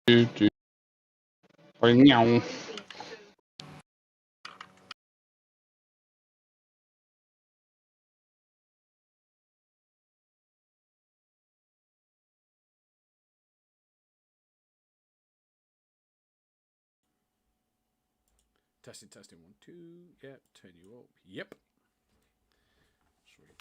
Meow. Testing, 1, 2. Yep, turn you up. Yep. Sweet.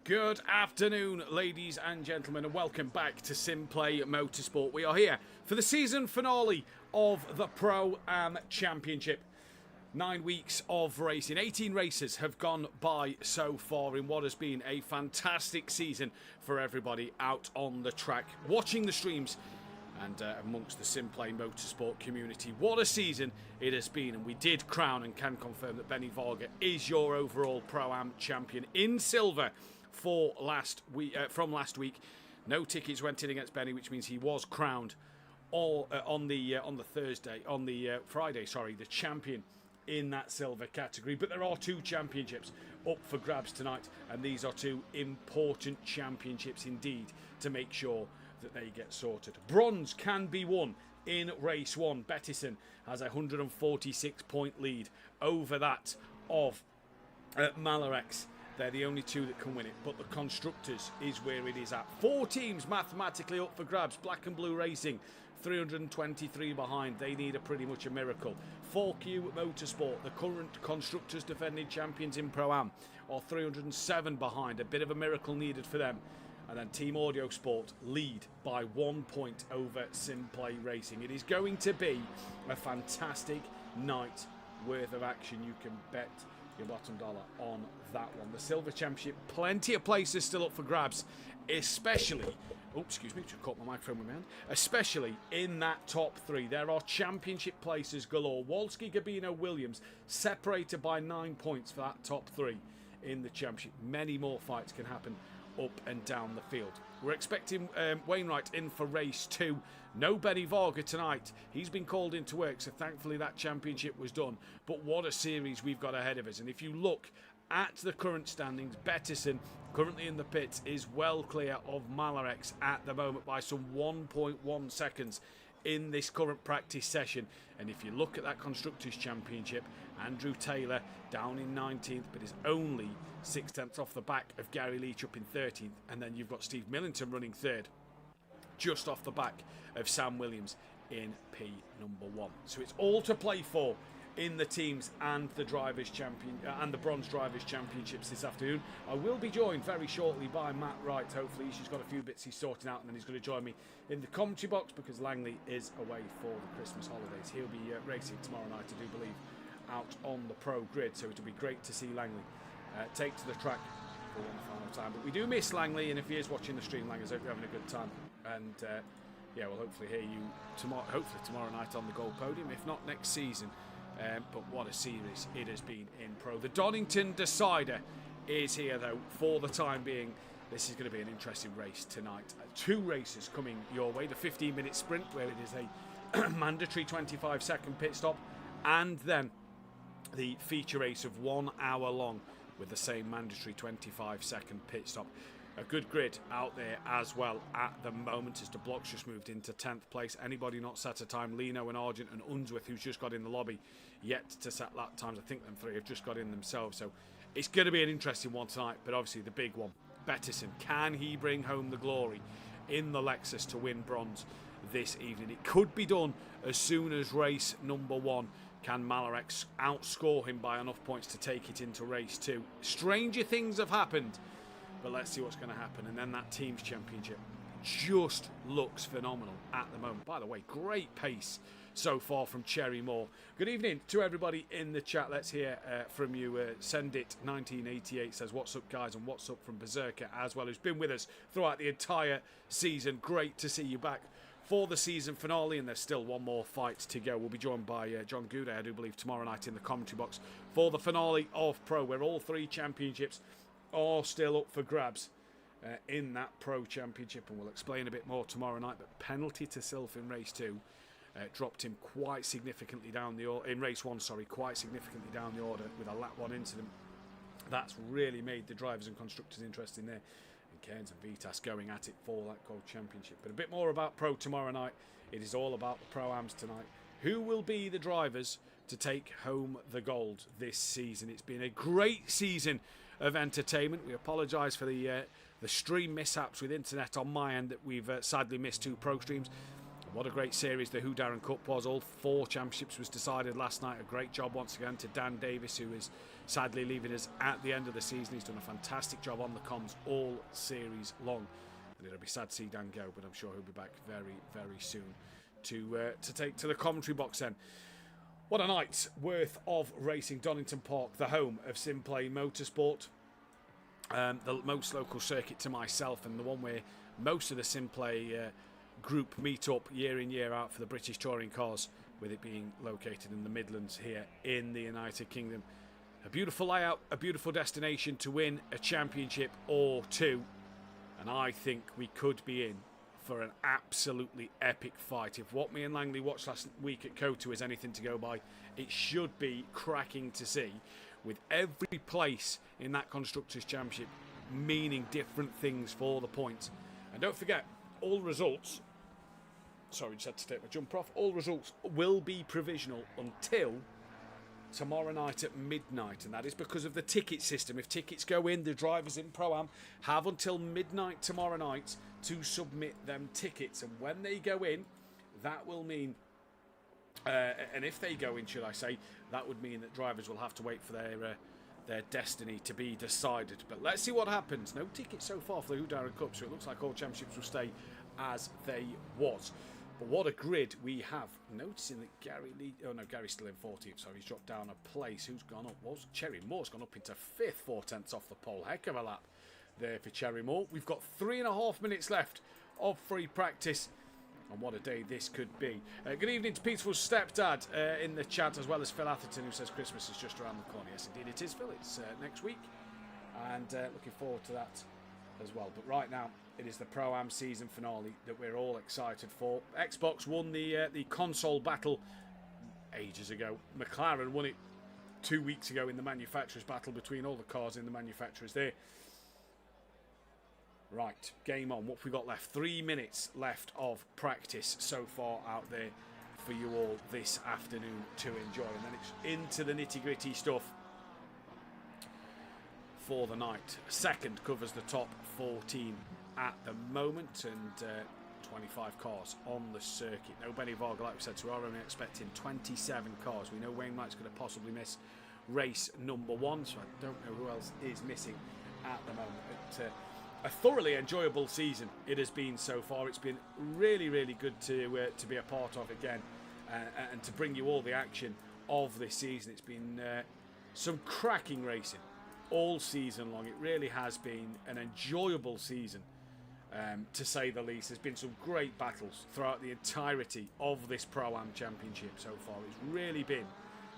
Good afternoon, ladies and gentlemen, and welcome back to SimPlay Motorsport. We are here for the season finale of the Pro-Am Championship. 9 weeks of racing. 18 races have gone by so far in what has been a fantastic season for everybody out on the track, watching the streams and amongst the SimPlay Motorsport community. What a season it has been, and we did crown and can confirm that Benny Varga is your overall Pro-Am champion in silver for last week. From last week, no tickets went in against Benny, which means he was crowned on the Friday. Sorry, the champion in that silver category. But there are 2 championships up for grabs tonight, and these are 2 important championships indeed to make sure that they get sorted. Bronze can be won in race 1. Bettison has a 146-point lead over that of Malarex. They're the only 2 that can win it, but the Constructors is where it is at. 4 teams mathematically up for grabs. Black and Blue Racing, 323 behind. They need pretty much a miracle. 4Q Motorsport, the current Constructors defending champions in Pro-Am, are 307 behind. A bit of a miracle needed for them. And then Team Audio Sport lead by 1 point over SimPlay Racing. It is going to be a fantastic night worth of action. You can bet your bottom dollar on that one. The Silver Championship, plenty of places still up for grabs, especially, oh, excuse me, just caught my microphone with my hand, especially in that top 3. There are championship places galore. Wolski, Gabino, Williams separated by 9 points for that top 3 in the championship. Many more fights can happen up and down the field. We're expecting Wainwright in for race 2. No Benny Varga tonight. He's been called into work, so thankfully that championship was done. But what a series we've got ahead of us. And if you look at the current standings, Bettison, currently in the pits, is well clear of Malarex at the moment by some 1.1 seconds in this current practice session. And if you look at that Constructors' Championship, Andrew Taylor down in 19th, but is only 6 tenths off the back of Gary Leach up in 13th. And then you've got Steve Millington running 3rd, just off the back of Sam Williams in P number 1. So it's all to play for in the teams and the drivers' and the Bronze Drivers' Championships this afternoon. I will be joined very shortly by Matt Wright. Hopefully she's got a few bits he's sorting out, and then he's going to join me in the commentary box because Langley is away for the Christmas holidays. He'll be racing tomorrow night, I do believe, out on the pro grid, so it'll be great to see Langley take to the track for one final time. But we do miss Langley, and if he is watching the stream, Langley, I hope you're having a good time. And yeah, we'll hopefully hear you tomorrow night on the gold podium, if not next season. But what a series it has been in Pro. The Donington decider is here, though, for the time being. This is going to be an interesting race tonight. Two races coming your way. The 15-minute sprint, where it is a mandatory 25-second pit stop, and then the feature race of 1 hour long with the same mandatory 25-second pit stop. A good grid out there as well at the moment, as the blocks just moved into 10th place. Anybody not set a time, Lino and Argent and Unsworth, who's just got in the lobby, yet to set lap times. I think them three have just got in themselves. So it's going to be an interesting one tonight, but obviously the big one, Bettison. Can he bring home the glory in the Lexus to win bronze this evening? It could be done as soon as race number 1. Can Malarek outscore him by enough points to take it into race 2? Stranger things have happened, but let's see what's going to happen. And then that team's championship just looks phenomenal at the moment. By the way, great pace so far from Cherry Moore. Good evening to everybody in the chat. Let's hear from you. Send it 1988 says, what's up, guys, and what's up from Berserker as well, who's been with us throughout the entire season. Great to see you back for the season finale, and there's still one more fight to go. We'll be joined by John Goudet, I do believe, tomorrow night in the commentary box for the finale of Pro, where all 3 championships are still up for grabs in that Pro Championship, and we'll explain a bit more tomorrow night. But penalty to Sylph in race 2 dropped him quite significantly down the order in race 1. Sorry, quite significantly down the order with a lap 1 incident. That's really made the drivers and constructors interesting there. And Cairns and Vitas going at it for that Gold Championship. But a bit more about Pro tomorrow night. It is all about the Pro-Ams tonight. Who will be the drivers to take home the gold this season? It's been a great season of entertainment. We apologise for the stream mishaps with internet on my end, that we've sadly missed 2 pro streams. What a great series the Who Darren Cup was. All 4 championships was decided last night. A great job once again to Dan Davis, who is sadly leaving us at the end of the season. He's done a fantastic job on the comms all series long, and it'll be sad to see Dan go, but I'm sure he'll be back very, very soon to take to the commentary box then. What a night's worth of racing. Donington Park, the home of SimPlay Motorsport. The most local circuit to myself, and the one where most of the SimPlay group meet up year in, year out for the British touring cars, with it being located in the Midlands here in the United Kingdom. A beautiful layout, a beautiful destination to win a championship or 2, and I think we could be in for an absolutely epic fight. If what me and Langley watched last week at Kotu is anything to go by, it should be cracking to see, with every place in that Constructors' Championship meaning different things for the points. And don't forget, all results, sorry, just had to take my jumper off, all results will be provisional until tomorrow night at midnight, and that is because of the ticket system. If tickets go in, the drivers in Pro-Am have until midnight tomorrow night to submit them tickets, and when they go in, that will mean and if they go in, should I say, that would mean that drivers will have to wait for their destiny to be decided. But let's see what happens. No tickets so far for the Who Darren Cup, so it looks like all championships will stay as they was. But what a grid we have. Noticing that Gary Lee... Oh, no, Gary's still in 14th. Sorry, he's dropped down a place. Who's gone up? Was Cherry Moore's gone up into 5th, 4/10 off the pole. Heck of a lap there for Cherry Moore. We've got 3.5 minutes left of free practice. And what a day this could be. Good evening to Peaceful's stepdad in the chat, as well as Phil Atherton, who says Christmas is just around the corner. Yes, indeed it is, Phil. It's next week. And looking forward to that as well. But right now, it is the Pro-Am season finale that we're all excited for. Xbox won the console battle ages ago. McLaren won it 2 weeks ago in the manufacturers' battle between all the cars in the manufacturers there. Right, game on. What have we got left? 3 minutes left of practice so far out there for you all this afternoon to enjoy. And then it's into the nitty-gritty stuff for the night. Second covers the top 14 at the moment, and 25 cars on the circuit. No Benny Varga, like we said, so we're only expecting 27 cars. We know Wainwright's going to possibly miss race number 1, so I don't know who else is missing at the moment. But a thoroughly enjoyable season it has been so far. It's been really, really good to be a part of again, and to bring you all the action of this season. It's been some cracking racing all season long. It really has been an enjoyable season, to say the least. There's been some great battles throughout the entirety of this Pro-Am Championship so far. It's really been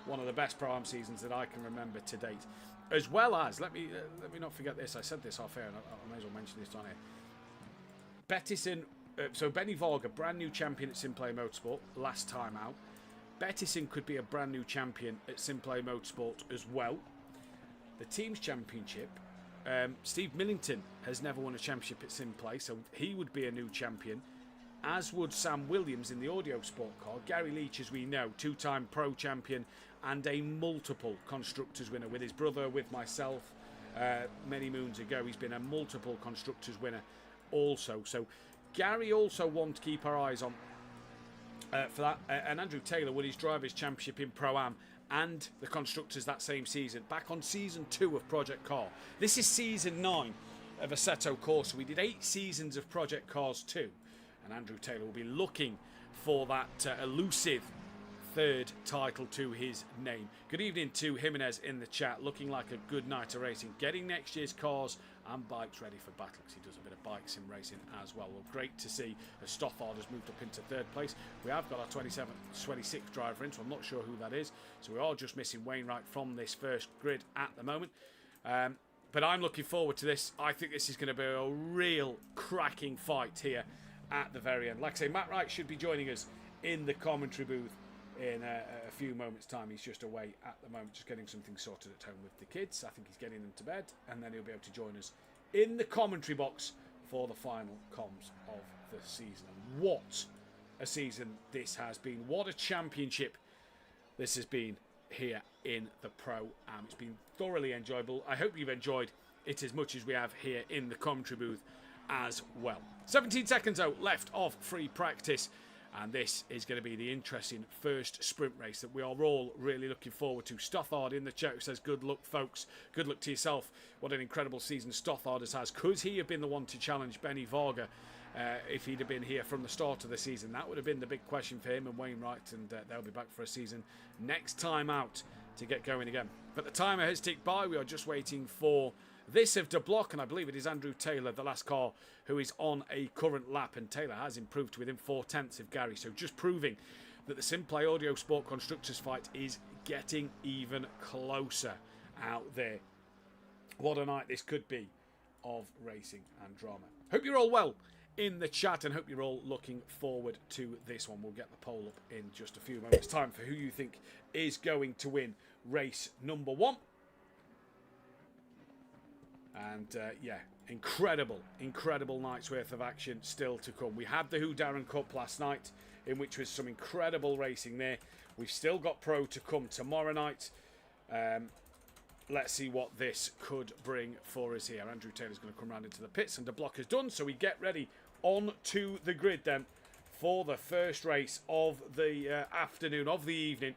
one of the best Pro-Am seasons that I can remember to date. As well as, let me not forget this, I said this off air, and I may as well mention this on here. Bettison, so Benny Varga, brand new champion at SimPlay Motorsport, last time out. Bettison could be a brand new champion at SimPlay Motorsport as well. The Teams Championship, Steve Millington has never won a championship at SimPlay, so he would be a new champion, as would Sam Williams in the audio sport car. Gary Leach, as we know, two-time pro champion and a multiple constructors winner with his brother, with myself, many moons ago. He's been a multiple constructors winner also. So Gary also wants to keep our eyes on for that. And Andrew Taylor won his Drivers' Championship in Pro-Am and the Constructors that same season, back on Season 2 of Project Car. This is Season 9 of Assetto Corsa. We did 8 seasons of Project Cars 2. And Andrew Taylor will be looking for that elusive third title to his name. Good evening to Jimenez in the chat. Looking like a good night of racing. Getting next year's cars and bikes ready for battle, because he does a bit of bike sim racing as well. Well, great to see as Stothard has moved up into third place. We have got our 26th driver in, so I'm not sure who that is. So we are just missing Wainwright from this first grid at the moment. But I'm looking forward to this. I think this is going to be a real cracking fight here at the very end. Like I say, Matt Wright should be joining us in the commentary booth in a few moments' time. He's just away at the moment, just getting something sorted at home with the kids. I think he's getting them to bed, and then he'll be able to join us in the commentary box for the final comms of the season. And what a season this has been. What a championship this has been here in the Pro-Am. It's been thoroughly enjoyable. I hope you've enjoyed it as much as we have here in the commentary booth as well. 17 seconds out left of free practice, and this is going to be the interesting first sprint race that we are all really looking forward to. Stothard in the chat who says good luck, folks. Good luck to yourself. What an incredible season Stothard has. Could he have been the one to challenge Benny Varga if he'd have been here from the start of the season? That would have been the big question for him and Wainwright, and they'll be back for a season next time out to get going again. But the timer has ticked by. We are just waiting for this of De Block, and I believe it is Andrew Taylor, the last car, who is on a current lap, and Taylor has improved to within 4/10 of Gary, so just proving that the SimPlay Audio Sport Constructors fight is getting even closer out there. What a night this could be of racing and drama. Hope you're all well in the chat, and hope you're all looking forward to this one. We'll get the poll up in just a few moments' time for who you think is going to win race number 1. And yeah, incredible night's worth of action still to come. We had the Who Darren Cup last night, in which was some incredible racing there. We've still got Pro to come tomorrow night. Let's see what this could bring for us here. Andrew Taylor's going to come round into the pits, and the block is done, so we get ready on to the grid then for the first race of the afternoon, of the evening.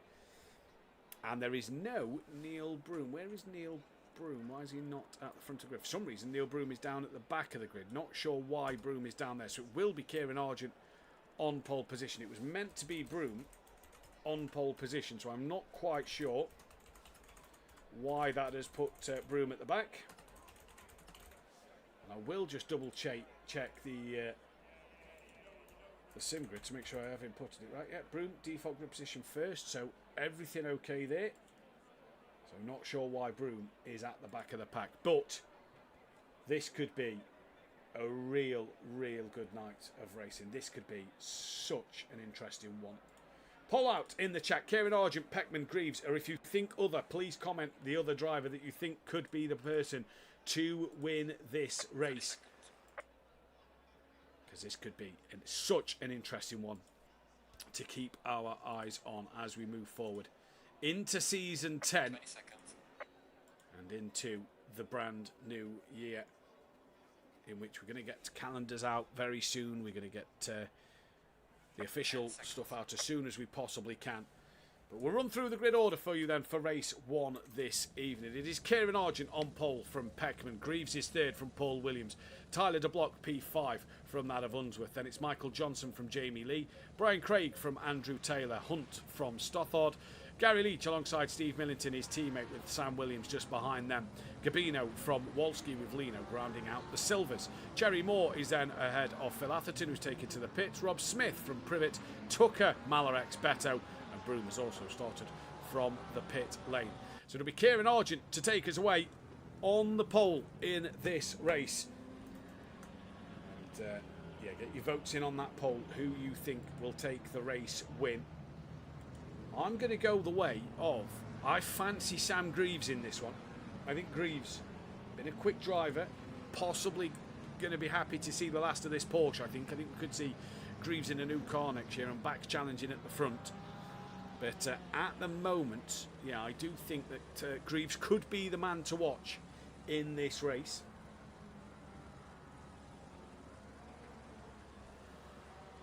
And there is no Neil Broom. Where is Neil Broom? Why is he not at the front of the grid? For some reason, Neil Broom is down at the back of the grid. Not sure why Broom is down there. So it will be Kieran Argent on pole position. It was meant to be Broom on pole position, so I'm not quite sure why that has put Broom at the back. And I will just double check the sim grid to make sure I have inputted it right. Yeah, Broom default grid position first, so everything okay there. So not sure why Broom is at the back of the pack, but this could be a real good night of racing. This could be such an interesting one. Poll out in the chat, Kieran Argent, Peckman, Greaves, or if you think other, please comment the other driver that you think could be the person to win this race, because this could be such an interesting one to keep our eyes on as we move forward into season 10 and into the brand new year, in which we're going to get calendars out very soon. We're going to get the official stuff out as soon as we possibly can. But we'll run through the grid order for you then for race 1 this evening. It is Kieran Argent on pole from Peckman. Greaves is third from Paul Williams. Tyler De Block P5 from that of Unsworth. Then it's Michael Johnson from Jamie Lee. Brian Craig from Andrew Taylor. Hunt from Stothard. Gary Leach alongside Steve Millington, his teammate, with Sam Williams just behind them. Gabino from Wolski with Lino rounding out the Silvers. Jerry Moore is then ahead of Phil Atherton, who's taken to the pits. Rob Smith from Privet. Tucker, Malarex, Beto, and Broom has also started from the pit lane. So it'll be Kieran Argent to take us away on the pole in this race. And yeah, get your votes in on that poll. Who you think will take the race win? I'm going to go the way of, I fancy Sam Greaves in this one. I think Greaves, been a quick driver, possibly going to be happy to see the last of this Porsche. I think we could see Greaves in a new car next year and back challenging at the front. But at the moment, yeah, I do think that Greaves could be the man to watch in this race.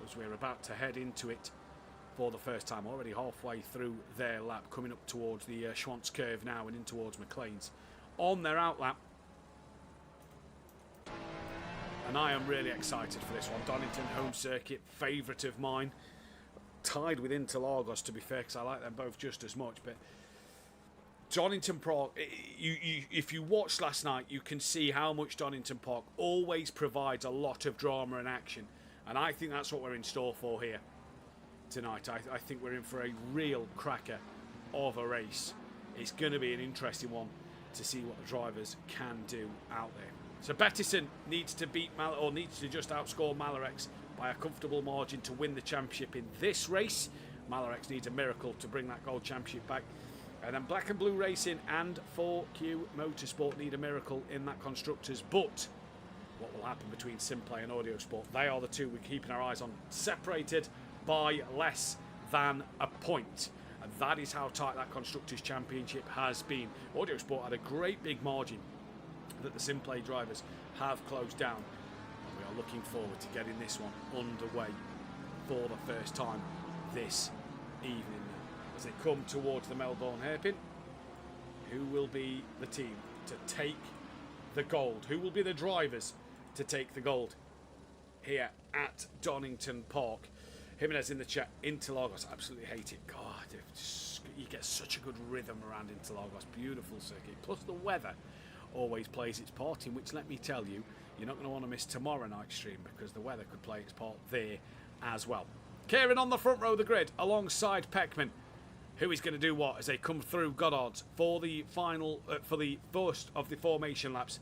As we're about to head into it for the first time, already halfway through their lap, coming up towards the Schwantz curve now and in towards McLean's on their outlap. And I am really excited for this one. Donington home circuit, favourite of mine. Tied with Interlagos, to be fair, because I like them both just as much. But Donington Park, if you watched last night, you can see how much Donington Park always provides a lot of drama and action. And I think that's what we're in store for here tonight. I think we're in for a real cracker of a race. It's going to be an interesting one to see what the drivers can do out there. So Bettison needs to beat needs to just outscore Malarex by a comfortable margin to win the championship in this race. Malarex needs a miracle to bring that gold championship back. And then Black and Blue Racing and 4Q Motorsport need a miracle in that constructors. But what will happen between SimPlay and Audio Sport? They are the two we're keeping our eyes on, separated by less than a point. And that is how tight that constructors championship has been. Audio Sport had a great big margin that the SimPlay drivers have closed down. And we are looking forward to getting this one underway for the first time this evening. As they come towards the Melbourne hairpin, who will be the team to take the gold? Who will be the drivers to take the gold here at Donington Park? Jimenez in the chat, Interlagos, absolutely hate it. God, you get such a good rhythm around Interlagos. Beautiful circuit. Plus the weather always plays its part in which, let me tell you, you're not going to want to miss tomorrow night's stream because the weather could play its part there as well. Kieran on the front row of the grid alongside Peckman. Who is going to do what as they come through Goddard's for the final, for the first of the formation laps.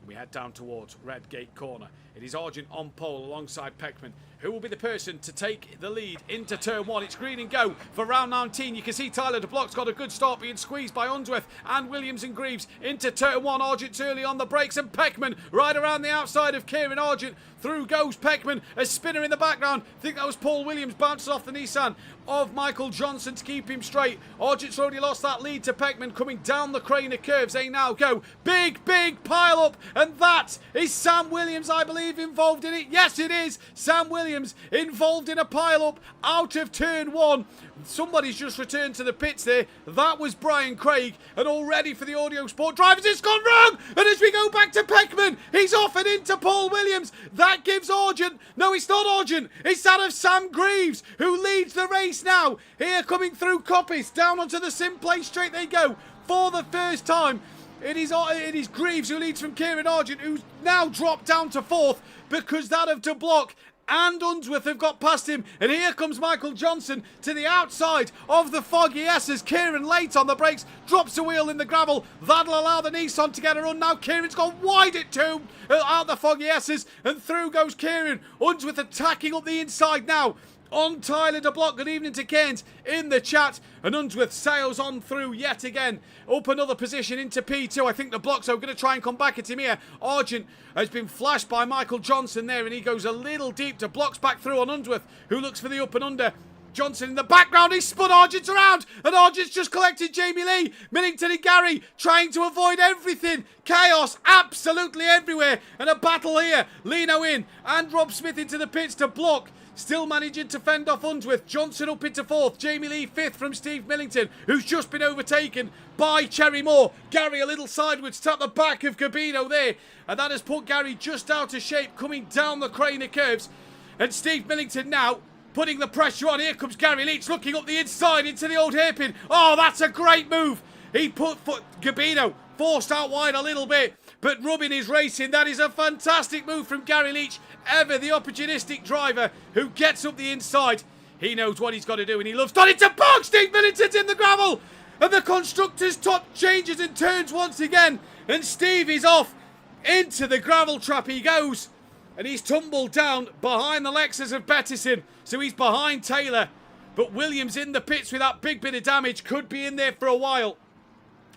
We head down towards Red Gate Corner. It is Argent on pole alongside Peckman. Who will be the person to take the lead into turn one? It's green and go for round 19. You can see Tyler de Block's got a good start, being squeezed by Unsworth and Williams and Greaves into turn one. Argent's early on the brakes and Peckman right around the outside of Kieran Argent. Through goes Peckman, a spinner in the background. I think that was Paul Williams, bounces off the Nissan of Michael Johnson to keep him straight. Argent's already lost that lead to Peckman coming down the crane of curves. They now go big pile up, and that is Sam Williams, I believe, involved in it. Yes, it is Sam Williams involved in a pile up out of turn one. Somebody's just returned to the pits there. That was Brian Craig, and already for the Audio Sport drivers, it's gone wrong. And as we go back to Peckman, he's off and into Paul Williams. That gives Argent, no, it's not Argent, it's that of Sam Greaves, who leads the race now. Here coming through Coppice, down onto the SimPlay straight they go for the first time. It is Greaves who leads from Kieran Argent, who's now dropped down to fourth because that of De Block and Unsworth have got past him. And here comes Michael Johnson to the outside of the Foggy S as Kieran late on the brakes, drops a wheel in the gravel. That'll allow the Nissan to get a run now. Kieran's gone wide at two, out the Foggy S's, and through goes Kieran. Unsworth attacking up the inside now on Tyler de Block. Good evening to Keynes in the chat. And Unsworth sails on through yet again. Up another position into P2. I think de Block's going to try and come back at him here. Argent has been flashed by Michael Johnson there, and he goes a little deep. De Block's back through on Unsworth, who looks for the up and under. Johnson in the background, he spun Argent around, and Argent's just collected Jamie Lee. Millington and Gary trying to avoid everything. Chaos absolutely everywhere, and a battle here. Lino in, and Rob Smith into the pits to Block. Still managing to fend off Unsworth. Johnson up into fourth. Jamie Lee fifth from Steve Millington, who's just been overtaken by Cherry Moore. Gary a little sideways, tap the back of Gabino there. And that has put Gary just out of shape, coming down the crane of curves. And Steve Millington now putting the pressure on. Here comes Gary Leach looking up the inside into the old hairpin. Oh, that's a great move. He put Gabino forced out wide a little bit, but Rubin is racing. That is a fantastic move from Gary Leach. Ever the opportunistic driver who gets up the inside. He knows what he's got to do, and he loves Donington Park. Steve Millington's in the gravel, and the constructor's top changes and turns once again, and Steve is off. Into the gravel trap he goes, and he's tumbled down behind the Lexus of Bettison, so he's behind Taylor. But Williams in the pits with that big bit of damage, could be in there for a while.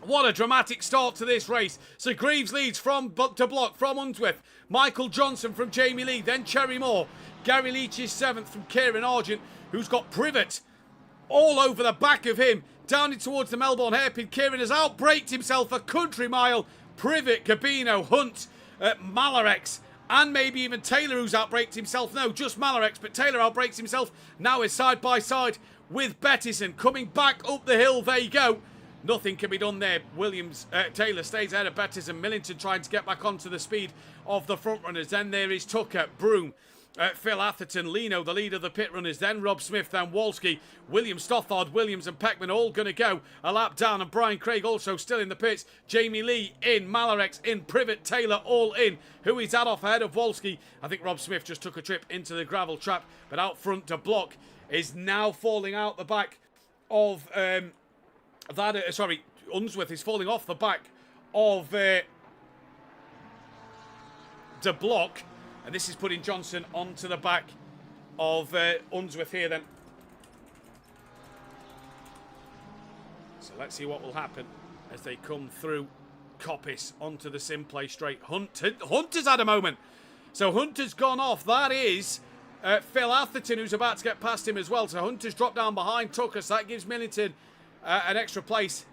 What a dramatic start to this race. So Greaves leads from to block from Unsworth. Michael Johnson from Jamie Lee, then Cherry Moore. Gary Leach is 7th from Kieran Argent, who's got Privet all over the back of him. Down in towards the Melbourne hairpin. Kieran has outbraked himself a country mile. Privet, Cabino, Hunt, Malarex, and maybe even Taylor, who's outbraked himself. No, just Malarex, but Taylor outbrakes himself. Now is side by side with Bettison. Coming back up the hill, there you go. Nothing can be done there. Taylor stays ahead of Bettison. Millington trying to get back onto the speed of the front runners. Then there is Tucker, Broom, Phil Atherton, Lino, the leader of the pit runners, then Rob Smith, then Wolski, William Stothard, Williams and Peckman all going to go a lap down, and Brian Craig also still in the pits. Jamie Lee in, Malarex in, Privet, Taylor all in. Who is that off ahead of Wolski? I think Rob Smith just took a trip into the gravel trap, but out front to block is now falling out the back of Unsworth is falling off the back of De Block. And this is putting Johnson onto the back of Unsworth here then. So let's see what will happen as they come through Coppice onto the SimPlay straight. Hunter's had a moment. So Hunter's gone off. That is Phil Atherton, who's about to get past him as well. So Hunter's dropped down behind Tucker. So that gives Millington an extra place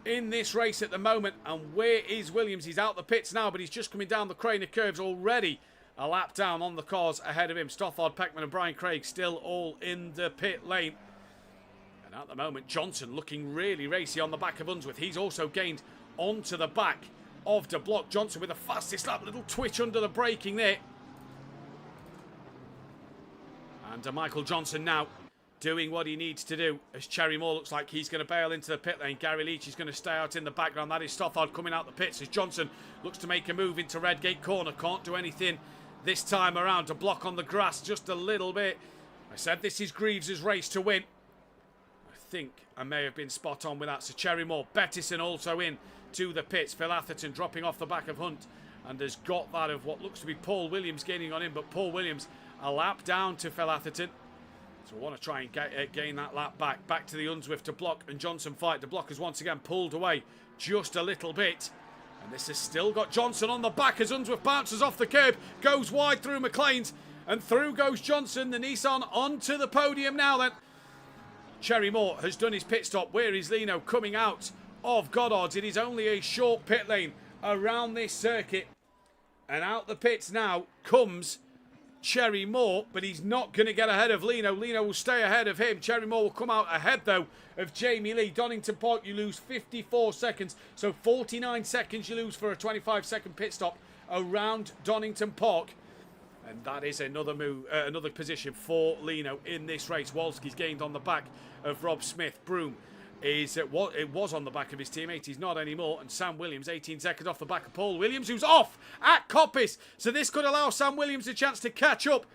in this race at the moment. And where is Williams? He's out the pits now, but he's just coming down the crane of curves already. A lap down on the cars ahead of him. Stothard, Peckman and Brian Craig still all in the pit lane. And at the moment, Johnson looking really racy on the back of Unsworth. He's also gained onto the back of De Block. Johnson with the fastest lap. Little twitch under the braking there. And Michael Johnson now doing what he needs to do, as Cherry Moore looks like he's going to bail into the pit lane. Gary Leach is going to stay out in the background. That is Stothard coming out the pits as Johnson looks to make a move into Redgate Corner. Can't do anything this time around. To block on the grass just a little bit. I said this is Greaves' race to win. I think I may have been spot on with that. So Cherry Moore, Bettison also in to the pits. Phil Atherton dropping off the back of Hunt and has got that of what looks to be Paul Williams gaining on him, but Paul Williams a lap down to Phil Atherton. So I want to try and gain that lap back to the Unsworth to Block and Johnson fight. The Block has once again pulled away just a little bit. And this has still got Johnson on the back as Unsworth bounces off the curb, goes wide through McLean's, and through goes Johnson, the Nissan onto the podium now then. Cherry Moore has done his pit stop. Where is Lino coming out of Goddard's? It is only a short pit lane around this circuit. And out the pits now comes Cherry Moore, but he's not going to get ahead of Lino. Lino will stay ahead of him. Cherry Moore will come out ahead, though, of Jamie Lee. Donington Park, you lose 54 seconds. So 49 seconds you lose for a 25-second pit stop around Donington Park. And that is another move, another position for Lino in this race. Wolski's gained on the back of Rob Smith. Broom is it was on the back of his teammate. He's not anymore. And Sam Williams, 18 seconds off the back of Paul Williams, who's off at Coppice. So this could allow Sam Williams a chance to catch up,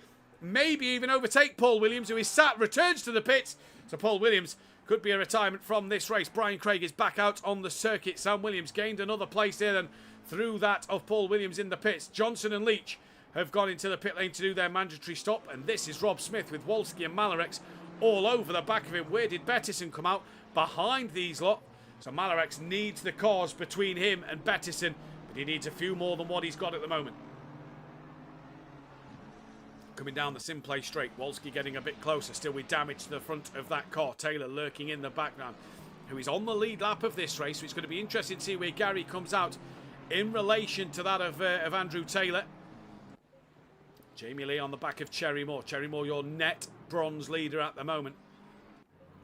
maybe even overtake Paul Williams, who is returns to the pits. So Paul Williams could be a retirement from this race. Brian Craig is back out on the circuit. Sam Williams gained another place there and through that of Paul Williams in the pits. Johnson and Leach have gone into the pit lane to do their mandatory stop. And this is Rob Smith with Wolski and Malarex all over the back of him. Where did Bettison come out? Behind these lot. So Malarex needs the cars between him and Bettison, but he needs a few more than what he's got at the moment. Coming down the SimPlay straight, Wolski getting a bit closer, still with damage to the front of that car. Taylor lurking in the background, who is on the lead lap of this race, so it's going to be interesting to see where Gary comes out in relation to that of Andrew Taylor. Jamie Lee on the back of Cherry Moore. Cherry Moore, your net bronze leader at the moment.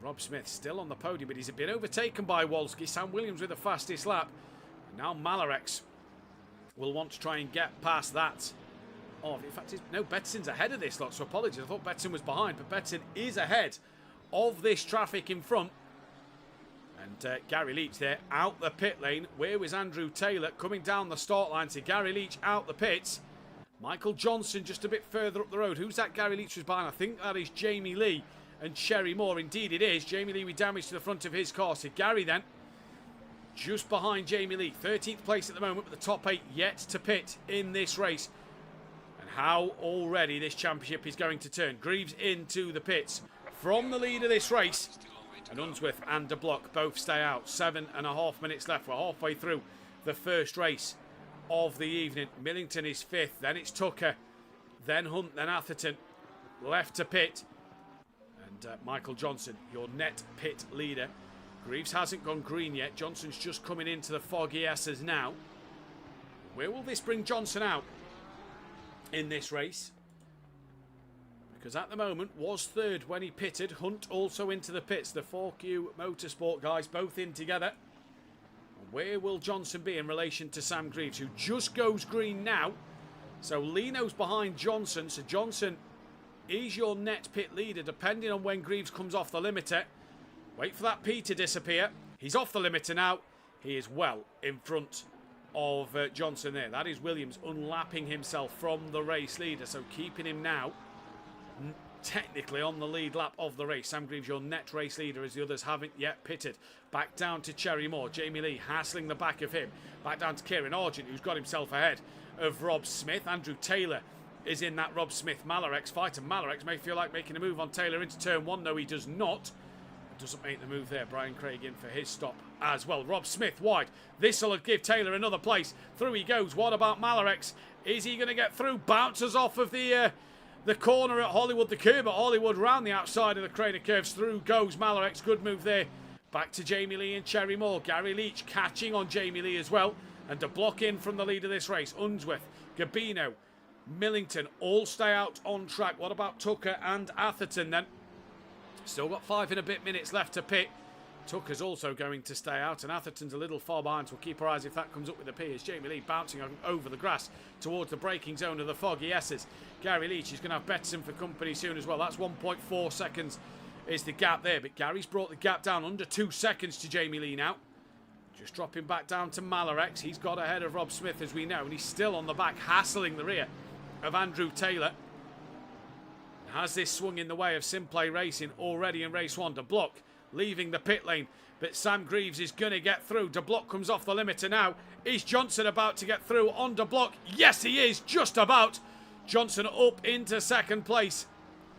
Rob Smith still on the podium, but he's been overtaken by Wolski. Sam Williams with the fastest lap. And now Malarex will want to try and get past that. Oh, in fact, no, Bettson's ahead of this lot, so apologies. I thought Bettson was behind, but Bettson is ahead of this traffic in front. And Gary Leach there out the pit lane. Where was Andrew Taylor coming down the start line? So Gary Leach out the pits. Michael Johnson just a bit further up the road. Who's that Gary Leach was behind? I think that is Jamie Lee and Cherry Moore. Indeed it is. Jamie Lee with damage to the front of his car. So Gary then just behind Jamie Lee. 13th place at the moment, but the top 8 yet to pit in this race. And how already this championship is going to turn. Greaves into the pits from the lead of this race. And Unsworth and De Block both stay out. 7.5 minutes left. We're halfway through the first race of the evening. Millington is 5th. Then it's Tucker. Then Hunt. Then Atherton. Left to pit. And Michael Johnson, your net pit leader. Greaves hasn't gone green yet. Johnson's just coming into the foggy S's now. Where will this bring Johnson out in this race? Because at the moment was 3rd when he pitted. Hunt also into the pits. The 4Q Motorsport guys both in together. Where will Johnson be in relation to Sam Greaves, who just goes green now? So Lino's behind Johnson. So Johnson is your net pit leader, depending on when Greaves comes off the limiter. Wait for that P to disappear. He's off the limiter now. He is well in front of Johnson there. That is Williams unlapping himself from the race leader. So keeping him now technically on the lead lap of the race. Sam Greaves, your net race leader, as the others haven't yet pitted. Back down to Cherry Moore. Jamie Lee hassling the back of him. Back down to Kieran Argent, who's got himself ahead of Rob Smith. Andrew Taylor is in that Rob Smith Malarex fight, and Malarex may feel like making a move on Taylor into turn 1. No, he does not. Doesn't make the move there. Brian Craig in for his stop as well. Rob Smith wide. This will give Taylor another place. Through he goes. What about Malarex? Is he going to get through? Bounces off of the corner at Hollywood. The curb at Hollywood round the outside of the Crater Curves. Through goes Malarex. Good move there. Back to Jamie Lee and Cherry Moore. Gary Leach catching on Jamie Lee as well. And to block in from the lead of this race. Unsworth, Gabino, Millington all stay out on track. What about Tucker and Atherton then? Still got 5 and a bit minutes left to pit. Tucker's also going to stay out, and Atherton's a little far behind, so we'll keep our eyes if that comes up with the P. As Jamie Lee bouncing over the grass towards the braking zone of the foggy S's. Gary Leach is going to have Betson for company soon as well. That's 1.4 seconds is the gap there, but Gary's brought the gap down under 2 seconds to Jamie Lee now. Just dropping back down to Malarex. He's got ahead of Rob Smith, as we know, and he's still on the back, hassling the rear of Andrew Taylor. Has this swung in the way of SimPlay Racing already in race 1? De Block leaving the pit lane, but Sam Greaves is going to get through. De Block comes off the limiter now. Is Johnson about to get through on De Block? Yes, he is, just about. Johnson up into 2nd place.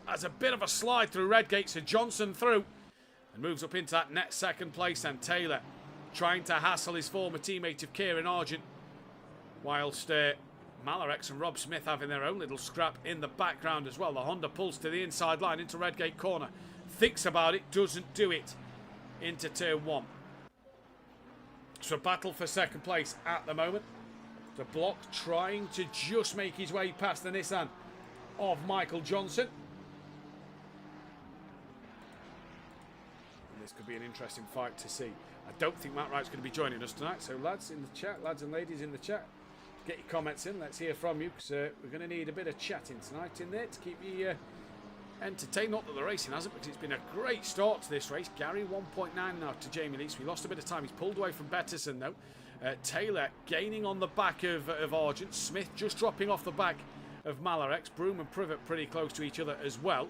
Has a bit of a slide through Redgate, so Johnson through and moves up into that net 2nd place. And Taylor trying to hassle his former teammate of Kieran Argent, whilst Malarex and Rob Smith having their own little scrap in the background as well. The Honda pulls to the inside line into Redgate corner. Thinks about it, doesn't do it into turn 1. So battle for 2nd place at the moment. De Block trying to just make his way past the Nissan of Michael Johnson. And this could be an interesting fight to see. I don't think Matt Wright's going to be joining us tonight. So lads in the chat, lads and ladies in the chat, get your comments in. Let's hear from you, because we're going to need a bit of chatting tonight in there to keep you entertained. Not that the racing hasn't, because it's been a great start to this race. Gary 1.9 now to Jamie Leach. We lost a bit of time. He's pulled away from Betterson though. Taylor gaining on the back of Argent. Smith just dropping off the back of Malarex. Broome and Privet pretty close to each other as well.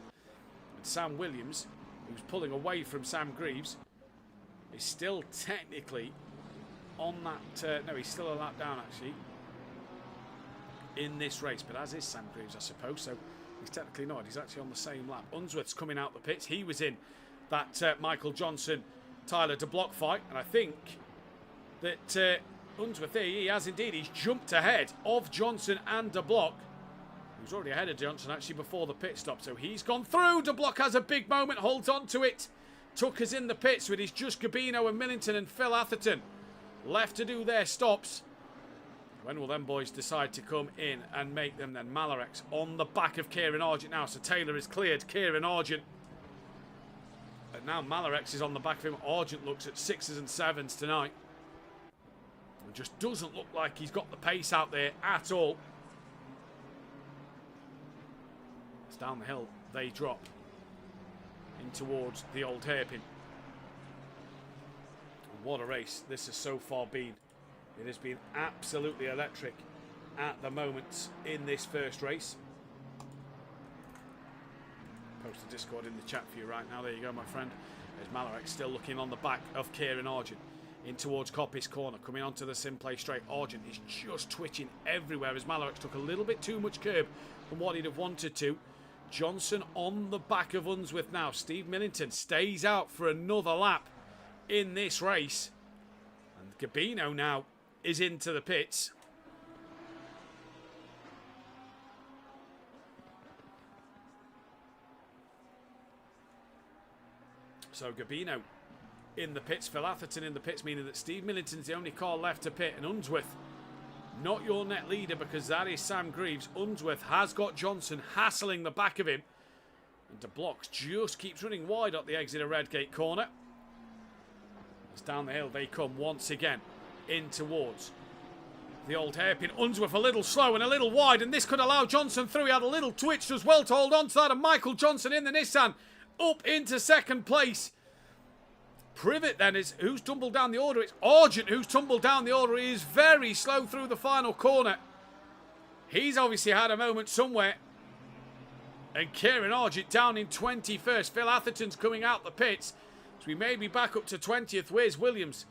And Sam Williams, who's pulling away from Sam Greaves, is still technically on that. No, he's still a lap down actually in this race, but as is Sam Greaves, I suppose. So he's technically not. He's actually on the same lap. Unsworth's coming out the pits. He was in that Michael Johnson, Tyler De Block fight, and I think that Unsworth, he has indeed. He's jumped ahead of Johnson and De Block. He was already ahead of Johnson actually before the pit stop, so he's gone through. De Block has a big moment, holds on to it. Tucker's in the pits, so it is just Gabino and Millington and Phil Atherton left to do their stops. When will them boys decide to come in and make them then? Malarex on the back of Kieran Argent now. So Taylor is cleared Kieran Argent. But now Malarex is on the back of him. Argent looks at 6s and 7s tonight. It just doesn't look like he's got the pace out there at all. It's down the hill. They drop in towards the old hairpin. What a race this has so far been. It has been absolutely electric at the moment in this first race. Post the Discord in the chat for you right now. There you go, my friend. There's Malarek still looking on the back of Kieran Argent. In towards Coppice Corner, coming onto the SimPlay straight. Argent is just twitching everywhere as Malarek took a little bit too much curb from what he'd have wanted to. Johnson on the back of Unsworth now. Steve Millington stays out for another lap in this race. And Gabino now is into the pits. So Gabino in the pits, Phil Atherton in the pits, meaning that Steve Millington's the only car left to pit, and Unsworth, not your net leader because that is Sam Greaves. Unsworth has got Johnson hassling the back of him, and De Blocks just keeps running wide at the exit of Redgate Corner. As down the hill they come once again in towards the old hairpin. Unsworth a little slow and a little wide, and this could allow Johnson through. He had a little twitch as well to hold on to that, and Michael Johnson in the Nissan up into second place. Privet then is who's tumbled down the order. It's Argent who's tumbled down the order. He is very slow through the final corner. He's obviously had a moment somewhere. And Kieran Argent down in 21st. Phil Atherton's coming out the pits. So we may be back up to 20th. Where's Williams?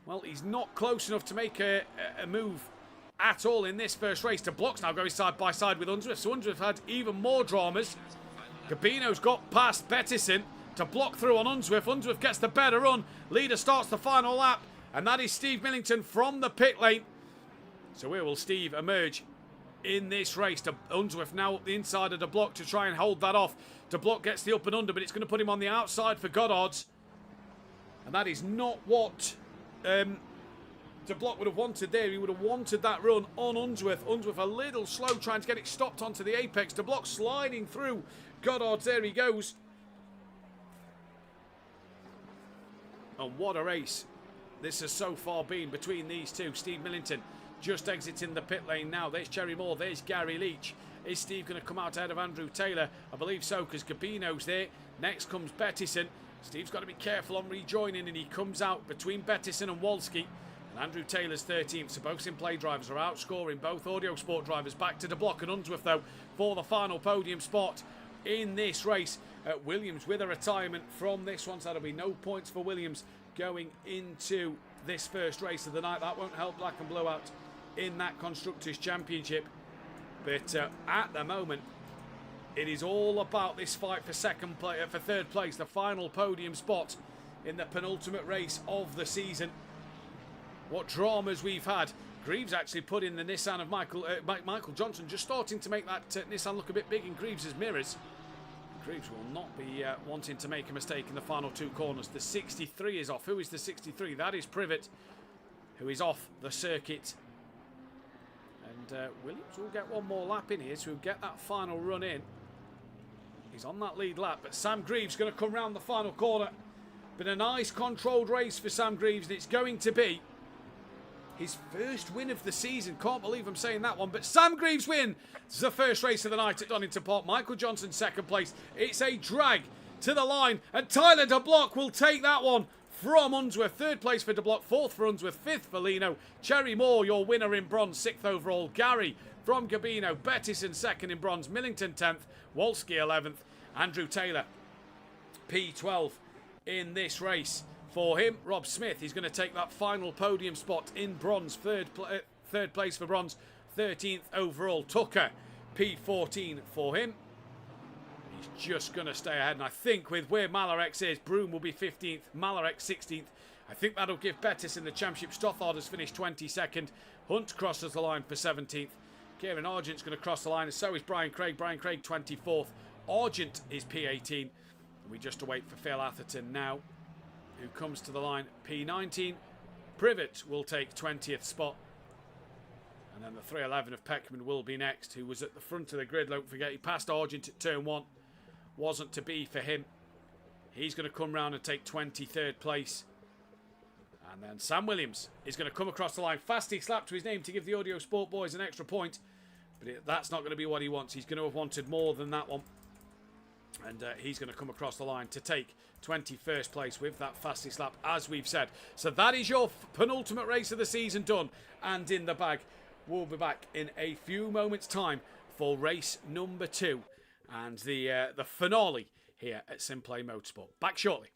Well, he's not close enough to make a move at all in this first race. De Blocks now going side by side with Unsworth. So Unsworth had even more dramas. Gabino's got past Bettison to block through on Unsworth. Unsworth gets the better run. Leader starts the final lap. And that is Steve Millington from the pit lane. So where will Steve emerge in this race? Unsworth now up the inside of De Block to try and hold that off. De Block gets the up and under, but it's going to put him on the outside for Goddard's. And that is not what De Block would have wanted there. He would have wanted that run on Unsworth. Unsworth a little slow trying to get it stopped onto the apex. De Block sliding through Goddard's. There he goes. And what a race this has so far been between these two. Steve Millington just exiting the pit lane now. There's Cherry Moore. There's Gary Leach. Is Steve going to come out ahead of Andrew Taylor? I believe so, because Gabino's there. Next comes Bettison. Steve's got to be careful on rejoining, and he comes out between Bettison and Wolski. And Andrew Taylor's 13th. So both SimPlay drivers are outscoring both Audio Sport drivers. Back to De Block and Unsworth, though, for the final podium spot in this race. Williams with a retirement from this one, so there'll be no points for Williams going into this first race of the night. That won't help Black and Blue out in that Constructors' Championship. But at the moment, it is all about this fight for third place, the final podium spot in the penultimate race of the season. What dramas we've had. Greaves actually put in the Nissan of Michael Johnson, just starting to make that Nissan look a bit big in Greaves' mirrors. Greaves will not be wanting to make a mistake in the final two corners. The 63 is off. Who is the 63? That is Privet, who is off the circuit. And Williams will get one more lap in here to get that final run in. He's on that lead lap, but Sam Greaves going to come round the final corner. Been a nice controlled race for Sam Greaves, and it's going to be his first win of the season. Can't believe I'm saying that one, but Sam Greaves wins the first race of the night at Donington Park. Michael Johnson second place. It's a drag to the line, and Tyler De Block will take that one from Unsworth. Third place for De Block, fourth for Unsworth, fifth for Lino. Cherry Moore, your winner in bronze, sixth overall. Gary from Gabino. Bettison second in bronze. Millington 10th. Wolski 11th. Andrew Taylor P12 in this race. For him, Rob Smith, he's going to take that final podium spot in bronze. Third place for bronze, 13th overall. Tucker, P14 for him. He's just going to stay ahead. And I think with where Malarex is, Broome will be 15th, Malarex 16th. I think that'll give Bettis in the championship. Stothard has finished 22nd. Hunt crosses the line for 17th. Kieran Argent's going to cross the line, and so is Brian Craig. Brian Craig 24th. Argent is P18. And we just await for Phil Atherton now, who comes to the line P19. Privet will take 20th spot. And then the 311 of Peckman will be next, who was at the front of the grid. Don't forget, he passed Argent at turn 1. Wasn't to be for him. He's going to come round and take 23rd place. And then Sam Williams is going to come across the line. Fastest lap to his name to give the Audio Sport boys an extra point. But that's not going to be what he wants. He's going to have wanted more than that one. And he's going to come across the line to take 21st place with that fastest lap, as we've said. So that is your penultimate race of the season done and in the bag. We'll be back in a few moments' time for race number 2 and the finale here at SimPlay Motorsport. Back shortly.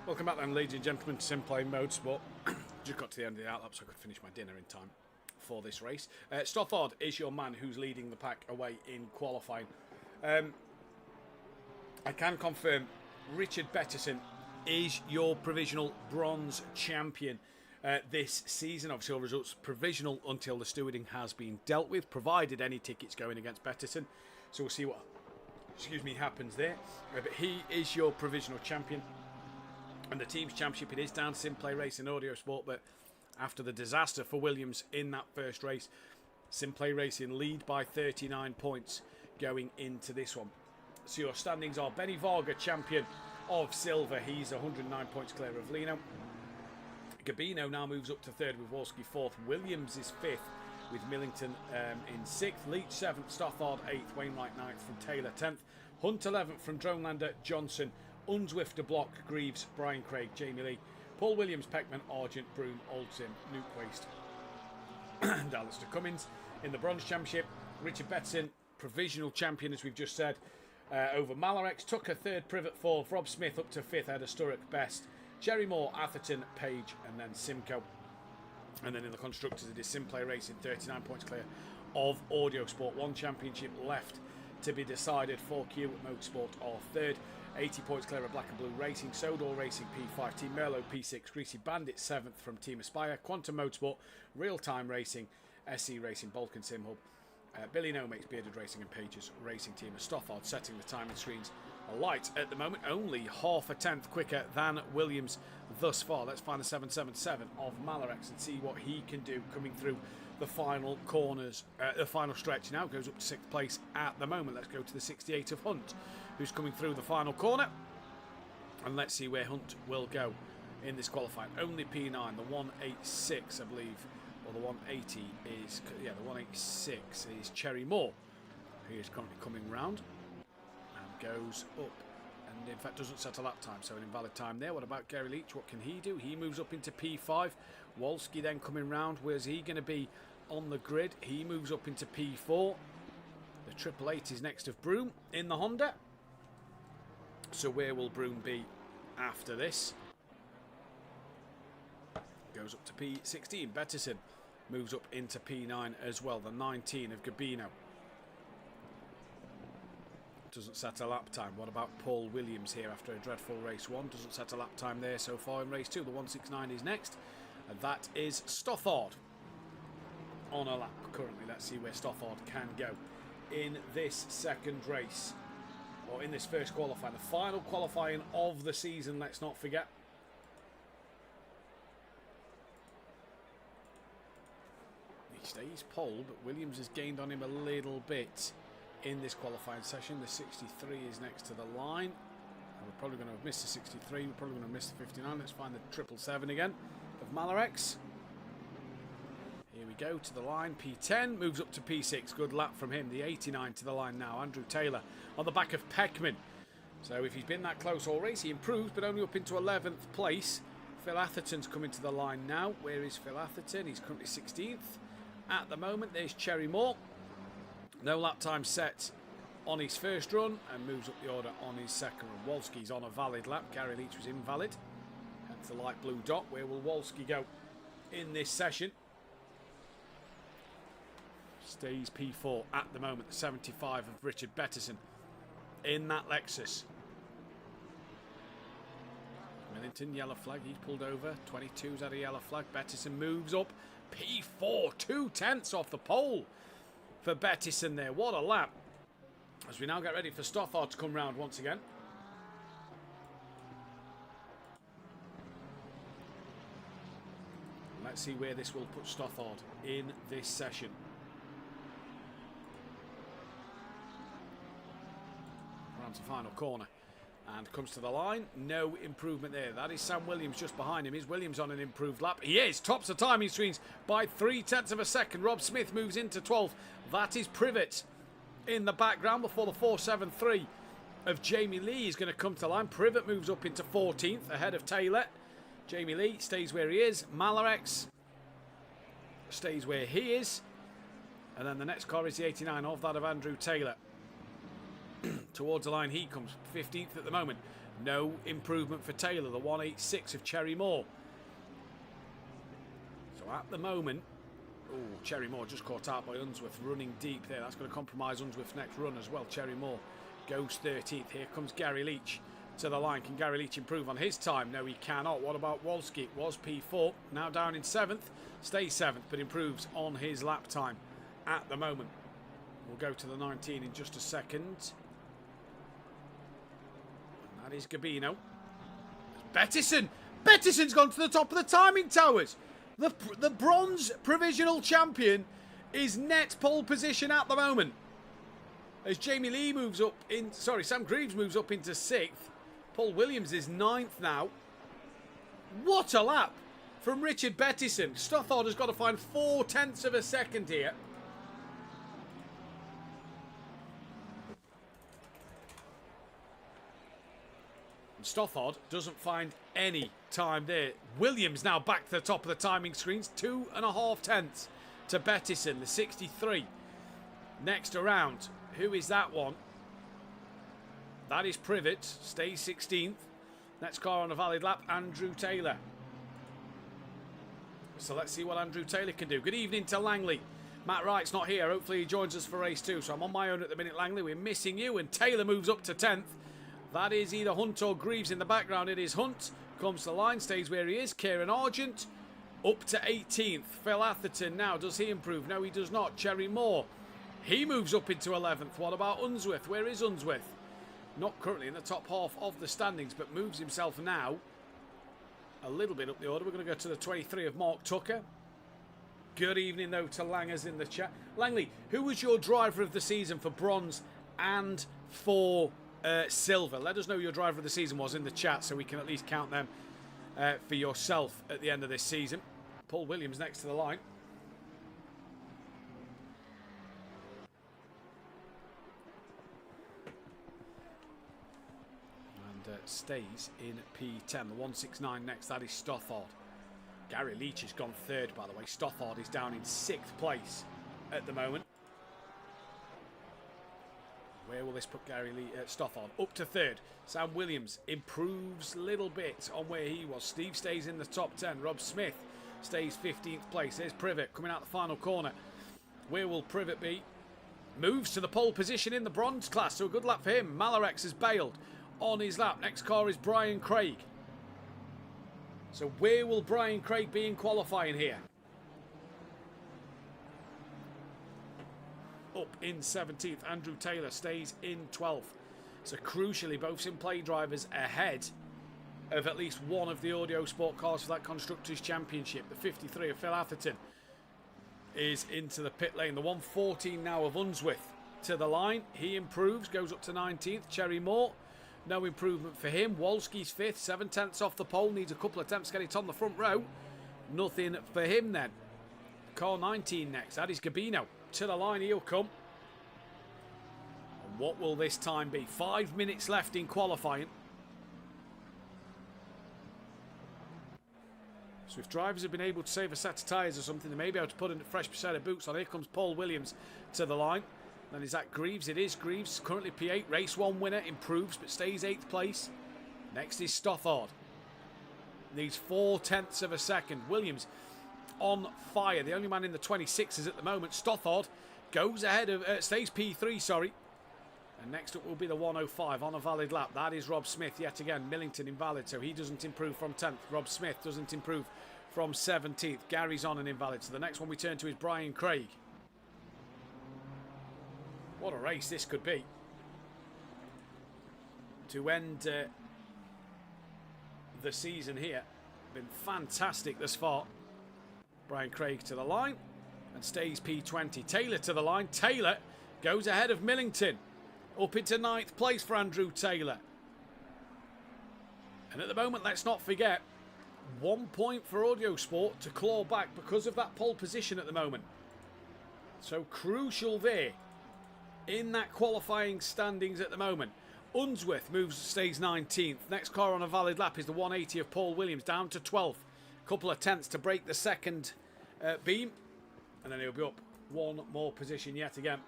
Welcome back then, ladies and gentlemen, to SimPlay Motorsport. Just got to the end of the outlap so I could finish my dinner in time for this race. Stothard is your man who's leading the pack away in qualifying. I can confirm Richard Bettison is your provisional bronze champion this season. Obviously, all results provisional until the stewarding has been dealt with, provided any tickets going against Bettison. So we'll see what, happens there. But he is your provisional champion. And the team's championship, it is down to SimPlay Racing Audio Sport, but after the disaster for Williams in that first race, SimPlay Racing lead by 39 points going into this one. So your standings are Benny Varga, champion of silver. He's 109 points clear of Lino. Gabino now moves up to third with Wolski fourth. Williams is fifth with Millington in sixth. Leach seventh, Stothard eighth, Wainwright ninth from Taylor 10th. Hunt 11th from Dronelander, Johnson, Unswift, De Block, Greaves, Brian Craig, Jamie Lee, Paul Williams, Peckman, Argent, Broom, Oldsim, Nuke Waste, and Alistair Cummins. In the Bronze Championship, Richard Bettison, provisional champion, as we've just said, over Malarex. Tucker third, Privet fourth, Rob Smith up to fifth, Ed Sturrock best, Jerry Moore, Atherton, Page, and then Simcoe. And then in the Constructors, it is SimPlay Racing, 39 points clear of Audio Sport. One championship left to be decided. 4Q Motorsport are third. 80 points clear of Black and Blue Racing, Sodor Racing P5, Team Merlot P6, Greasy Bandit 7th from Team Aspire, Quantum Motorsport, Real Time Racing, SC Racing, Balkan Sim Hub, Billy No makes Bearded Racing and Pages Racing Team. Stothard setting the timing screens alight at the moment, only half a tenth quicker than Williams thus far. Let's find the 777 of Malarex and see what he can do coming through the final corners, the final stretch now. Goes up to sixth place at the moment. Let's go to the 68 of Hunt, who's coming through the final corner, and let's see where Hunt will go in this qualifying. Only P9, the 186 I believe, or the 180 is, yeah, the 186 is Cherry Moore, who is currently coming round and goes up, and in fact doesn't set a lap time, so an invalid time there. What about Gary Leach? What can he do? He moves up into P5. Wolski then coming round. Where's he going to be on the grid? He moves up into P4. The 888 is next of Broom in the Honda. So where will Broom be after this? Goes up to P16. Bettison moves up into P9 as well. The 19 of Gabino doesn't set a lap time. What about Paul Williams here after a dreadful race 1? Doesn't set a lap time there so far in race 2. The 169 is next, and that is Stothard on a lap currently. Let's see where Stothard can go in this second race, or in this first qualifying, the final qualifying of the season, let's not forget. He stays pole, but Williams has gained on him a little bit in this qualifying session. The 63 is next to the line. And we're probably going to have missed the 63. We're probably going to miss the 59. Let's find the 777 again of Malarex. Here we go to the line. P10 moves up to P6. Good lap from him. The 89 to the line now. Andrew Taylor on the back of Peckman. So if he's been that close all race, he improves, but only up into 11th place. Phil Atherton's coming to the line now. Where is Phil Atherton? He's currently 16th at the moment. There's Cherry Moore. No lap time set on his first run, and moves up the order on his second run. Wolski's on a valid lap. Gary Leach was invalid. Hence the light blue dot. Where will Wolski go in this session? Stays P4 at the moment. The 75 of Richard Bettison in that Lexus. Millington, yellow flag. He's pulled over. 22's had a yellow flag. Bettison moves up. P4, 2/10 off the pole for Bettison there. What a lap. As we now get ready for Stothard to come round once again. Let's see where this will put Stothard in this session. Round to final corner. And comes to the line. No improvement there. That is Sam Williams just behind him. Is Williams on an improved lap? He is. Tops the timing screens by 0.3 of a second. Rob Smith moves into 12th. That is Privet in the background before the 473 of Jamie Lee is going to come to the line. Privet moves up into 14th ahead of Taylor. Jamie Lee stays where he is. Malarex stays where he is. And then the next car is the 89 of that of Andrew Taylor. Towards the line he comes, 15th at the moment. No improvement for Taylor, the 186 of Cherry Moore. So at the moment, oh, Cherry Moore just caught out by Unsworth, running deep there. That's going to compromise Unsworth's next run as well. Cherry Moore goes 13th. Here comes Gary Leach to the line. Can Gary Leach improve on his time? No, he cannot. What about Wolski? Was P4, now down in 7th. Stays 7th, but improves on his lap time at the moment. We'll go to the 19 in just a second. And that is Gabino. Bettison! Bettison's gone to the top of the timing towers. The bronze provisional champion is net pole position at the moment. As Jamie Lee moves up in... Sorry, Sam Greaves moves up into 6th. Paul Williams is 9th now. What a lap from Richard Bettison. Stothard has got to find 0.4 of a second here. Stothard doesn't find any time there. Williams now back to the top of the timing screens. 2.5 to Bettison, the 63. Next around, who is that one? That is Privet, stays 16th. Next car on a valid lap, Andrew Taylor. So let's see what Andrew Taylor can do. Good evening to Langley. Matt Wright's not here. Hopefully he joins us for race 2. So I'm on my own at the minute, Langley. We're missing you. And Taylor moves up to 10th. That is either Hunt or Greaves in the background. It is Hunt. Comes to the line, stays where he is. Kieran Argent up to 18th. Phil Atherton now. Does he improve? No, he does not. Cherry Moore. He moves up into 11th. What about Unsworth? Where is Unsworth? Not currently in the top half of the standings, but moves himself now a little bit up the order. We're going to go to the 23 of Mark Tucker. Good evening, though, to Langers in the chat. Langley, who was your driver of the season for bronze and for silver? Let us know who your driver of the season was in the chat so we can at least count them for yourself at the end of this season. Paul Williams next to the line. And stays in P10. The 169 next, that is Stothard. Gary Leach has gone 3rd, by the way. Stothard is down in 6th place at the moment. Where will this put Gary Lee Stothard? Up to 3rd. Sam Williams improves a little bit on where he was. Steve stays in the top 10. Rob Smith stays 15th place. There's Privet coming out the final corner. Where will Privet be? Moves to the pole position in the bronze class. So a good lap for him. Malarex has bailed on his lap. Next car is Brian Craig. So where will Brian Craig be in qualifying here? Up in 17th. Andrew Taylor stays in 12th. So crucially, both SimPlay drivers ahead of at least one of the Audio Sport cars for that Constructors' Championship. The 53 of Phil Atherton is into the pit lane. The 114 now of Unsworth to the line. He improves, goes up to 19th. Cherry Moore, no improvement for him. Wolski's 5th, 7/10 off the pole. Needs a couple of attempts to get it on the front row. Nothing for him then. Car 19 next. That is Gabino. To the line he'll come. And what will this time be? 5 minutes left in qualifying. So if drivers have been able to save a set of tyres or something, they may be able to put a fresh set of boots on. Here comes Paul Williams to the line. Then is that Greaves? It is Greaves. Currently P8. Race 1 winner. Improves but stays 8th place. Next is Stothard. Needs 0.4 of a second. Williams on fire. The only man in the 26s at the moment. Stothard goes ahead of... stays P3, sorry. And next up will be the 105 on a valid lap. That is Rob Smith yet again. Millington invalid, so he doesn't improve from 10th. Rob Smith doesn't improve from 17th. Gary's on an invalid. So the next one we turn to is Brian Craig. What a race this could be. To end the season here. Been fantastic thus far. Brian Craig to the line and stays P20. Taylor to the line. Taylor goes ahead of Millington. Up into 9th place for Andrew Taylor. And at the moment, let's not forget, 1 point for Audio Sport to claw back because of that pole position at the moment. So crucial there in that qualifying standings at the moment. Unsworth stays 19th. Next car on a valid lap is the 180 of Paul Williams, down to 12th. Couple of tenths to break the second beam. And then he'll be up one more position yet again.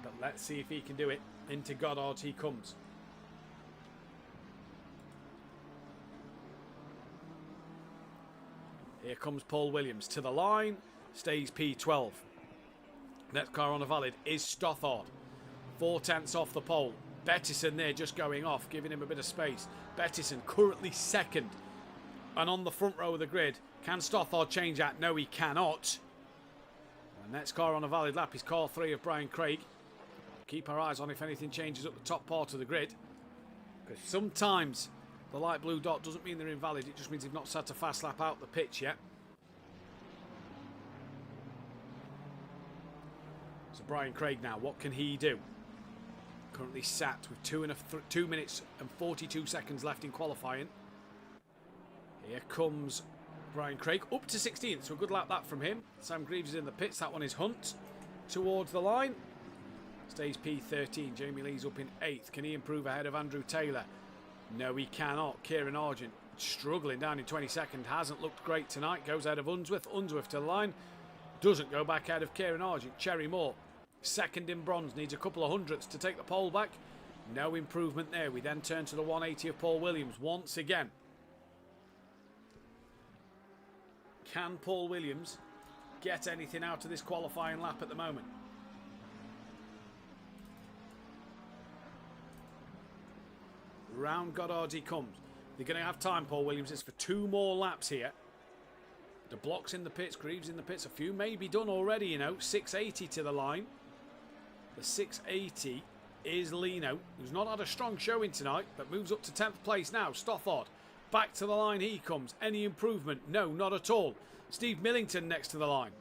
But Let's see if he can do it. Into Goddard he comes. Here comes Paul Williams to the line. Stays P12. Next car on a valid is Stothard. 4/10 off the pole. Bettison there just going off, giving him a bit of space. Bettison currently second. And on the front row of the grid, can Stothard change that? No, he cannot. The next car on a valid lap is car 3 of Brian Craig. Keep our eyes on if anything changes up the top part of the grid. Because sometimes the light blue dot doesn't mean they're invalid. It just means they've not set a fast lap out the pitch yet. So Brian Craig now, what can he do? Currently sat with 2 minutes and 42 seconds left in qualifying. Here comes Brian Craig up to 16th, so a good lap that from him. Sam Greaves is in the pits. That one is Hunt towards the line. Stays P13. Jamie Lee's up in 8th. Can he improve ahead of Andrew Taylor? No, he cannot. Kieran Argent struggling down in 22nd. Hasn't looked great tonight. Goes out of Unsworth. Unsworth to the line. Doesn't go back out of Kieran Argent. Cherry Moore, second in bronze. Needs a couple of hundredths to take the pole back. No improvement there. We then turn to the 180 of Paul Williams once again. Can Paul Williams get anything out of this qualifying lap at the moment? Round Goddard he comes. They're going to have time, Paul Williams is, for 2 more laps here. The Block's in the pits, Greaves in the pits. A few may be done already, you know. 680 to the line. The 680 is Lino, who's not had a strong showing tonight, but moves up to 10th place now. Stothard, back to the line he comes. Any improvement? No, not at all. Steve Millington next to the line.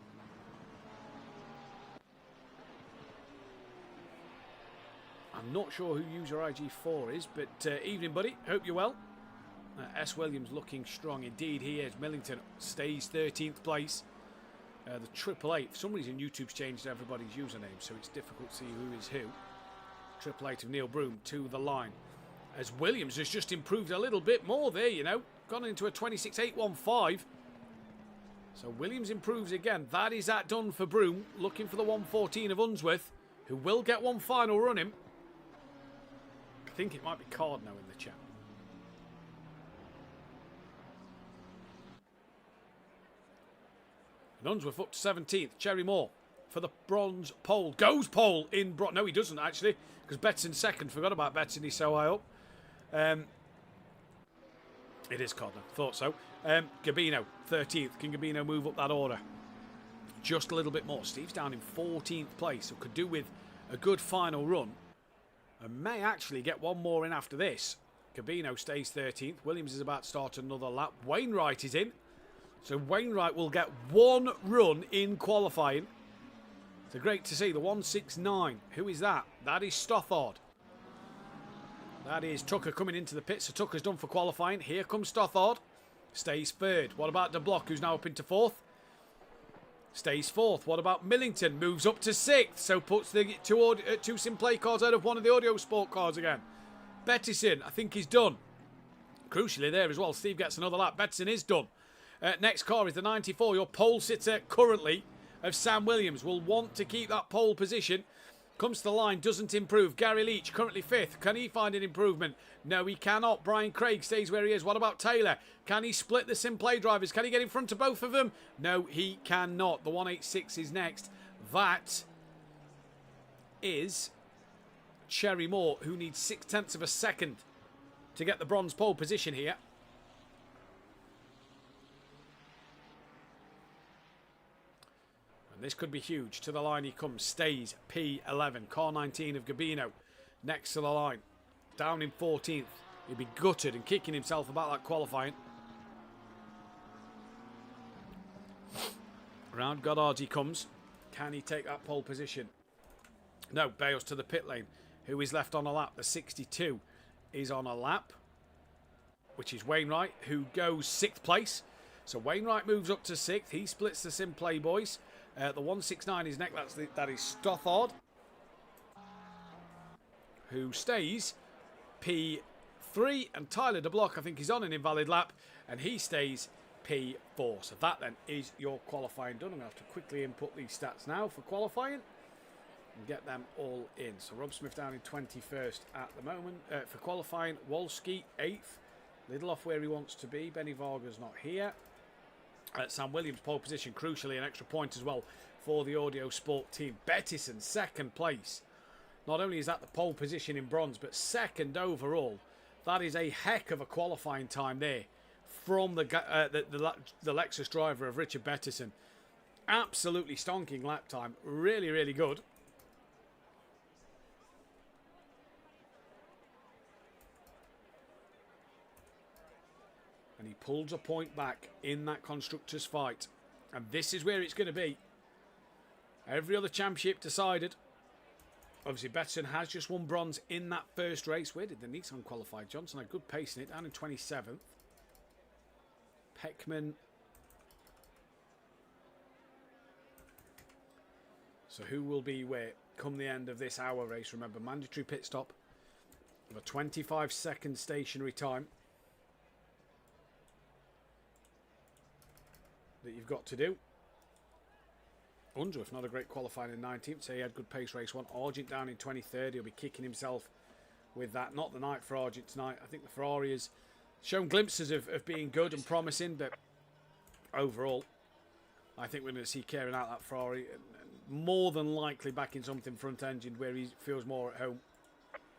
I'm not sure who user IG4 is, but evening, buddy. Hope you're well. S. Williams looking strong. Indeed, he is. Millington stays 13th place. The 888. For some reason, YouTube's changed everybody's username, so it's difficult to see who is who. 888 of Neil Broom to the line. As Williams has just improved a little bit more there, you know. Gone into a 26.815. So Williams improves again. That is that done for Broom. Looking for the 114 of Unsworth, who will get one final run in. I think it might be Card now in the chat. And Unsworth up to 17th. Cherry Moore for the bronze pole. Goes pole in bronze. No, he doesn't actually, because Betson's second. Forgot about Betson. He's so high up. It is Codner. Thought so. Gabino, 13th. Can Gabino move up that order just a little bit more? Steve's down in 14th place, so could do with a good final run. And may actually get one more in after this. Gabino stays 13th. Williams is about to start another lap. Wainwright is in. So Wainwright will get one run in qualifying. So great to see. The 169. Who is that? That is Stothard. That is Tucker coming into the pit. So Tucker's done for qualifying. Here comes Stothard. Stays 3rd. What about De Block, who's now up into 4th? Stays 4th. What about Millington? Moves up to 6th. So puts the two SimPlay cards out of one of the Audio Sport cards again. Bettison, I think he's done. Crucially there as well, Steve gets another lap. Bettison is done. Next car is the 94. Your pole sitter currently of Sam Williams. Will want to keep that pole position. Comes to the line, doesn't improve. Gary Leach, currently 5th. Can he find an improvement? No, he cannot. Brian Craig stays where he is. What about Taylor? Can he split the SimPlay drivers? Can he get in front of both of them? No, he cannot. The 186 is next. That is Cherry Moore, who needs 0.6 of a second to get the bronze pole position here. This could be huge. To the line he comes. Stays P11. Car 19 of Gabino next to the line. Down in 14th. He'll be gutted and kicking himself about that qualifying. Round Goddard he comes. Can he take that pole position? No. Bales to the pit lane. Who is left on a lap? The 62 is on a lap, which is Wainwright, who goes 6th place. So Wainwright moves up to 6th. He splits the SimPlay boys. The 169 is next. That is Stothard, who stays P3. And Tyler De Block, I think he's on an invalid lap, and he stays P4. So that then is your qualifying done. I'm going to have to quickly input these stats now for qualifying. and get them all in. So Rob Smith down in 21st at the moment for qualifying. Wolski 8th, little off where he wants to be. Benny Varga's not here. Sam Williams pole position, crucially an extra point as well for the Audio Sport team. Bettison 2nd place. Not only is that the pole position in bronze, but 2nd overall. That is a heck of a qualifying time there from the Lexus driver of Richard Bettison. Absolutely stonking lap time. Really, really good. And he pulls a point back in that constructors fight. And this is where it's going to be. Every other championship decided. Obviously, Bettison has just won bronze in that first race. Where did the Nissan qualify? Johnson had good pace in it, down in 27th. Peckman. So who will be where come the end of this hour race? Remember, mandatory pit stop of a 25-second stationary time that you've got to do. Unruh, if not a great qualifying in 19th, so he had good pace race 1. Argent down in 23rd. He'll be kicking himself with that. Not the night for Argent tonight. I think the Ferrari has shown glimpses of being good and promising, but overall, I think we're going to see carrying out that Ferrari and more than likely back in something front engine where he feels more at home.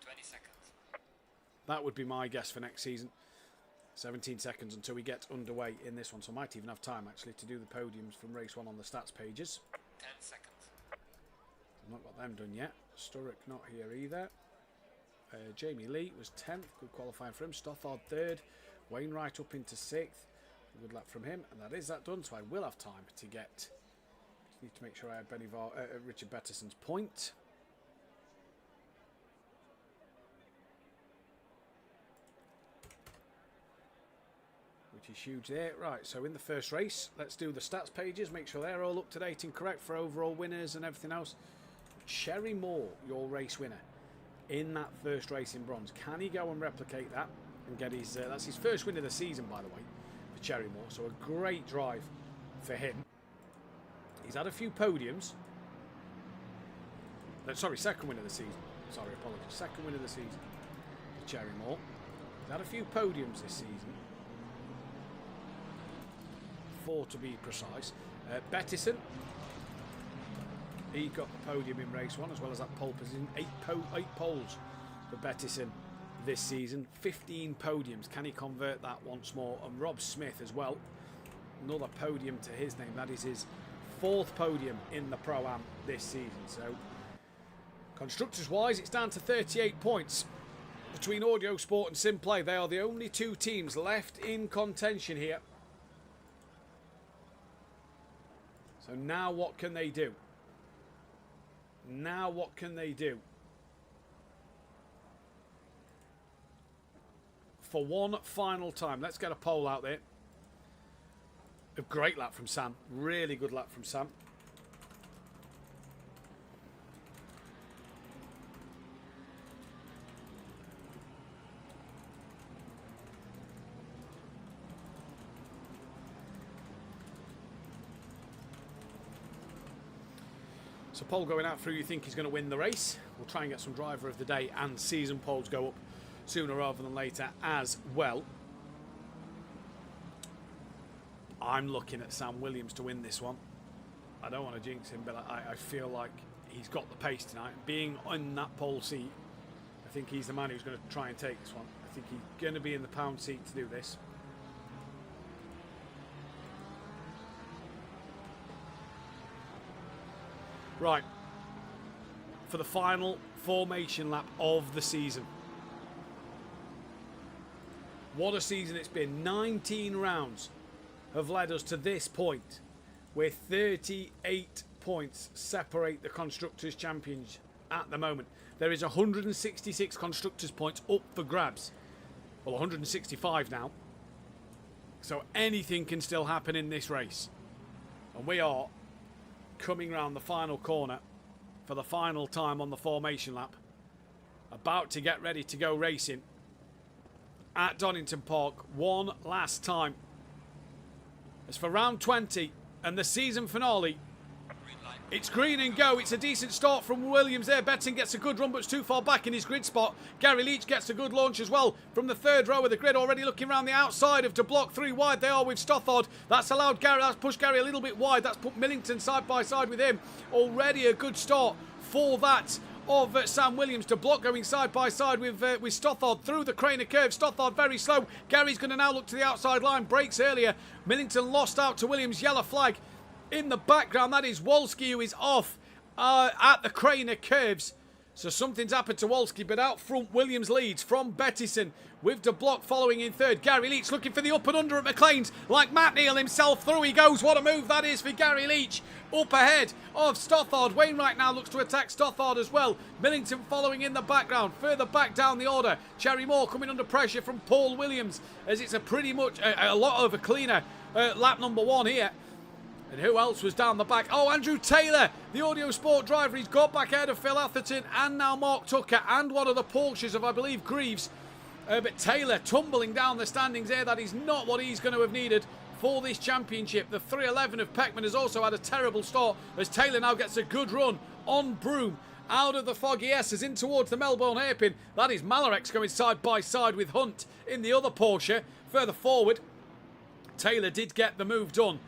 20 seconds. That would be my guess for next season. 17 seconds until we get underway in this one, so I might even have time actually to do the podiums from race 1 on the stats pages. 10 seconds. I've not got them done yet. Sturrock not here either. Jamie Lee was 10th, good qualifying for him. Stothard 3rd. Wainwright up into 6th. Good lap from him, and that is that done, so I will have time to get. Just need to make sure I have Richard Bettison's point. Which is huge there. Right, so in the first race, let's do the stats pages, make sure they're all up to date and correct for overall winners and everything else. Cherry Moore, your race winner in that first race in bronze. Can he go and replicate that and get his that's his first win of the season, by the way, for Cherry Moore, so a great drive for him. He's had a few podiums. Sorry, second win of the season. Sorry, apologies. Second win of the season for Cherry Moore. He's had a few podiums this season. 4 to be precise. Bettison, he got the podium in race 1 as well as that pole position. 8 poles for Bettison this season. 15 podiums. Can he convert that once more? And Rob Smith as well. Another podium to his name. That is his 4th podium in the Pro-Am this season. So constructors wise, it's down to 38 points between Audio Sport and SimPlay. They are the only 2 teams left in contention here. So now what can they do? Now what can they do? For one final time, let's get a poll out there. A great lap from Sam. Really good lap from Sam. So poll going out for who you think is going to win the race. We'll try and get some driver of the day and season polls go up sooner rather than later as well. I'm looking at Sam Williams to win this one. I don't want to jinx him, but I feel like he's got the pace tonight. Being on that pole seat, I think he's the man who's going to try and take this one. I think he's going to be in the pound seat to do this. Right, for the final formation lap of the season. What a season it's been. 19 rounds have led us to this point, where 38 points separate the Constructors' Champions at the moment. There is 166 Constructors' points up for grabs. Well, 165 now. So anything can still happen in this race. And we are coming round the final corner for the final time on the formation lap, about to get ready to go racing at Donington Park one last time. As for round 20 and the season finale It's green and go. It's a decent start from Williams there. Betting gets a good run, but it's too far back in his grid spot. Gary Leach gets a good launch as well from the third row of the grid, already looking around the outside of De Block. 3 wide they are with Stothard. That's allowed Gary, that's pushed Gary a little bit wide. That's put Millington side by side with him. Already a good start for that of Sam Williams. De Block going side by side with Stothard through the Craner curve. Stothard very slow. Gary's going to now look to the outside line. Breaks earlier. Millington lost out to Williams. Yellow flag. In the background, that is Wolski, who is off at the Craner curves. So something's happened to Wolski, but out front, Williams leads from Bettison with De Block following in third. Gary Leach looking for the up and under at McLean's, like Matt Neal himself. Through he goes. What a move that is for Gary Leach. Up ahead of Stothard. Wainwright now looks to attack Stothard as well. Millington following in the background. Further back down the order, Cherry Moore coming under pressure from Paul Williams, as it's a pretty much a lot of a cleaner lap number 1 here. And who else was down the back? Oh, Andrew Taylor, the Audio Sport driver. He's got back ahead of Phil Atherton and now Mark Tucker and one of the Porsches of, I believe, Greaves. But Taylor tumbling down the standings there. That is not what he's going to have needed for this championship. The 311 of Peckman has also had a terrible start, as Taylor now gets a good run on Broome. Out of the foggy S's in towards the Melbourne hairpin. That is Malarex going side by side with Hunt in the other Porsche. Further forward, Taylor did get the move done.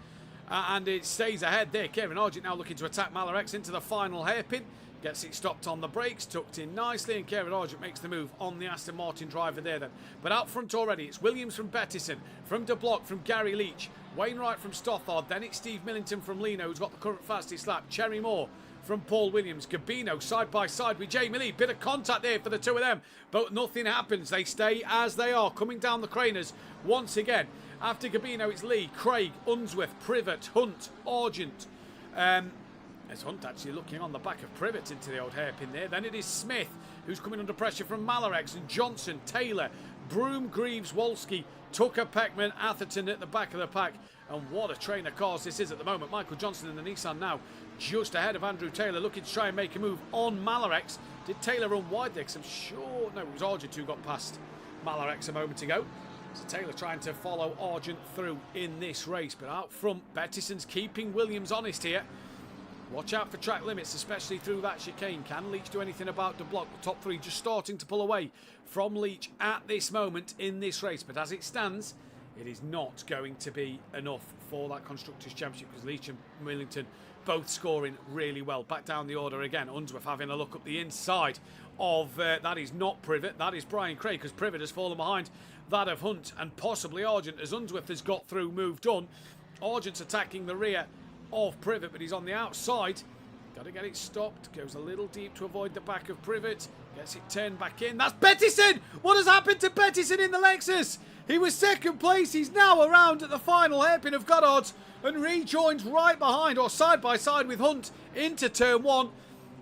And it stays ahead there. Kevin Argent now looking to attack Malarex into the final hairpin. Gets it stopped on the brakes, tucked in nicely, and Kevin Argent makes the move on the Aston Martin driver there then. But out front already, it's Williams from Bettison, from De Block, from Gary Leach, Wainwright from Stothard, then it's Steve Millington from Lino, who's got the current fastest lap, Cherry Moore from Paul Williams, Gabino side by side with Jamie Lee. Bit of contact there for the two of them, but nothing happens. They stay as they are, coming down the Craners once again. After Gabino, it's Lee, Craig, Unsworth, Privet, Hunt, Argent. There's Hunt actually looking on the back of Privet into the old hairpin there. Then it is Smith, who's coming under pressure from Malarex, and Johnson, Taylor, Broome, Greaves, Wolski, Tucker, Peckman, Atherton at the back of the pack. And what a train of cars this is at the moment. Michael Johnson in the Nissan now just ahead of Andrew Taylor, looking to try and make a move on Malarex. Did Taylor run wide there? Because I'm sure... No, it was Argent who got past Malarex a moment ago. So Taylor trying to follow Argent through in this race. But out front, Bettison's keeping Williams honest here. Watch out for track limits, especially through that chicane. Can Leach do anything about De Block? The top 3 just starting to pull away from Leach at this moment in this race. But as it stands, it is not going to be enough for that Constructors' Championship, because Leach and Millington both scoring really well. Back down the order again. Unsworth having a look up the inside of... that is not Privet. That is Brian Craig, because Privet has fallen behind that of Hunt and possibly Argent, as Unsworth has got through, moved on. Argent's attacking the rear of Privet, but he's on the outside. Got to get it stopped. Goes a little deep to avoid the back of Privet. Gets it turned back in. That's Bettison! What has happened to Bettison in the Lexus? He was second place. He's now around at the final hairpin of Goddard's and rejoins right behind, or side by side with Hunt, into turn 1.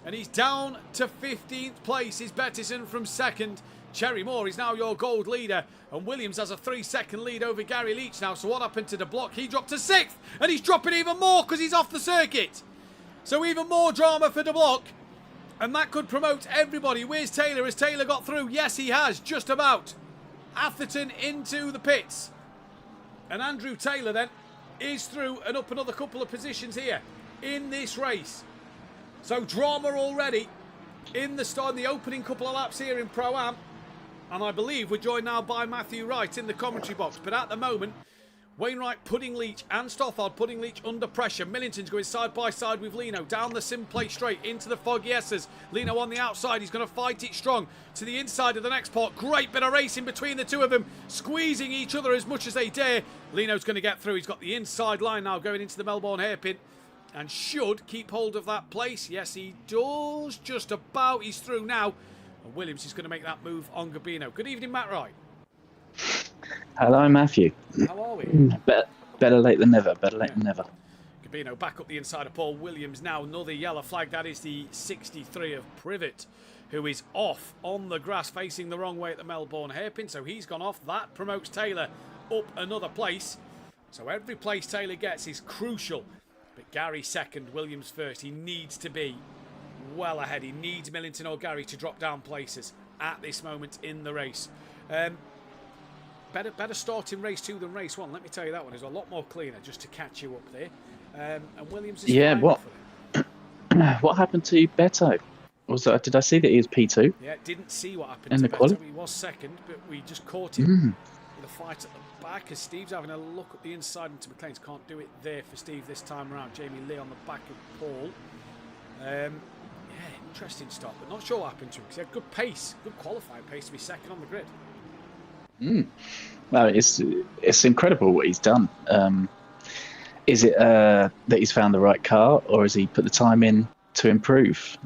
And he's down to 15th place. Is Bettison from second. Cherry Moore is now your gold leader, and Williams has a 3-second lead over Gary Leach now. So what happened to De Block? He dropped to 6th, and he's dropping even more because he's off the circuit. So even more drama for De Block, and that could promote everybody. Where's Taylor? Has Taylor got through? Yes, he has, just about. Atherton into the pits, and Andrew Taylor then is through and up another couple of positions here in this race. So drama already in the start, the opening couple of laps here in Pro-Am. And I believe we're joined now by Mathew Wright in the commentary box. But at the moment, Wainwright putting Leach and Stothard putting Leach under pressure. Millington's going side by side with Lino. Down the SimPlay straight into the foggy S's. Lino on the outside. He's going to fight it strong to the inside of the next part. Great bit of racing between the two of them. Squeezing each other as much as they dare. Lino's going to get through. He's got the inside line now going into the Melbourne hairpin. And should keep hold of that place. Yes, he does. Just about. He's through now. And Williams is going to make that move on Gabino. Good evening, Matt Wright. Hello, Matthew. How are we? Better late than never. Better late than never. Gabino back up the inside of Paul Williams now. Another yellow flag. That is the 63 of Privet, who is off on the grass facing the wrong way at the Melbourne hairpin. So he's gone off. That promotes Taylor up another place. So every place Taylor gets is crucial. But Gary second, Williams first. He needs to be well ahead. He needs Millington or Gary to drop down places at this moment in the race. Better start in race 2 than race 1. Let me tell you, that one is a lot more cleaner just to catch you up there. And Williams is What happened to Beto? Did I see that he was P2? Yeah, didn't see what happened In to the quali? Beto. He was second, but we just caught him with a fight at the back as Steve's having a look at the inside into McLean's. Can't do it there for Steve this time around. Jamie Lee on the back of Paul. Yeah, interesting start, but not sure what happened to him because he had good pace, good qualifying pace to be second on the grid. Well, it's incredible what he's done. Is it that he's found the right car, or has he put the time in to improve?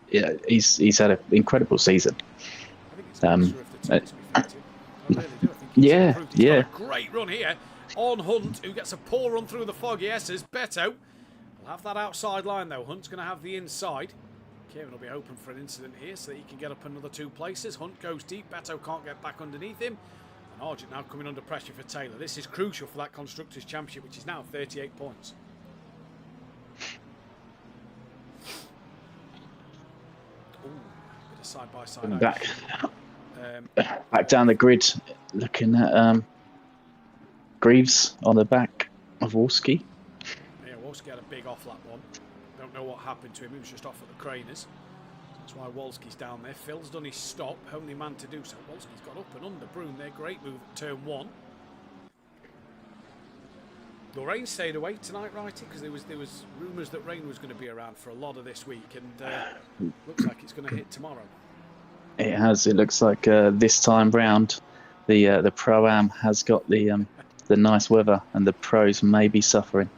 Yeah, he's had an incredible season. I think it's a mixture of the two, to be fair to you. I really do. I think he's improved. He's got a great run here on Hunt, who gets a poor run through the foggy S's. Beto will have that outside line, though. Hunt's going to have the inside. Kieran will be hoping for an incident here so that he can get up another 2 places. Hunt goes deep. Beto can't get back underneath him. And Argent now coming under pressure for Taylor. This is crucial for that Constructors' Championship, which is now 38 points. Ooh, bit of side-by-side Back down the grid, looking at Greaves on the back of Wolski. Yeah, Wolski had a big off-lap one. Don't know what happened to him. He was just off at the Craners. That's why Wolski's down there. Phil's done his stop. Only man to do so. Wolski's got up and under Broom there. Great move at turn 1. The rain stayed away tonight, Wrighty, because there was rumours that rain was going to be around for a lot of this week, and looks like it's going to hit tomorrow. It has. It looks like this time round, the Pro-Am has got the nice weather, and the pros may be suffering.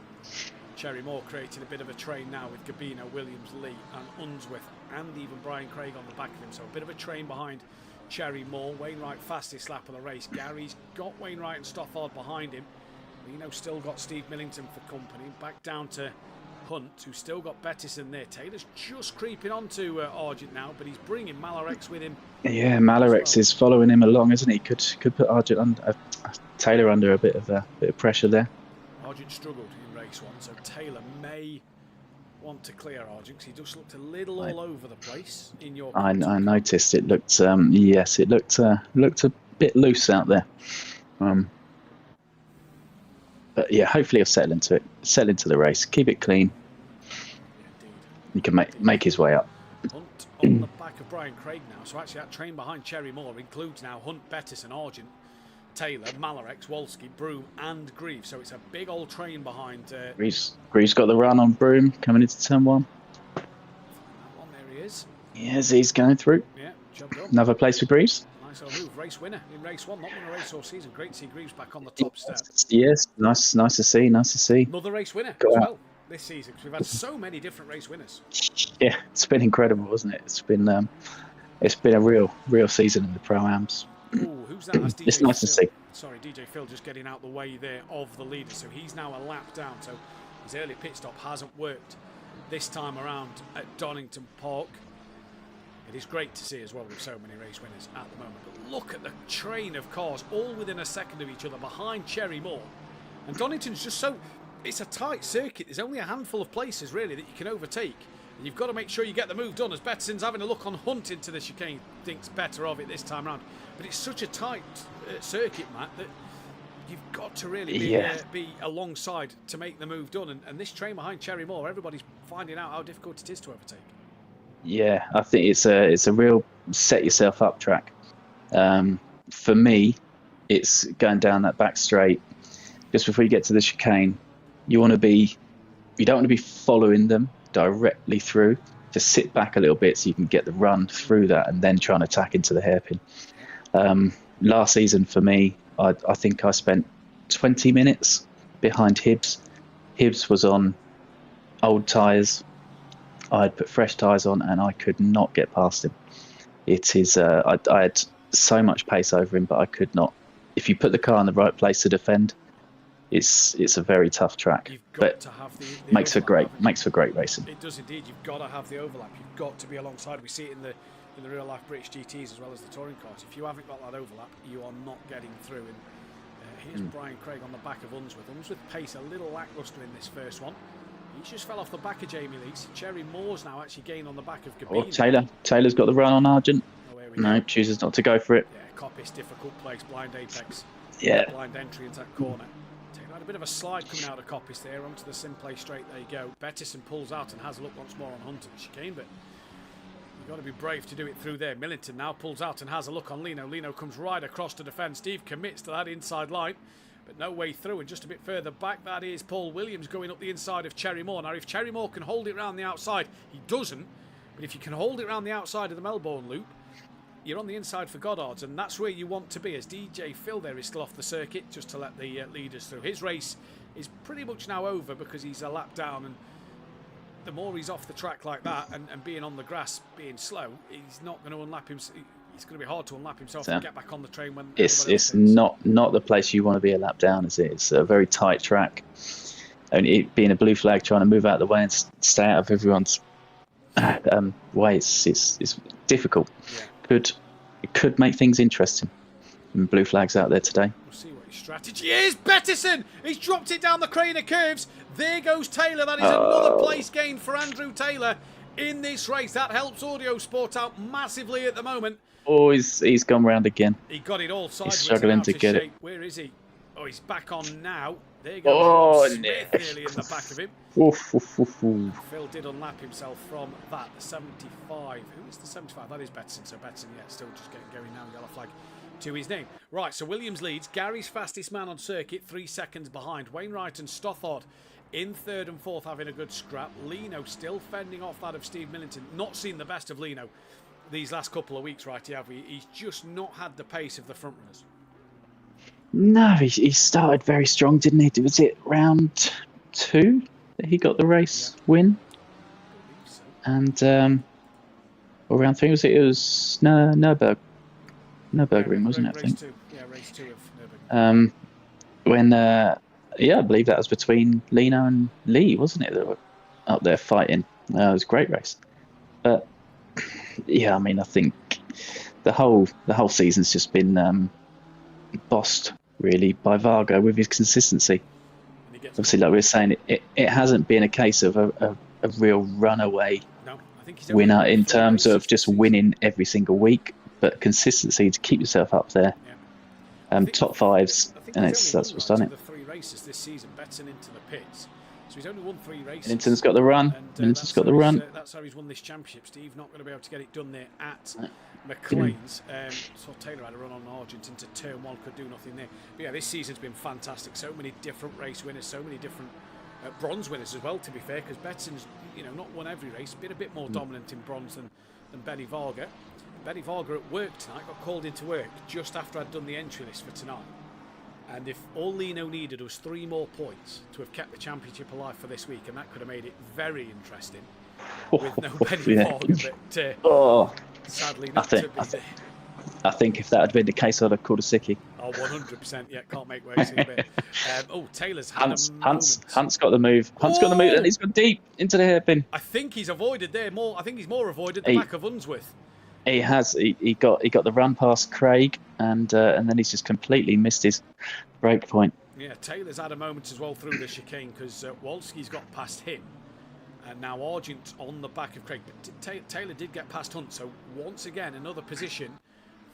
Cherry Moore creating a bit of a train now with Gabino, Williams, Lee and Unsworth, and even Brian Craig on the back of him. So a bit of a train behind Cherry Moore. Wainwright fastest lap of the race. Gary's got Wainwright and Stothard behind him. Lino still got Steve Millington for company. Back down to Hunt, who's still got Bettison there. Taylor's just creeping onto Argent now, but he's bringing Malarex with him. Yeah, Malarex is following him along, isn't he? Could put Argent under, Taylor under a bit of pressure there. Argent struggled in race 1, so Taylor may want to clear Argent because he just looked a little all over the place in your. I noticed it looked. Yes, it looked a bit loose out there. But yeah, hopefully he'll settle into it. Settle into the race. Keep it clean. Indeed. He can make his way up. Hunt on the back of Brian Craig now. So actually that train behind Cherry Moore includes now Hunt, Bettison, Argent, Taylor, Malarex, Wolski, Broom and Greaves. So it's a big old train behind... Greaves got the run on Broom coming into turn 1. That one, there he is. Yes, he's going through. Yeah, job done. Another place for Greaves. Nice old move. Race winner in race 1. Not won a race all season. Great to see Greaves back on the top step. Yes, nice to see. Nice to see. Another race winner as well this season, because we've had so many different race winners. Yeah, it's been incredible, hasn't it? It's been a real season in the Pro-Ams. Ooh, who's that? That's DJ It's nice to see. Sorry, DJ Phil just getting out the way there of the leader. So he's now a lap down. So his early pit stop hasn't worked this time around at Donington Park. It is great to see as well with so many race winners at the moment. But look at the train of cars all within a second of each other behind Cherry Moore. And Donington's just so... It's a tight circuit. There's only a handful of places really that you can overtake. And you've got to make sure you get the move done. As Bettison's having a look on Hunt into the chicane, thinks better of it this time round. But it's such a tight circuit, Matt, that you've got to really be alongside to make the move done. And this train behind Cherry Moore, everybody's finding out how difficult it is to overtake. Yeah, I think it's a real set yourself up track. For me, it's going down that back straight just before you get to the chicane. You don't want to be following them directly through. Just sit back a little bit so you can get the run through that and then try and attack into the hairpin. Last season for me, I think I spent 20 minutes behind Hibbs. Hibbs was on old tyres. I had put fresh tyres on and I could not get past him. It is I had so much pace over him, but I could not. If you put the car in the right place to defend, it's a very tough track. You've got but to have the makes for overlap, great racing. It does indeed. You've got to have the overlap. You've got to be alongside. We see it in the real life British GTs as well as the touring cars. If you haven't got that overlap, you are not getting through. And here's Brian Craig on the back of Unsworth. Unsworth pace a little lacklustre in this first one. He just fell off the back of Jamie Lee. Cherry Moore's now actually gained on the back of Gabino. Taylor's got the run on Argent. Oh, No, chooses not to go for it. Yeah, Coppice, difficult place, blind apex. Yeah. Blind entry into that corner. Taylor Had a bit of a slide coming out of Coppice there onto the SimPlay straight. There you go. Bettison pulls out and has a look once more on Hunt at the chicane, but you've got to be brave to do it through there. Millington now pulls out and has a look on Lino. Lino comes right across to defend. Steve commits to that inside line, but no way through. And just a bit further back, that is Paul Williams going up the inside of Cherrymore. Now, if Cherrymore can hold it around the outside, he doesn't. But if you can hold it around the outside of the Melbourne loop, you're on the inside for Goddard's, and that's where you want to be. As DJ Phil there is still off the circuit just to let the leaders through. His race is pretty much now over because he's a lap down, and the more he's off the track like that and being on the grass, being slow, he's not going to unlap him. It's going to be hard to unlap himself and get back on the train when it's not the place you want to be a lap down, is it? It's a very tight track, and it being a blue flag, trying to move out of the way and stay out of everyone's way, it's difficult. Yeah. It could make things interesting. And blue flags out there today. We'll see what his strategy is. Bettison! He's dropped it down the crane of curves. There goes Taylor. That is another place gain for Andrew Taylor in this race. That helps Audio Sport out massively at the moment. Oh, he's gone round again. He got it all sideways. He's struggling to get it. Where is he? Oh, he's back on now. There you go. Smith nearly in the back of him. Phil did unlap himself from that. The 75. Who is the 75? That is Bettison. So Bettison, yeah, still just getting going now. Yellow flag to his name. Right, so Williams leads. Gary's fastest man on circuit, 3 seconds behind. Wainwright and Stothard in third and fourth having a good scrap. Lino still fending off that of Steve Millington. Not seen the best of Lino these last couple of weeks, right? He's just not had the pace of the front runners. No, he started very strong, didn't he? Was it round 2 that he got the race win? So. And or round 3 was it? It was Nürburgring, wasn't it? I think. Race 2 of Nürburgring. When I believe that was between Lino and Lee, wasn't it? That were up there fighting. It was a great race, but yeah, I mean, I think the whole season's just been bossed really by Vargo with his consistency. Obviously, like we were saying, it hasn't been a case of a real runaway winner in terms of just winning every single week, but consistency to keep yourself up there. Top fives, and that's what's done it. The 3 races this season, Bettison into the pits. So he's only won 3 races. Millington's got the run. That's how he's won this championship. Steve not going to be able to get it done there at McLean's. So Taylor had a run on Argent into turn 1, could do nothing there. But yeah, this season's been fantastic. So many different race winners, so many different bronze winners as well, to be fair, because Bettison's not won every race, been a bit more dominant in bronze than Benny Varga. Benny Varga at work tonight got called into work just after I'd done the entry list for tonight. And if all Lino needed was 3 more points to have kept the championship alive for this week, and that could have made it very interesting with no Benny Varga, but sadly not to be there. I think if that had been the case, I'd have called a sickie. Oh, 100%. Yeah, can't make words of it. Taylor's had a moment. Hunt's got the move. Hunt's got the move, and he's gone deep into the hairpin. I think he's avoided there more. I think he's more avoided the back of Unsworth. He has. He got the run past Craig, and then he's just completely missed his break point. Yeah, Taylor's had a moment as well through the chicane because Wolski's got past him, and now Argent on the back of Craig. But Taylor did get past Hunt, so once again another position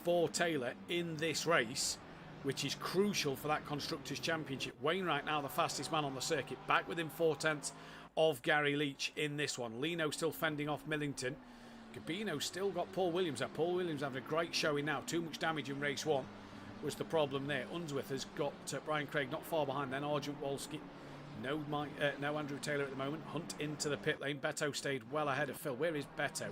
for Taylor in this race, which is crucial for that Constructors' Championship. Wainwright now the fastest man on the circuit, back within 4/10 of Gary Leach in this one. Lino still fending off Millington. Gabino still got Paul Williams out. Paul Williams having a great showing now. Too much damage in race 1 was the problem there. Unsworth has got Brian Craig not far behind. Then Argent Wolski. No Andrew Taylor at the moment. Hunt into the pit lane. Beto stayed well ahead of Phil. Where is Beto?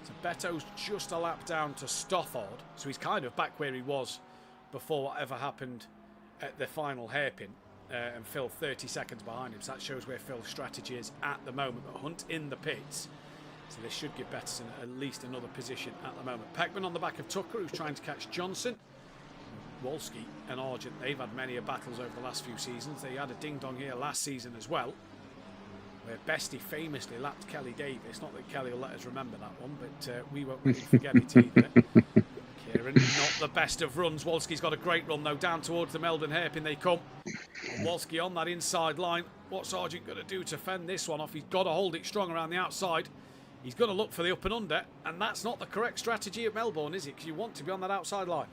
So Beto's just a lap down to Stothard. So he's kind of back where he was before whatever happened at the final hairpin. And Phil 30 seconds behind him. So that shows where Phil's strategy is at the moment. But Hunt in the pits. So this should give Bettison at least another position at the moment. Peckman on the back of Tucker, who's trying to catch Johnson. Wolski and Argent, they've had many battles over the last few seasons. They had a ding-dong here last season as well, where Bestie famously lapped Kelly Davis. Not that Kelly will let us remember that one, but we won't really forget it either. Kieran, not the best of runs. Wolski's got a great run, though, down towards the Melbourne hairpin they come. And Wolski on that inside line. What's Argent going to do to fend this one off? He's got to hold it strong around the outside. He's going to look for the up and under, and that's not the correct strategy at Melbourne, is it? Because you want to be on that outside line.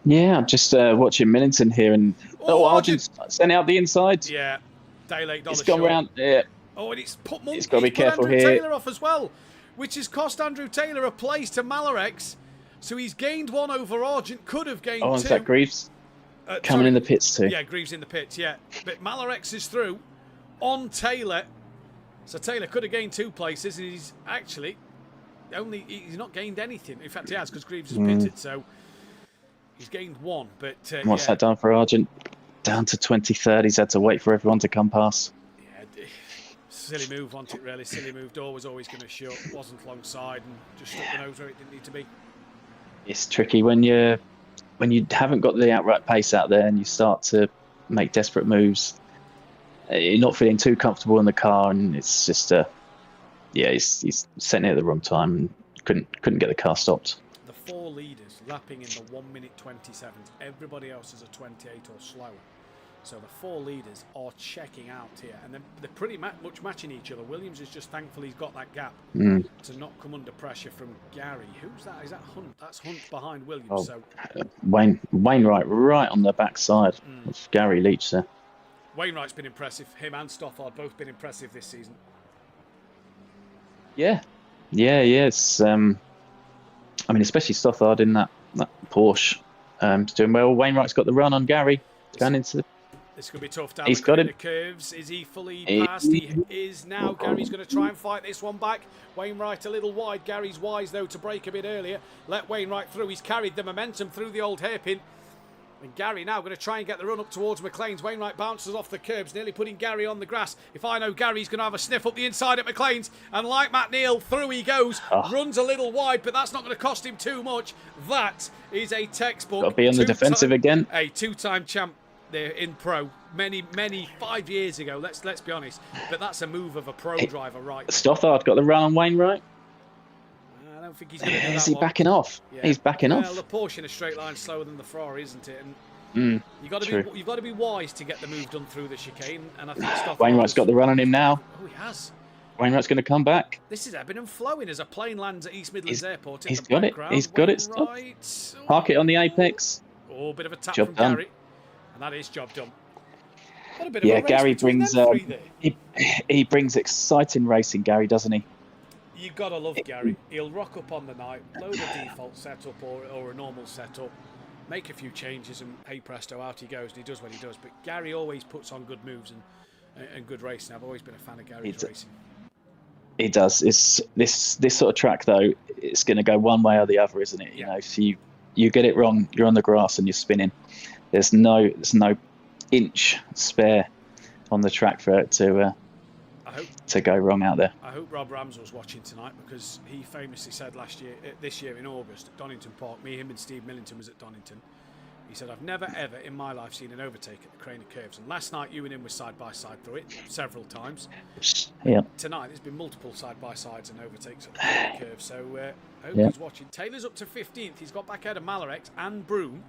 Yeah, I'm just watching Millington here, and Argent's sent out the inside. Yeah, day late dollar It's gone short. round. Yeah. Oh, and it's put Monk. He's got to be careful Andrew here. Taylor off as well, which has cost Andrew Taylor a place to Malarex. So he's gained 1 over Argent. Could have gained 2. Is that Greaves? Coming in the pits too. Yeah, Greaves in the pits, yeah. But Malarex is through on Taylor. So Taylor could have gained 2 places, and he's actually he's not gained anything. In fact, he has, because Greaves has pitted, so he's gained 1. But what's that done for Argent? Down to 23rd. He's had to wait for everyone to come past. Yeah, silly move, wasn't it, really? Silly move. Door was always going to shut. Wasn't long side, and just stuck the nose where it didn't need to be. It's tricky when you haven't got the outright pace out there and you start to make desperate moves. You're not feeling too comfortable in the car, and it's just he's setting it at the wrong time and couldn't get the car stopped. The 4 leaders lapping in the 1 minute 27. Everybody else is a 28 or slower. So the 4 leaders are checking out here, and they're pretty much matching each other. Williams is just thankful he's got that gap to not come under pressure from Gary. Who's that? Is that Hunt? That's Hunt behind Williams. Wainwright right on the backside of Gary Leach there. Wainwright's been impressive. Him and Stoffard both been impressive this season. Yeah. It's I mean, especially Stoffard in that Porsche. He's doing well. Wainwright's got the run on Gary. Going into This could be tough down He's got the curves. Is he fully passed? He is now. Gary's going to try and fight this one back. Wainwright a little wide. Gary's wise, though, to break a bit earlier. Let Wainwright through. He's carried the momentum through the old hairpin. And Gary now going to try and get the run up towards McLean's. Wainwright bounces off the curbs, nearly putting Gary on the grass. If I know Gary's going to have a sniff up the inside at McLean's. And like Matt Neal, through he goes. Runs a little wide, but that's not going to cost him too much. That is a textbook. Got to be on the defensive again. A 2-time champ there in pro. Many 5 years ago, let's be honest. But that's a move of a pro driver, right? Stoffard got the run on Wainwright. I don't think he's going to do that. Is he backing off? Yeah. He's backing off. The Porsche in a straight line slower than the Ferrari, isn't it? And you've got to be wise to get the move done through the chicane. And I think Stoffard Wainwright's got the run on him now. Oh, he has. Wainwright's going to come back. This is ebbing and flowing as a plane lands at East Midlands Airport. He's got it. He's got it. Park it on the apex. Oh, bit of a tap Job from done. Gary. And that is job done. Gary brings he brings exciting racing, Gary, doesn't he? You gotta love Gary. He'll rock up on the night, load a default setup or a normal setup, make a few changes, and hey presto, out he goes, and he does what he does. But Gary always puts on good moves and good racing. I've always been a fan of Gary's racing. He does. It's this sort of track though. It's going to go one way or the other, isn't it? Yeah. You know, if you get it wrong, you're on the grass and you're spinning. There's no inch spare on the track for it to go wrong out there. I hope Rob Rams was watching tonight, because he famously said this year in August at Donington Park, him and Steve Millington was at Donington. He said, I've never ever in my life seen an overtake at the Crane of Curves. And last night you and him were side by side through it several times. Yeah. Tonight there's been multiple side by sides and overtakes at the Crane of Curves. So I hope he's watching. Taylor's up to 15th. He's got back ahead of Malarex and Broom.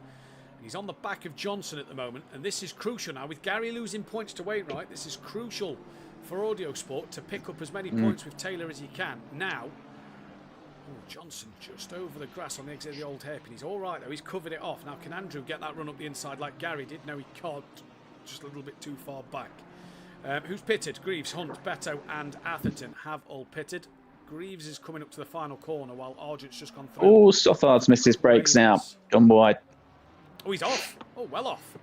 He's on the back of Johnson at the moment, and this is crucial now. With Gary losing points to Wainwright, this is crucial for Audio Sport to pick up as many points with Taylor as he can. Now, Johnson just over the grass on the exit of the old hairpin. He's all right, though. He's covered it off. Now, can Andrew get that run up the inside like Gary did? No, he can't. Just a little bit too far back. Who's pitted? Greaves, Hunt, Beto and Atherton have all pitted. Greaves is coming up to the final corner while Argent's just gone through. Oh, Stoffard's missed his brakes now. Gone wide. Oh, he's off. Oh, well off.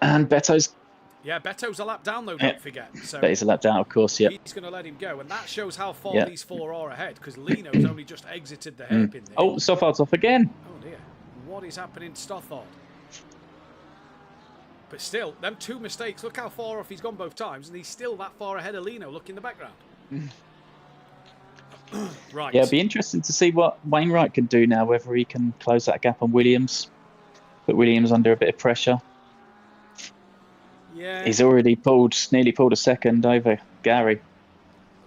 And Beto's... Yeah, Beto's a lap down, though, don't forget. So he's a lap down, of course, yeah. He's going to let him go, and that shows how far these 4 are ahead, because Lino's only just exited the hairpin there. Oh, Stoffard's off again. Oh, dear. What is happening to Stoffard? But still, them 2 mistakes, look how far off he's gone both times, and he's still that far ahead of Lino. Look in the background. Right. Yeah, it'd be interesting to see what Wainwright can do now, whether he can close that gap on Williams. Put Williams under a bit of pressure. Yeah. He's already nearly pulled a second over Gary.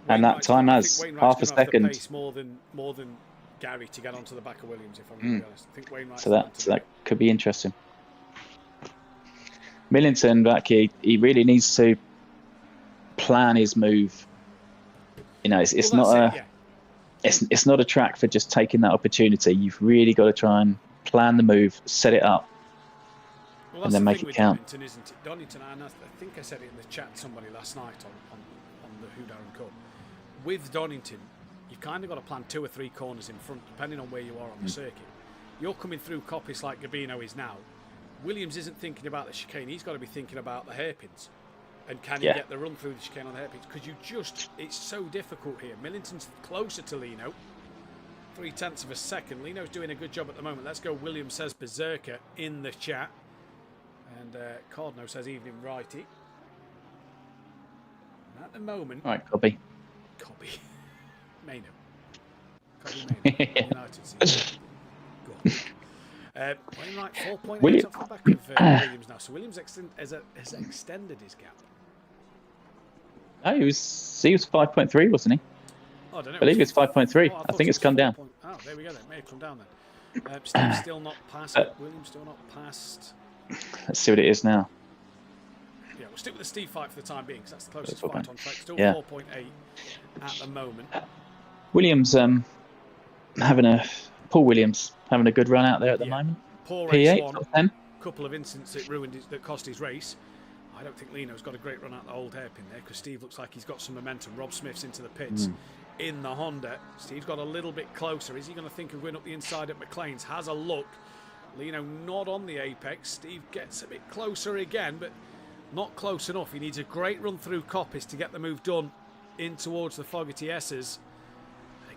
And that time has half a second. Pace more than Gary to get onto the back of Williams, if I'm going to be honest. I think Wainwright's so that could be interesting. Millington back here, he really needs to plan his move. You know, it's not a track for just taking that opportunity. You've really got to try and plan the move, set it up, Well, and that's then the make thing it with count. Donington, isn't it? Donington, and I think I said it in the chat to somebody last night on the Who Darren Cup. With Donington, you've kind of got to plan 2 or 3 corners in front, depending on where you are on the circuit. You're coming through coppice like Gabino is now. Williams isn't thinking about the chicane. He's got to be thinking about the hairpins. And can he get the run through the chicane on the hairpins? Because it's so difficult here. Millington's closer to Lino. 0.3 of a second. Lino's doing a good job at the moment. Let's go, Williams says Berserker in the chat. And Cardno says evening righty. And at the moment... All right, Cobby. Maino. United season. Go on. Right, 4.8 off the back of Williams now. So Williams has extended his gap. Oh, he was 5.3, wasn't he? Oh, I don't know. I believe it's 5.3. Oh, I think it's come down. Oh, there we go. Then it may have come down then. Steve's still not passed. Williams still not passed. Let's see what it is now. Yeah, we'll stick with the Steve fight for the time being because that's the closest Okay. fight on track. Still 4.8 at the moment. Williams Paul Williams having a good run out there at the moment. Poor race P8, one. top 10. Couple of incidents that cost his race. I don't think Lino's got a great run out the old hairpin there because Steve looks like he's got some momentum. Rob Smith's into the pits in the Honda. Steve's got a little bit closer. Is he going to think of going up the inside at McLean's? Has a look. Lino not on the apex. Steve gets a bit closer again, but not close enough. He needs a great run through coppice to get the move done in towards the Fogarty S's.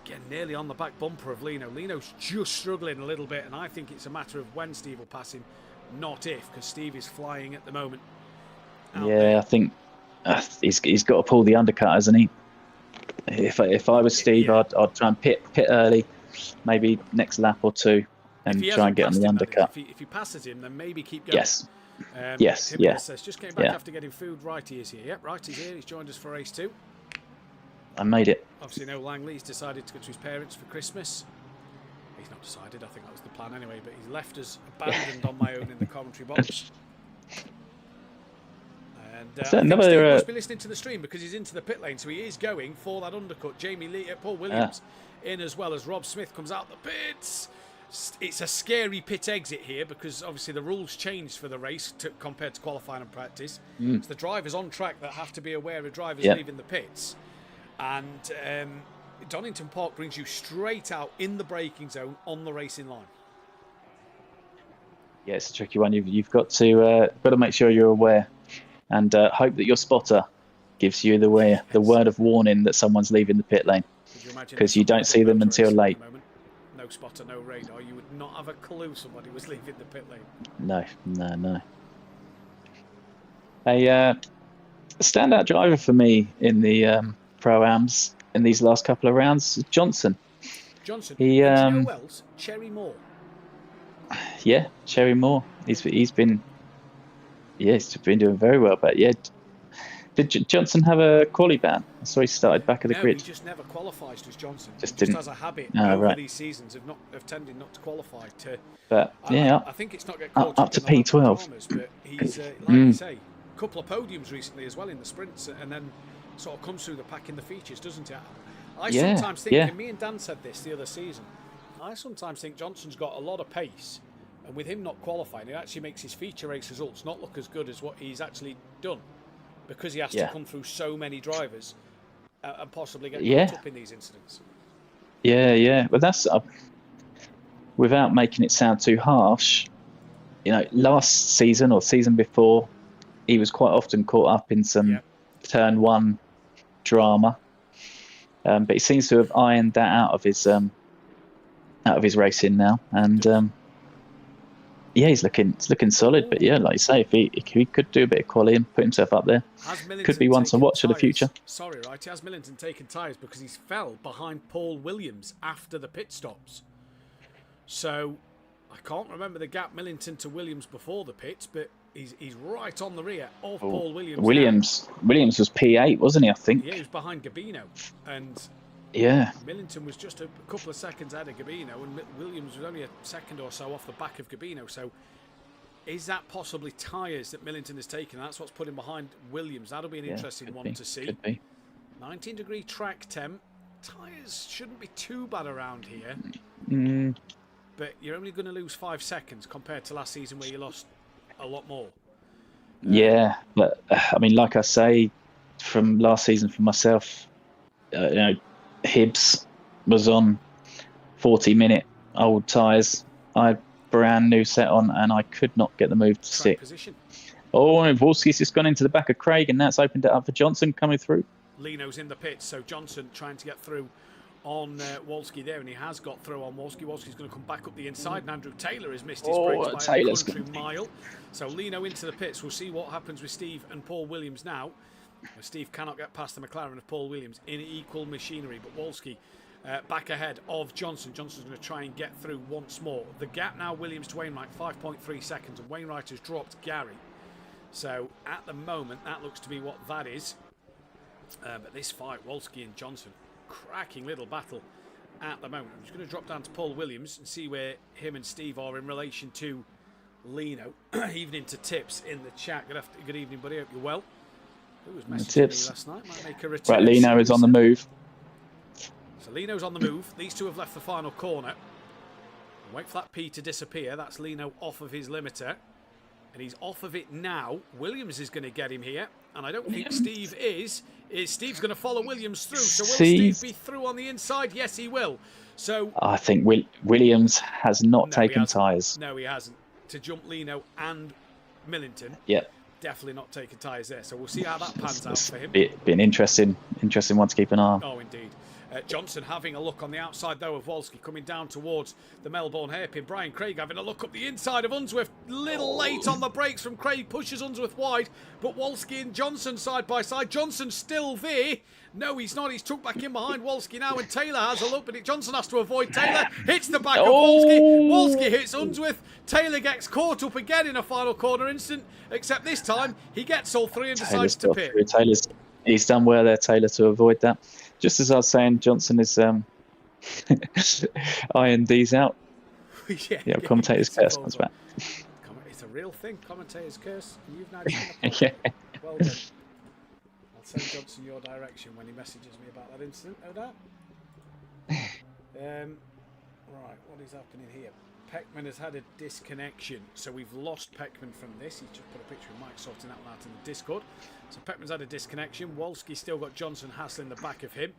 Again, nearly on the back bumper of Lino. Lino's just struggling a little bit, and I think it's a matter of when Steve will pass him, not if, because Steve is flying at the moment. I think he's got to pull the undercut, hasn't he? If I was Steve, I'd try and pit early, maybe next lap or 2, and try and get on the undercut. If he passes him, then maybe keep going. Yes. Yes. Says, just came back after getting food. Wrighty is here. Yep, Wrighty's here. He's joined us for race 2. I made it. Obviously, no Langley. He's decided to go to his parents for Christmas. He's not decided. I think that was the plan anyway. But he's left us abandoned on my own in the commentary box. And Steve must be listening to the stream because he's into the pit lane, so he is going for that undercut. Paul Williams in as well as Rob Smith comes out the pits. It's a scary pit exit here because obviously the rules changed for the race compared to qualifying and practice. It's the drivers on track that have to be aware of drivers leaving the pits. And Donington Park brings you straight out in the braking zone on the racing line. Yeah, it's a tricky one. You've got to make sure you're aware, and hope that your spotter gives you the word of warning that someone's leaving the pit lane, because you don't see them until late. No spotter, no radar. You would not have a clue somebody was leaving the pit lane. No. A standout driver for me in the Pro-Ams in these last couple of rounds is Johnson. He Wells, Cherry Moore. Yeah, Cherry Moore. He's been doing very well. But did Johnson have a quali ban? I saw he started back of the grid. He just never qualifies, does Johnson. Just has a habit over these seasons of tending not to qualify. But I think it's not get caught up to P12. But he's like you say, a couple of podiums recently as well in the sprints, and then sort of comes through the pack in the features, doesn't it? I sometimes think, and me and Dan said this the other season, I sometimes think Johnson's got a lot of pace, and with him not qualifying, it actually makes his feature race results not look as good as what he's actually done, because he has to come through so many drivers and possibly get caught up in these incidents. Yeah. But that's without making it sound too harsh. Last season or season before, he was quite often caught up in some turn 1 drama, but he seems to have ironed that out of his racing now, and he's looking solid. But like you say, if he could do a bit of quality and put himself up there, could be one to watch for the future. Sorry, right? Has Millington taken tyres because he's fell behind Paul Williams after the pit stops? So I can't remember the gap Millington to Williams before the pits, but he's right on the rear of Paul Williams. Williams was P8, wasn't he? I think. Yeah, he was behind Gabino, and Millington was just a couple of seconds ahead of Gabino, and Williams was only a second or so off the back of Gabino. So, is that possibly tyres that Millington has taken? That's what's put him behind Williams. That'll be an interesting one to see. Could be. 19-degree track temp. Tyres shouldn't be too bad around here. but you're only going to lose 5 seconds compared to last season where you lost a lot more. Yeah, but I mean, like I say, from last season for myself, Hibbs was on 40-minute old tyres. I had brand new set on, and I could not get the move to stick. Position. Oh, and Wolski's just gone into the back of Craig, and that's opened it up for Johnson coming through. Lino's in the pits, so Johnson trying to get through on Wolski there, and he has got through on Wolski. Wolski's going to come back up the inside, and Andrew Taylor has missed his brakes by a country mile. So Lino into the pits. We'll see what happens with Steve and Paul Williams now. Steve cannot get past the McLaren of Paul Williams in equal machinery, but Wolski back ahead of Johnson. Johnson's going to try and get through once more. The gap now, Williams to Wainwright, 5.3 seconds, and Wainwright has dropped Gary. So at the moment, that looks to be what that is. But this fight, Wolski and Johnson, cracking little battle at the moment. I'm just going to drop down to Paul Williams and see where him and Steve are in relation to Lino. Evening to Tips in the chat. Good evening, buddy. Hope you're well. Who was messaging me last night? Might make a return. Right, Lino is on the move. So Lino's on the move. These two have left the final corner. Wait for that P to disappear. That's Lino off of his limiter. And he's off of it now. Williams is going to get him here. And I don't think Steve is. Steve's going to follow Williams through. So will Steve be through on the inside? Yes, he will. So I think Williams has not taken tyres. No, he hasn't. To jump Lino and Millington. Yeah. Definitely not taking tyres there. So we'll see how that pans out for him. Be an interesting one to keep an eye on. Oh, indeed. Johnson having a look on the outside, though, of Wolski, coming down towards the Melbourne hairpin. Brian Craig having a look up the inside of Unsworth. Little late on the brakes from Craig, pushes Unsworth wide, but Wolski and Johnson side by side. Johnson's still there. No, he's not. He's tucked back in behind Wolski now, and Taylor has a look, but Johnson has to avoid Taylor. Hits the back of Wolski. Wolski hits Unsworth. Taylor gets caught up again in a final corner instant, except this time he gets all three and decides to pit. He's done well there, Taylor, to avoid that. Just as I was saying, Johnson is ironed these out. yeah, commentator's curse comes back. It's a real thing, commentator's curse. And you've now yeah. Well done. I'll send Johnson your direction when he messages me about that incident, no doubt. Right, what is happening here? Peckman has had a disconnection, so we've lost Peckman from this. He's just put a picture of Mike sorting that one out in the Discord. So Peckman's had a disconnection. Wolski still got Johnson hassling the back of him.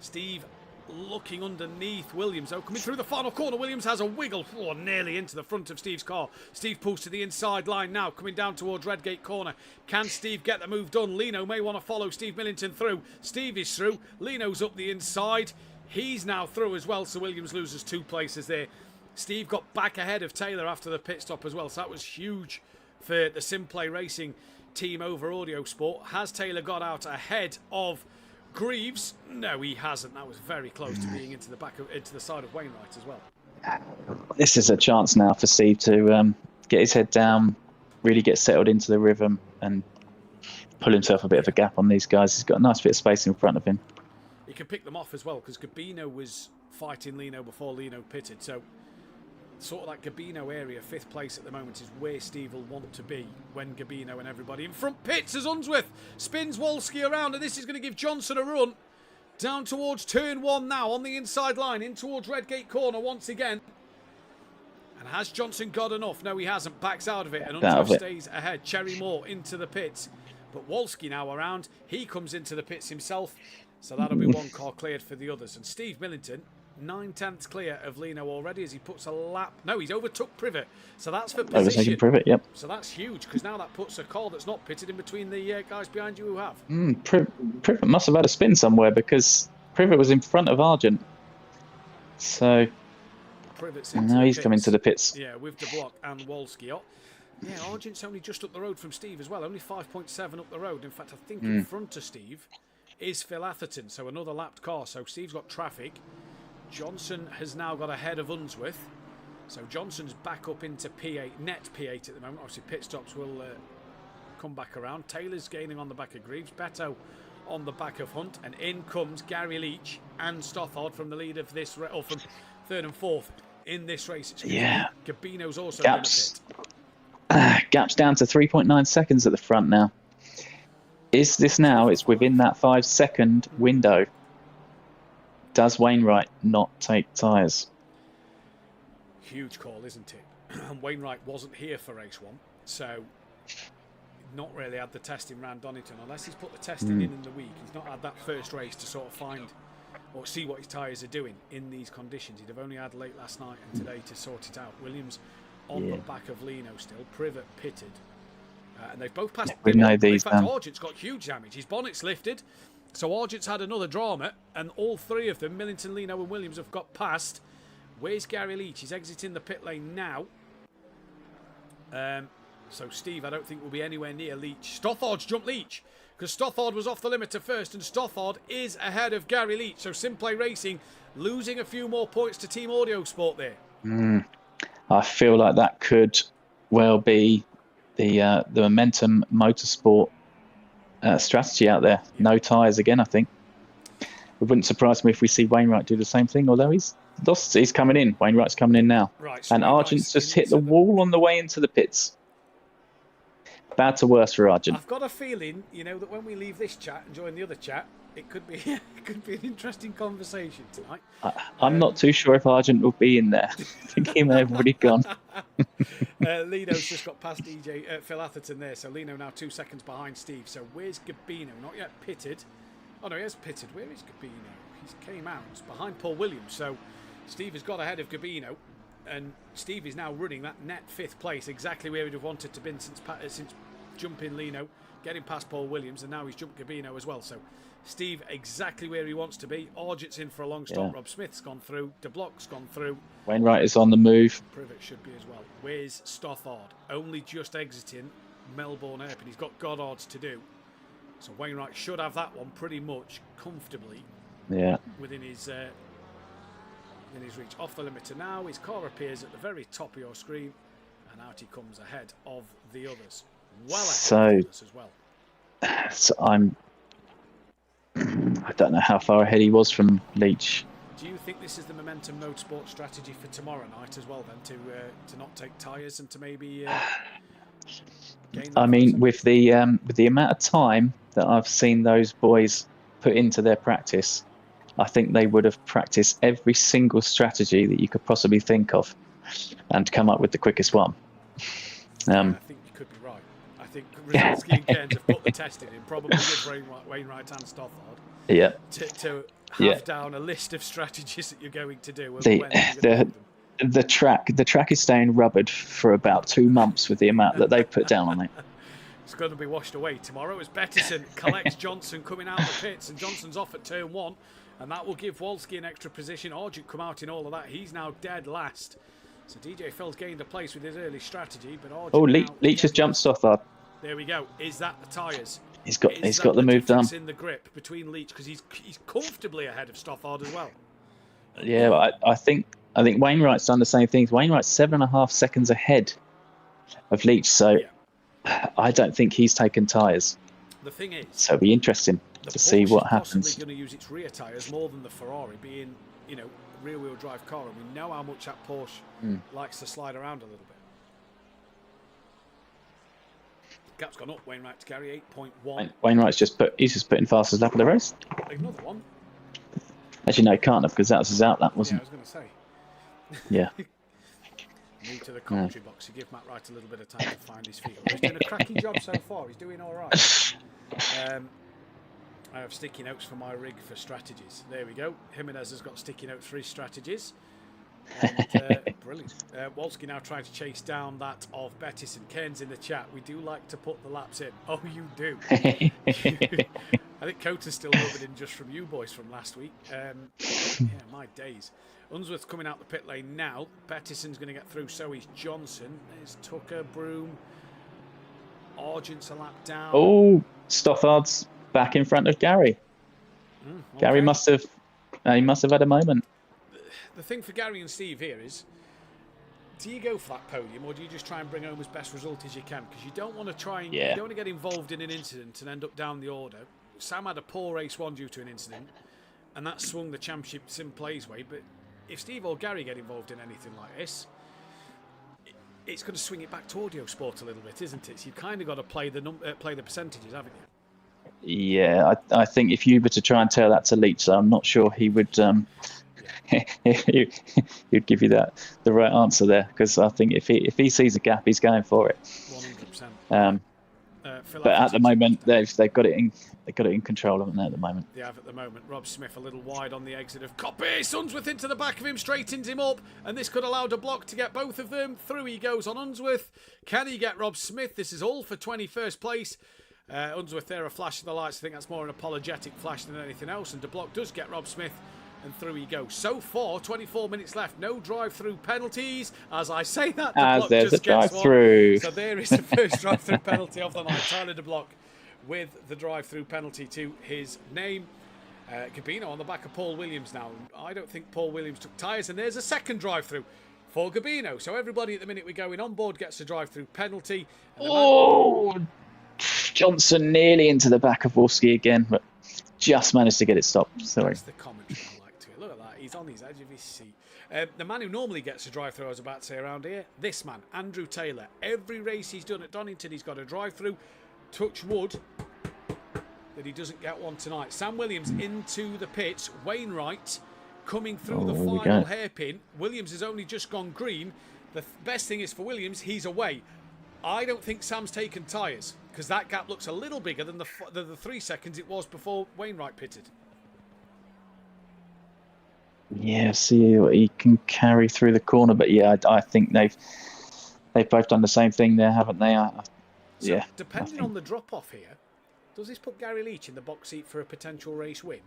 Steve looking underneath Williams, though, coming through the final corner. Williams has a wiggle, nearly into the front of Steve's car. Steve pulls to the inside line now, coming down towards Redgate corner. Can Steve get the move done? Lino may want to follow Steve Millington through. Steve is through. Lino's up the inside. He's now through as well, so Williams loses 2 places there. Steve got back ahead of Taylor after the pit stop as well, so that was huge for the SimPlay Racing team over Audio Sport. Has Taylor got out ahead of Greaves? No, he hasn't. That was very close to being into the side of Wainwright as well. This is a chance now for Steve to get his head down, really get settled into the rhythm, and pull himself a bit of a gap on these guys. He's got a nice bit of space in front of him. He can pick them off as well, because Gabino was fighting Lino before Lino pitted, so sort of that Gabino area, 5th place at the moment, is where Steve will want to be when Gabino and everybody in front pits as Unsworth spins Wolski around, and this is going to give Johnson a run down towards turn 1 now on the inside line, in towards Redgate corner once again. And has Johnson got enough? No, he hasn't. Backs out of it, and Unsworth stays ahead. Cherry Moore into the pits, but Wolski now around. He comes into the pits himself, so that'll be 1 car cleared for the others. And Steve Millington, 9/10 clear of Lino already as he puts a lap. No, he's overtook Privet, so that's for position. Privet, yep. So that's huge, because now that puts a car that's not pitted in between the guys behind you who have. Privet must have had a spin somewhere, because Privet was in front of Argent. So now he's coming to the pits. Yeah, with the block and Wolski. Yeah, Argent's only just up the road from Steve as well, only 5.7 up the road. In fact, I think in front of Steve is Phil Atherton, so another lapped car. So Steve's got traffic. Johnson has now got ahead of Unsworth, so Johnson's back up into P8, net P8 at the moment. Obviously pit stops will come back around. Taylor's gaining on the back of Greaves, Beto on the back of Hunt, and in comes Gary Leach and Stothard from the lead of this, or from 3rd and 4th in this race. Yeah, Gabino's also gaps down to 3.9 seconds at the front now. Is this now? It's within that 5-second window. Does Wainwright not take tyres? Huge call, isn't it? And Wainwright wasn't here for race 1, so not really had the testing round Donington. Unless he's put the testing in the week, he's not had that first race to sort of find or see what his tyres are doing in these conditions. He'd have only had late last night and today to sort it out. Williams on the back of Lino still. Privet pitted. And they've both passed. We know these. In fact, Argent's got huge damage. His bonnet's lifted. So Argent's had another drama. And all three of them, Millington, Lino and Williams, have got past. Where's Gary Leach? He's exiting the pit lane now. So Steve, I don't think will be anywhere near Leach. Stothard's jumped Leach. Because Stothard was off the limiter first, and Stothard is ahead of Gary Leach. So SimPlay Racing losing a few more points to Team Audio Sport there. I feel like that could well be the Momentum Motorsport strategy out there. No tyres again, I think. It wouldn't surprise me if we see Wainwright do the same thing, although he's coming in. Wainwright's coming in now. Right, so and Argent's just hit the wall on the way into the pits. Bad to worse for Argent. I've got a feeling, that when we leave this chat and join the other chat, it could be an interesting conversation tonight. I'm not too sure if Argent will be in there. I think he may have already gone. Lino's just got past Phil Atherton there, so Lino now 2 seconds behind Steve. So where's Gabino? Not yet pitted. Oh no, he has pitted. Where is Gabino? He's came out. It's behind Paul Williams. So Steve has got ahead of Gabino, and Steve is now running that net 5th place, exactly where he'd have wanted to be since jumping Lino, getting past Paul Williams, and now he's jumped Gabino as well. So Steve exactly where he wants to be. Argent's in for a long stop. Rob Smith's gone through. De Block's gone through. Wainwright is on the move. Privet should be as well. Where's Stothard? Only just exiting Melbourne Airport. He's got Goddard's to do. So Wainwright should have that one pretty much comfortably. Yeah. Within his reach. Off the limiter now. His car appears at the very top of your screen, and out he comes ahead of the others. Well ahead of the others as well. So I don't know how far ahead he was from Leach. Do you think this is the Momentum Motorsport strategy for tomorrow night as well, then, to not take tyres and to maybe gain? I mean, with the amount of time that I've seen those boys put into their practice, I think they would have practiced every single strategy that you could possibly think of, and come up with the quickest one. I think you could be right. I think Rizalski and Cairns have put the testing in, probably with Wainwright and Stothard. Yeah. To have down a list of strategies that you're going to do. The track is staying rubbered for about 2 months with the amount that they put down on it. It's going to be washed away tomorrow as Bettison collects Johnson coming out of the pits, and Johnson's off at turn 1, and that will give Wolski an extra position. Argent come out in all of that. He's now dead last. So DJ Phil's gained a place with his early strategy, but Argent Leach has jumped Stothard. There we go. Is that the tyres? He's got the move done. In the grip between Leach, because he's comfortably ahead of Stothard as well. Yeah, but I think Wainwright's done the same things. Wainwright's 7.5 seconds ahead of Leach, so I don't think he's taken tyres. The thing is, so it'll be interesting to see what happens. Possibly going to use its rear tyres more than the Ferrari, being rear-wheel drive car, and we know how much that Porsche likes to slide around a little bit. Gap's gone up. Wainwright to carry 8.1. Wainwright's just putting fastest lap of the race. Another one. Actually, no, he can't have, because that was his outlap, wasn't it? Yeah, I was going to say. Yeah. Move to the commentary box to give Matt Wright a little bit of time to find his feet. He's doing a cracking job so far. He's doing all right. I have sticky notes for my rig for strategies. There we go. Jimenez has got sticky notes for his strategies. And, brilliant. Wolski now trying to chase down that of Bettis, and Cairns in the chat. We do like to put the laps in. Oh, you do. I think Cota's still rubbing in just from you boys from last week. Yeah, my days. Unsworth's coming out the pit lane now. Bettison's going to get through, so is Johnson. There's Tucker, Broom. Argent's a lap down. Oh, Stothard's back in front of Gary. Okay. Gary must have had a moment. The thing for Gary and Steve here is, do you go for that podium, or do you just try and bring home as best result as you can? Because you don't want to you don't want to get involved in an incident and end up down the order. Sam had a poor race 1 due to an incident, and that swung the championship SimPlay's way. But if Steve or Gary get involved in anything like this, it's going to swing it back to Audio Sport a little bit, isn't it? So you've kind of got to play the percentages, haven't you? Yeah, I think if you were to try and tell that to Leach, I'm not sure he would he'd give you the right answer there, because I think if he sees a gap, he's going for it. 100%. But at the moment, they've got it in control, haven't they? At the moment, they have. At the moment, Rob Smith a little wide on the exit of Copy. Unsworth into the back of him, straightens him up, and this could allow De Block to get both of them. Through he goes on Unsworth. Can he get Rob Smith? This is all for 21st place. Unsworth there, a flash of the lights. I think that's more an apologetic flash than anything else. And De Block does get Rob Smith. And through he goes. So far, 24 minutes left. No drive-through penalties. As I say that, De Block there's just a drive-through. So there is the first drive-through penalty of the night. Tyler De Block with the drive-through penalty to his name. Gabino on the back of Paul Williams now. I don't think Paul Williams took tyres. And there's a second drive-through for Gabino. So everybody at the minute we're going on board gets a drive-through penalty. Johnson nearly into the back of Wolski again, but just managed to get it stopped. Sorry. That's the commentary I like to hear. Look at that. He's on his edge of his seat. The man who normally gets a drive-through, I was about to say around here, this man, Andrew Taylor. Every race he's done at Donington, he's got a drive-through. Touch wood that he doesn't get one tonight. Sam Williams into the pits. Wainwright coming through the final hairpin. Williams has only just gone green. The best thing is for Williams, he's away. I don't think Sam's taken tyres, because that gap looks a little bigger than the 3 seconds it was before Wainwright pitted. Yeah, see what he can carry through the corner, but yeah, I think they've both done the same thing there, haven't they? Depending on the drop-off here, does this put Gary Leach in the box seat for a potential race win?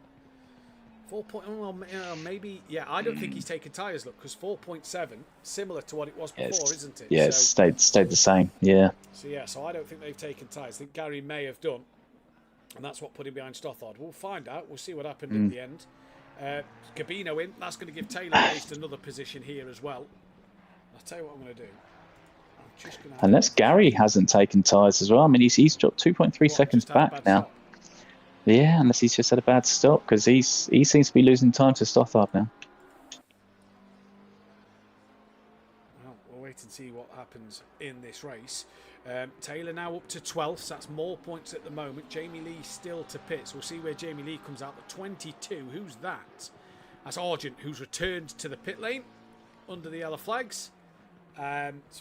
4 point, maybe. Yeah, I don't think he's taken tyres. Look, because 4.7, similar to what it was before, isn't it? Yeah, it's stayed the same. Yeah. So I don't think they've taken tyres. I think Gary may have done, and that's what put him behind Stothard. We'll find out. We'll see what happened in the end. Gabino in. That's going to give Taylor at least another position here as well. I'll tell you what I'm going to do. Unless Gary hasn't taken tyres as well. I mean, he's dropped 2.3 seconds back now. Stop. Yeah, unless he's just had a bad stop, because he seems to be losing time to Stothard now. Well, we'll wait and see what happens in this race. Taylor now up to 12th, so that's more points at the moment. Jamie Lee still to pits. We'll see where Jamie Lee comes out at 22. Who's that? That's Argent, who's returned to the pit lane under the yellow flags. So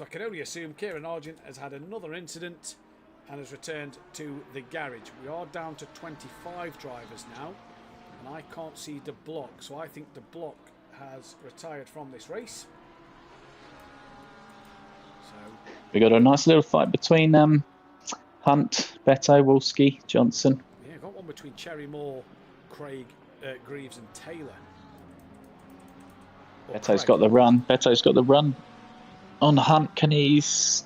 I can only assume Kieran Argent has had another incident and has returned to the garage. We are down to 25 drivers now, and I can't see De Block, so I think De Block has retired from this race. So we got a nice little fight between Hunt, Beto, Wolski, Johnson. Yeah, got one between Cherry Moore, Craig, Greaves, and Taylor. Beto's got the run. Beto's got the run on Hunt. Can he's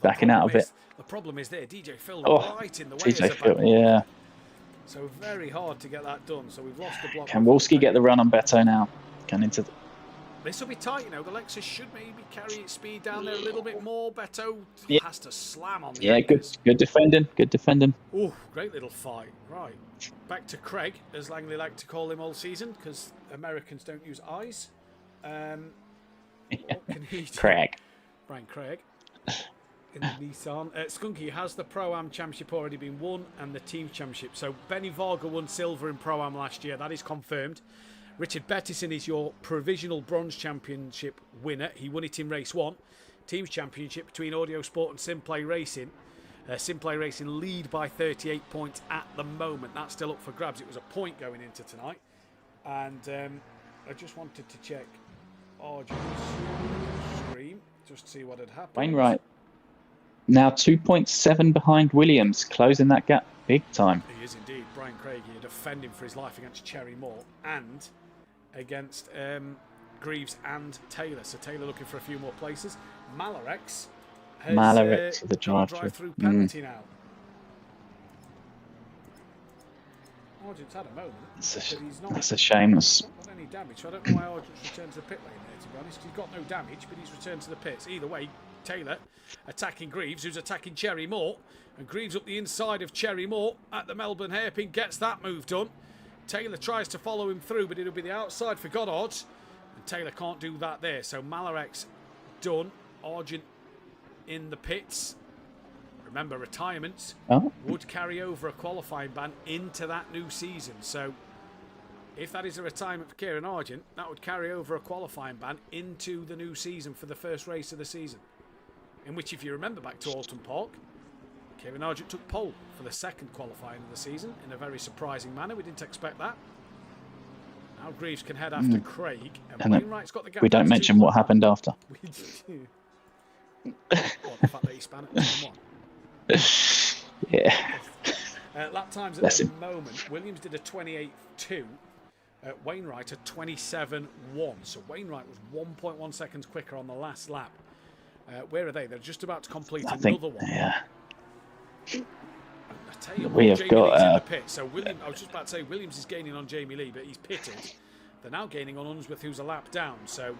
backing out of it. The problem is there, DJ Phil right in the way. DJ Phil, yeah. So very hard to get that done. So we've lost the block. Can Wolski get the run on Beto now? This will be tight, you know. The Lexus should maybe carry its speed down there a little bit more. Beto has to slam on the anchors. Good defending. Good defending. Oh, great little fight. Right. Back to Craig, as Langley like to call him all season, because Americans don't use eyes. What can he do? Craig. Brian Craig. In the Nissan. Skunky, has the Pro-Am Championship already been won and the Team Championship? So Benny Varga won silver in Pro-Am last year. That is confirmed. Richard Bettison is your provisional bronze championship winner. He won it in race 1. Teams Championship between Audio Sport and SimPlay Racing. SimPlay Racing lead by 38 points at the moment. That's still up for grabs. It was a point going into tonight. And I just wanted to check Argent's screen just to see what had happened. Wainwright. Now 2.7 behind Williams, closing that gap big time. He is indeed. Brian Craig here defending for his life against Cherry Moore and against Greaves and Taylor. So Taylor looking for a few more places. Malarex has the drive-through penalty now. Argent's had a moment, but he's not. That's a shame. Not any damage. So I don't know why Argent's returned to the pit lane there, to be honest. He's got no damage, but he's returned to the pits. Either way, Taylor attacking Greaves, who's attacking Cherry Moore. And Greaves up the inside of Cherry Moore at the Melbourne hairpin, gets that move done. Taylor tries to follow him through, but it'll be the outside for Goddard. And Taylor can't do that there. So Malarex done. Argent in the pits. Remember, retirements would carry over a qualifying ban into that new season. So if that is a retirement for Kieran Argent, that would carry over a qualifying ban into the new season for the first race of the season. In which, if you remember back to Alton Park, Kieran Argent took pole for the second qualifying of the season in a very surprising manner. We didn't expect that. Now Greaves can head after Craig, and Wainwright's got the gap. We don't mention what happened after. What, the fact that he span at 1-1? Yeah. Lap times at the moment, Williams did a 28.2, Wainwright a 27.1. So Wainwright was 1.1 seconds quicker on the last lap. Where are they? They're just about to complete another one. Yeah. I tell you what, We have Jamie got Lee's in the pit. So I was just about to say Williams is gaining on Jamie Lee, but he's pitted. They're now gaining on Unsworth, who's a lap down. So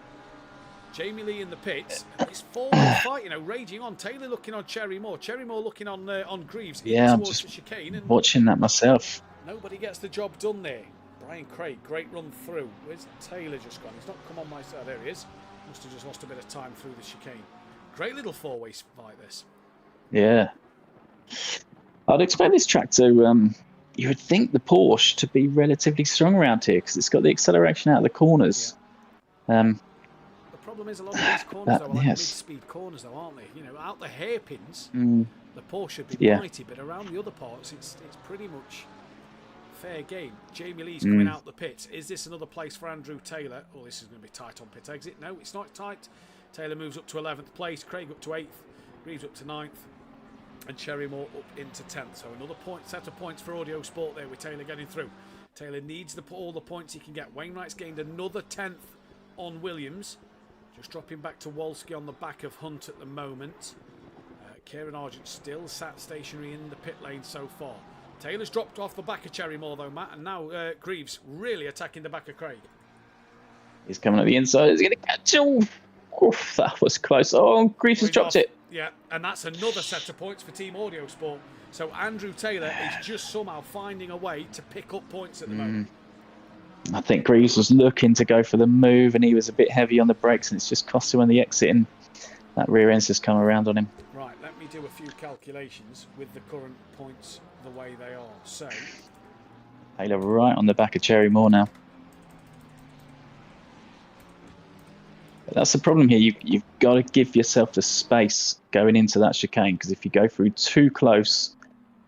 Jamie Lee in the pits. This forward fight, raging on. Taylor looking on Cherry Moore. Cherry Moore looking on Greaves. Yeah, I'm towards just the chicane. And watching that myself. nobody gets the job done there. Brian Craig, great run through. Where's Taylor just gone? He's not come on my side. There he is. Must have just lost a bit of time through the chicane. Great little four-way fight, this. Yeah. I'd expect this track to, you would think the Porsche to be relatively strong around here because it's got the acceleration out of the corners. Yeah. The problem is a lot of these corners, though, are like mid-speed corners, though, aren't they? Out the hairpins, the Porsche should be mighty, but around the other parts, it's pretty much fair game. Jamie Lee's coming out the pits. Is this another place for Andrew Taylor? Oh, this is going to be tight on pit exit. No, it's not tight. Taylor moves up to 11th place, Craig up to 8th, Greaves up to 9th, and Cherry Moore up into 10th. So another set of points for Audio Sport there with Taylor getting through. Taylor needs all the points he can get. Wainwright's gained another 10th on Williams. Just dropping back to Wolski on the back of Hunt at the moment. Kieran Argent still sat stationary in the pit lane so far. Taylor's dropped off the back of Cherry Moore though, Matt, and now Greaves really attacking the back of Craig. He's coming at the inside. He's going to catch him. Oof, that was close. Oh, Greaves has dropped it. Yeah, and that's another set of points for Team Audio Sport. So Andrew Taylor is just somehow finding a way to pick up points at the moment. I think Greaves was looking to go for the move and he was a bit heavy on the brakes and it's just cost him on the exit and that rear end's just come around on him. Right, let me do a few calculations with the current points the way they are. So Taylor right on the back of Cherry Moore now. But that's the problem here. You've got to give yourself the space going into that chicane because if you go through too close,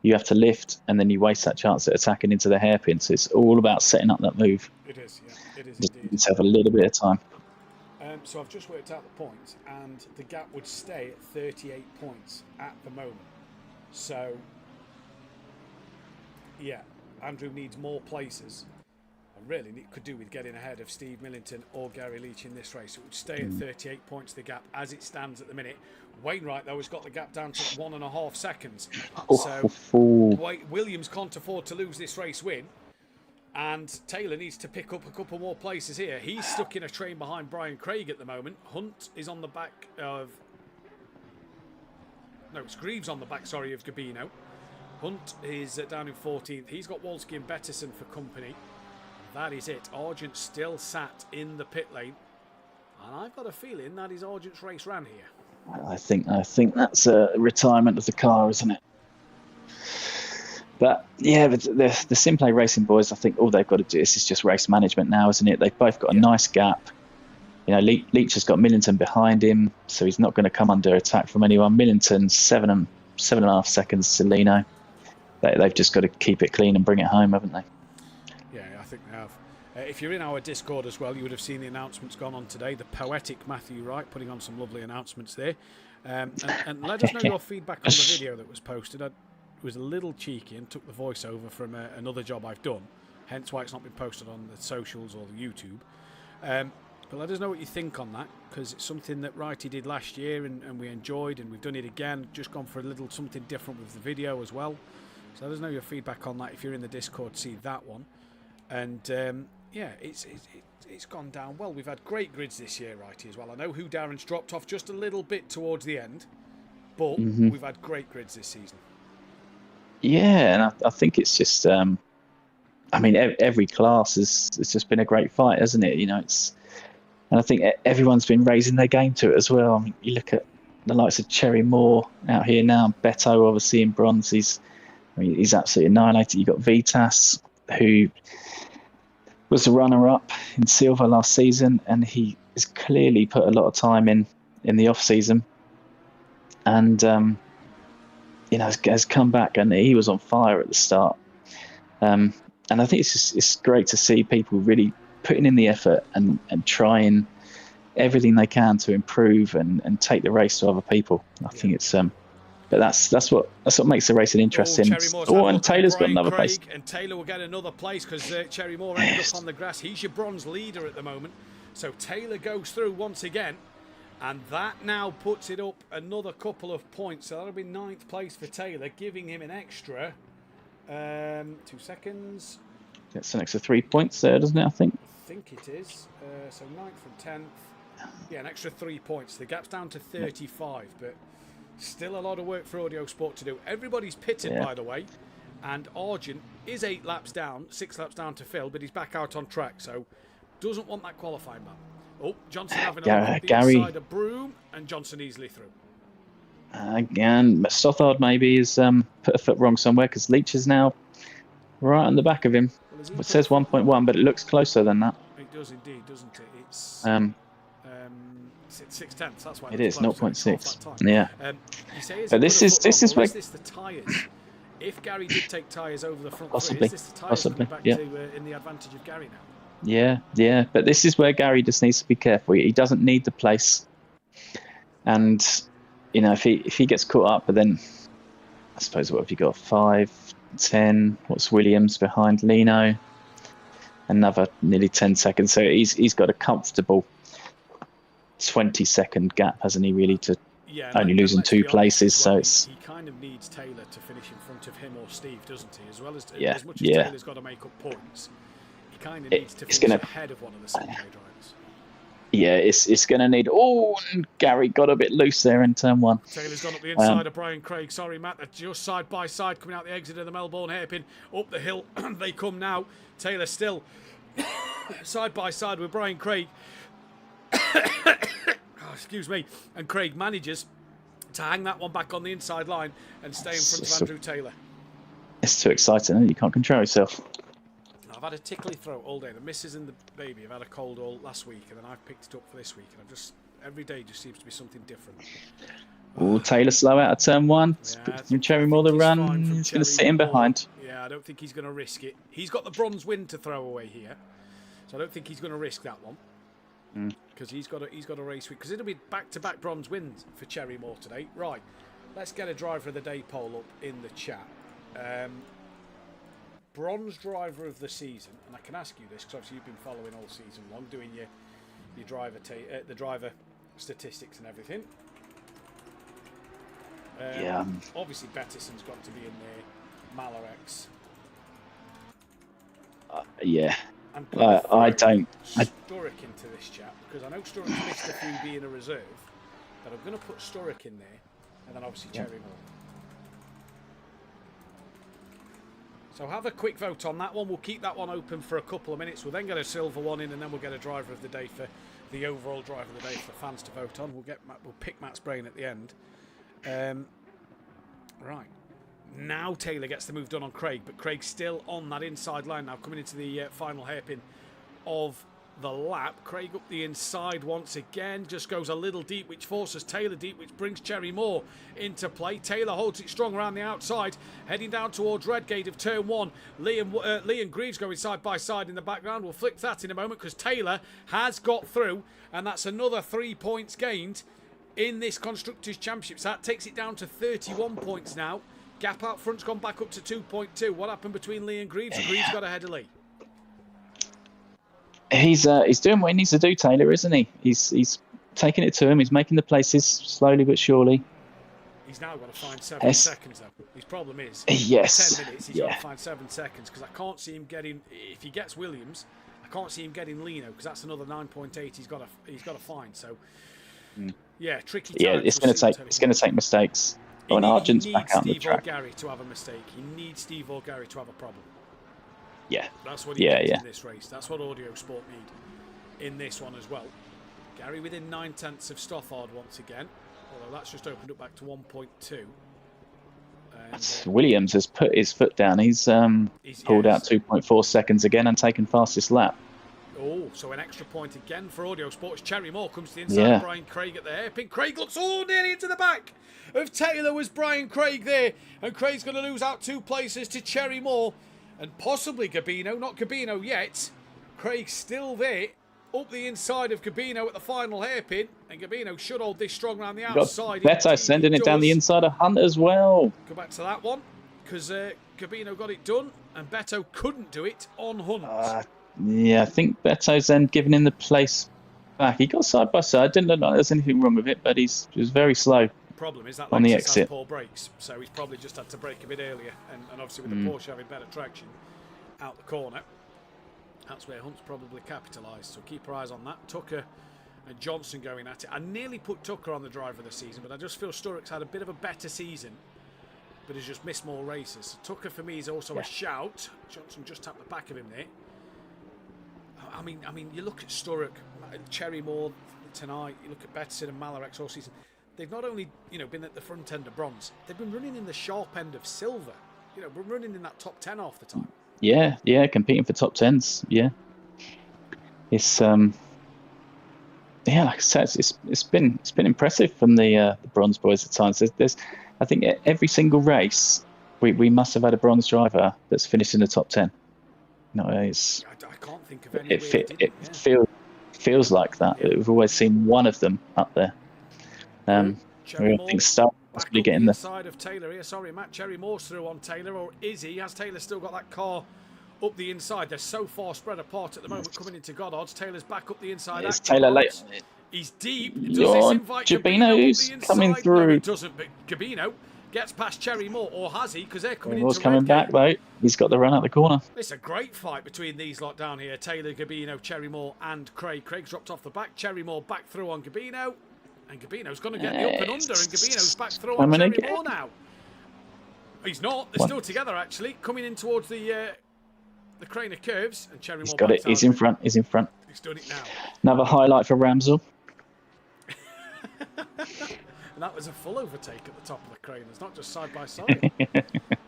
you have to lift and then you waste that chance at attacking into the hairpin. So it's all about setting up that move. It is, yeah. It is just indeed. Just have a little bit of time. So I've just worked out the points and the gap would stay at 38 points at the moment. So, yeah, Andrew needs more places. Really it could do with getting ahead of Steve Millington or Gary Leach in this race. It would stay at 38 points the gap as it stands at the minute. Wainwright though has got the gap down to 1.5 seconds. So Williams can't afford to lose this race win, and Taylor needs to pick up a couple more places here. He's stuck in a train behind Brian Craig at the moment. Hunt is on the back of it's Greaves on the back, sorry, of Gabino. Hunt is down in 14th. He's got Wolski and Bettison for company. That is it. Argent still sat in the pit lane, and I've got a feeling that is Argent's race ran here. I think that's a retirement of the car, isn't it? But yeah, the SimPlay Racing boys, I think all they've got to do is just race management now, isn't it? They've both got a nice gap. Leach has got Millington behind him, so he's not going to come under attack from anyone. Millington 7.5 seconds to Lino. They've just got to keep it clean and bring it home, haven't they? Yeah, I think they have. If you're in our Discord as well, you would have seen the announcements gone on today. The poetic Mathew Wright putting on some lovely announcements there. And let us know your feedback on the video that was posted. I was a little cheeky and took the voiceover from another job I've done, hence why it's not been posted on the socials or the YouTube. But let us know what you think on that, because it's something that Wrighty did last year and we enjoyed, and we've done it again. Just gone for a little something different with the video as well. So let us know your feedback on that if you're in the Discord. See that one. And yeah, it's gone down well. We've had great grids this year, Righty, as well. I know Who Darren's dropped off just a little bit towards the end, but we've had great grids this season. Yeah, and I think it's just, I mean, every class has just been a great fight, hasn't it? And I think everyone's been raising their game to it as well. I mean, you look at the likes of Cherry Moore out here now, Beto obviously in bronze. He's absolutely annihilated. You've got Vitas, who was a runner-up in silver last season, and he has clearly put a lot of time in the off-season, and has come back, and he was on fire at the start. And I think it's great to see people really putting in the effort and trying everything they can to improve and take the race to other people. I think it's but that's what makes the racing interesting. And Taylor's got another place. And Taylor will get another place because Cherry Moore ended up on the grass. He's your bronze leader at the moment. So Taylor goes through once again, and that now puts it up another couple of points. So that'll be 9th place for Taylor, giving him an extra 2 seconds. That's an extra 3 points there, doesn't it? I think it is. So 9th from 10th. Yeah, an extra 3 points. The gap's down to 35, but still a lot of work for Audio Sport to do. Everybody's pitted, by the way, and Argent is 8 laps down, 6 laps down to Phil, but he's back out on track, so doesn't want that qualifying map. Oh, Johnson having a look at the inside of Broom, and Johnson easily through. Again, Stothard maybe has put a foot wrong somewhere, because Leach is now right on the back of him. Well, it says 1.1, but it looks closer than that. It does indeed, doesn't it? It's 6/10. That's why it is 0.6. Yeah. But this is where. Is this the tyres? If Gary did take tyres over the front, possibly, is this the tyres coming back to in the advantage of Gary now? Yeah. But this is where Gary just needs to be careful. He doesn't need the place, and if he gets caught up, but then I suppose what have you got? 5, 10. What's Williams behind Lino? Another nearly 10 seconds. So he's got a comfortable 20-second gap, hasn't he? Really, to only losing 2 places. So he kind of needs Taylor to finish in front of him or Steve, doesn't he? As well as as much as Taylor's got to make up points, he kind of needs to finish ahead of one of the SimPlay drivers. Yeah, it's going to need. Oh, and Gary got a bit loose there in turn 1. Taylor's gone up the inside of Brian Craig. Sorry, Matt. They're just side by side coming out the exit of the Melbourne hairpin. Up the hill they come now. Taylor still side by side with Brian Craig. Excuse me. And Craig manages to hang that one back on the inside line and stay in front of Andrew Taylor. It's too exciting, isn't it? You can't control yourself. I've had a tickly throat all day. The missus and the baby have had a cold all last week, and then I've picked it up for this week, and I've just every day just seems to be something different. Oh, Taylor slow out of turn 1. Cherry Moore the run. He's going to sit in behind. Yeah, I don't think he's going to risk it. He's got the bronze win to throw away here, so I don't think he's going to risk that one. Because he's got a race week. Because it'll be back-to-back bronze wins for Cherry Moore today. Right, let's get a driver of the day poll up in the chat. Bronze driver of the season, and I can ask you this because obviously you've been following all season long, doing your the driver statistics and everything. Obviously Bettison's got to be in there. Malarex. I don't. Sturrock into this chat because I know Sturrock's missed a few being a reserve, but I'm going to put Sturrock in there, and then obviously Cherry Moore. So have a quick vote on that one. We'll keep that one open for a couple of minutes. We'll then get a silver one in, and then we'll get a driver of the day for the overall driver of the day for fans to vote on. We'll pick Matt's brain at the end. Right. Now Taylor gets the move done on Craig, but Craig's still on that inside line now, coming into the final hairpin of the lap. Craig up the inside once again, just goes a little deep, which forces Taylor deep, which brings Cherry Moore into play. Taylor holds it strong around the outside, heading down towards Redgate of turn 1. Lee and Greaves going side by side in the background. We'll flick that in a moment because Taylor has got through, and that's another 3 points gained in this Constructors' Championship. So that takes it down to 31 points now. Gap out front's gone back up to 2.2. What happened between Lee and Greaves? Greaves got ahead of Lee. He's doing what he needs to do, Taylor, isn't he? He's taking it to him. He's making the places slowly but surely. He's now got to find 7 seconds, though. His problem is, 10 minutes, he's got to find 7 seconds, because I can't see him getting, if he gets Williams, I can't see him getting Lino, because that's another 9.8 he's got to find. So, yeah, tricky time. Yeah, it's going to take mistakes. And Argent's back out on the track. Steve or Gary to have a mistake. He needs Steve or Gary to have a problem. Yeah. That's what he needs in this race. That's what Audio Sport need in this one as well. Gary within 9/10 of Stothard once again. Although that's just opened up back to 1.2. Williams has put his foot down. He's pulled out 2.4 seconds again and taken fastest lap. Oh, so an extra point again for Audio Sports. Cherry Moore comes to the inside of Brian Craig at the hairpin. Craig looks nearly into the back of Taylor was Brian Craig there. And Craig's going to lose out 2 places to Cherry Moore and possibly Gabino. Not Gabino yet. Craig's still there up the inside of Gabino at the final hairpin. And Gabino should hold this strong around the outside. Beto sending it down the inside of Hunt as well. Go back to that one because Gabino got it done and Beto couldn't do it on Hunt. Yeah, I think Beto's then giving him the place back. He got side by side. Didn't look like there's anything wrong with it, but he was very slow. The problem is that on the Lexus exit. has poor brakes, so he's probably just had to brake a bit earlier. And obviously with the Porsche having better traction out the corner, that's where Hunt's probably capitalised. So keep your eyes on that. Tucker and Johnson going at it. I nearly put Tucker on the driver of the season, but I just feel Sturrock's had a bit of a better season, but has just missed more races. So Tucker for me is also a shout. Johnson just tapped the back of him there. I mean, you look at Sturrock, Cherry Moore tonight. You look at Betson and Malarex all season. They've not only been at the front end of bronze. They've been running in the sharp end of silver. We're running in that top 10 half the time. Yeah, competing for top 10s. Yeah, it's like I said, it's been impressive from the bronze boys at times. There's I think every single race we must have had a bronze driver that's finished in the top 10. No, it's. I can't think of any. Feels like that. Yeah. We've always seen one of them up there. I think Star possibly getting the side of Taylor here. Sorry, Matt. Cherry Moore's through on Taylor, or is he? Has Taylor still got that car up the inside? They're so far spread apart at the moment. Coming into Goddard's, Taylor's back up the inside. It's Taylor late. He's deep. Does this invite Gabino's coming through. No, it doesn't. But Gabino gets past Cherry Moore, or has he? Because they're coming into Moore's coming back though. He's got the run out the corner. It's a great fight between these lot down here. Taylor, Gabino, Cherry Moore and Craig. Craig's dropped off the back. Cherry Moore back through on Gabino. And Gabino's going to get the up and under. And Gabino's back through on Cherry Moore now. He's not. They're still together actually. Coming in towards the crane of curves. And Cherry Moore He's got it. He's in front. He's done it now. Another highlight for Ramsell. And that was a full overtake at the top of the crane. It's not just side by side.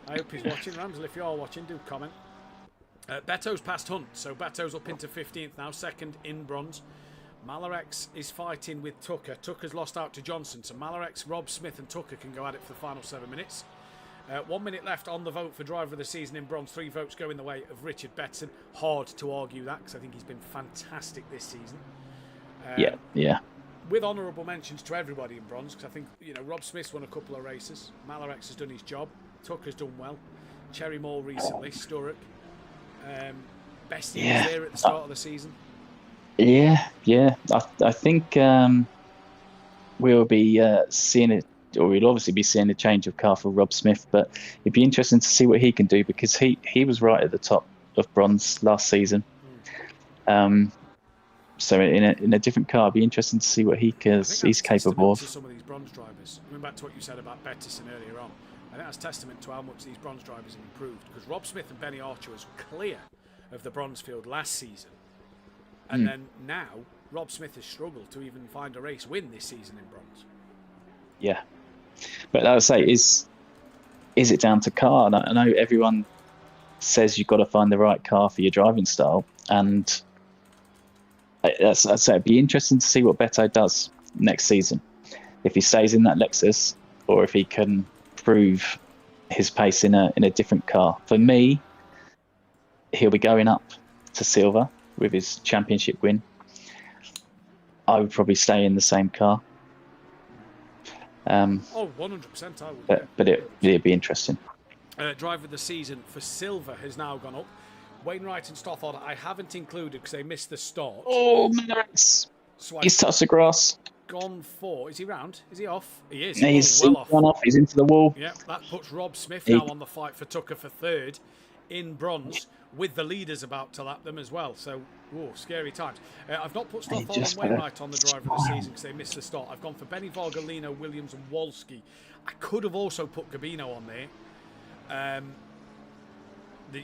I hope he's watching. Ramsell, if you are watching, do comment. Beto's past Hunt, so Beto's up into 15th now, second in bronze. Malarex is fighting with Tucker. Tucker's lost out to Johnson, so Malarex, Rob Smith and Tucker can go at it for the final 7 minutes. 1 minute left on the vote for driver of the season in bronze. 3 votes go in the way of Richard Betson. Hard to argue that, because I think he's been fantastic this season. Yeah. With honourable mentions to everybody in bronze, because I think, Rob Smith's won a couple of races. Malarex has done his job. Tucker's done well. Cherry Moore recently. Sturrock. Bestie was there at the start of the season. Yeah. I think we'll be seeing it, or we'll obviously be seeing a change of car for Rob Smith, but it'd be interesting to see what he can do, because he was right at the top of bronze last season. So in a different car, it'd be interesting to see what he's capable of. Some of these bronze drivers, going back to what you said about Bettison earlier on, I think that's testament to how much these bronze drivers have improved, because Rob Smith and Benny Archer was clear of the bronze field last season. And then now, Rob Smith has struggled to even find a race win this season in bronze. Yeah. But like I say, is it down to car? And I know everyone says you've got to find the right car for your driving style. And I'd say it'd be interesting to see what Beto does next season. If he stays in that Lexus, or if he can prove his pace in a different car. For me, he'll be going up to silver with his championship win. I would probably stay in the same car. 100% I would. But it'd be interesting. Driver of the season for silver has now gone up. Wainwright and Stothard I haven't included because they missed the start. Oh, Mathew. He's touched the grass. Gone for. Is he round? Is he off? He is. He's well off. He's into the wall. Yeah, that puts Rob Smith now on the fight for Tucker for third in bronze, with the leaders about to lap them as well. So, scary times. I've not put Stothard and Wainwright on the driver of the season because they missed the start. I've gone for Benny Vargalino, Williams and Wolski. I could have also put Gabino on there.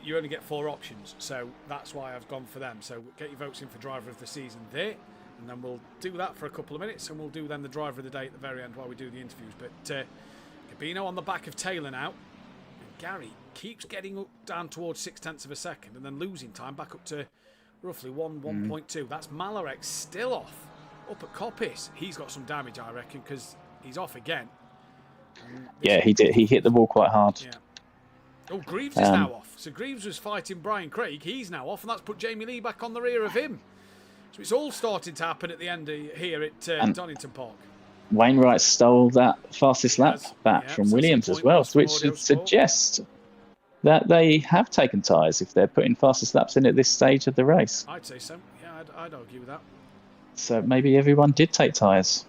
You only get 4 options, so that's why I've gone for them. So get your votes in for driver of the season there, and then we'll do that for a couple of minutes, and we'll do then the driver of the day at the very end while we do the interviews. But Gabino on the back of Taylor now. Gary keeps getting up down towards 0.6 of a second and then losing time back up to roughly 1.2. That's Malarex still off up at Coppice. He's got some damage, I reckon, because he's off again. Yeah, he did. He hit the wall quite hard. Yeah. Oh, Greaves is now off. So Greaves was fighting Brian Craig. He's now off, and that's put Jamie Lee back on the rear of him. So it's all starting to happen at the end here at Donington Park. Wainwright stole that fastest lap back from Williams as well, which should suggest that they have taken tyres if they're putting fastest laps in at this stage of the race. I'd say so. Yeah, I'd argue with that. So maybe everyone did take tyres.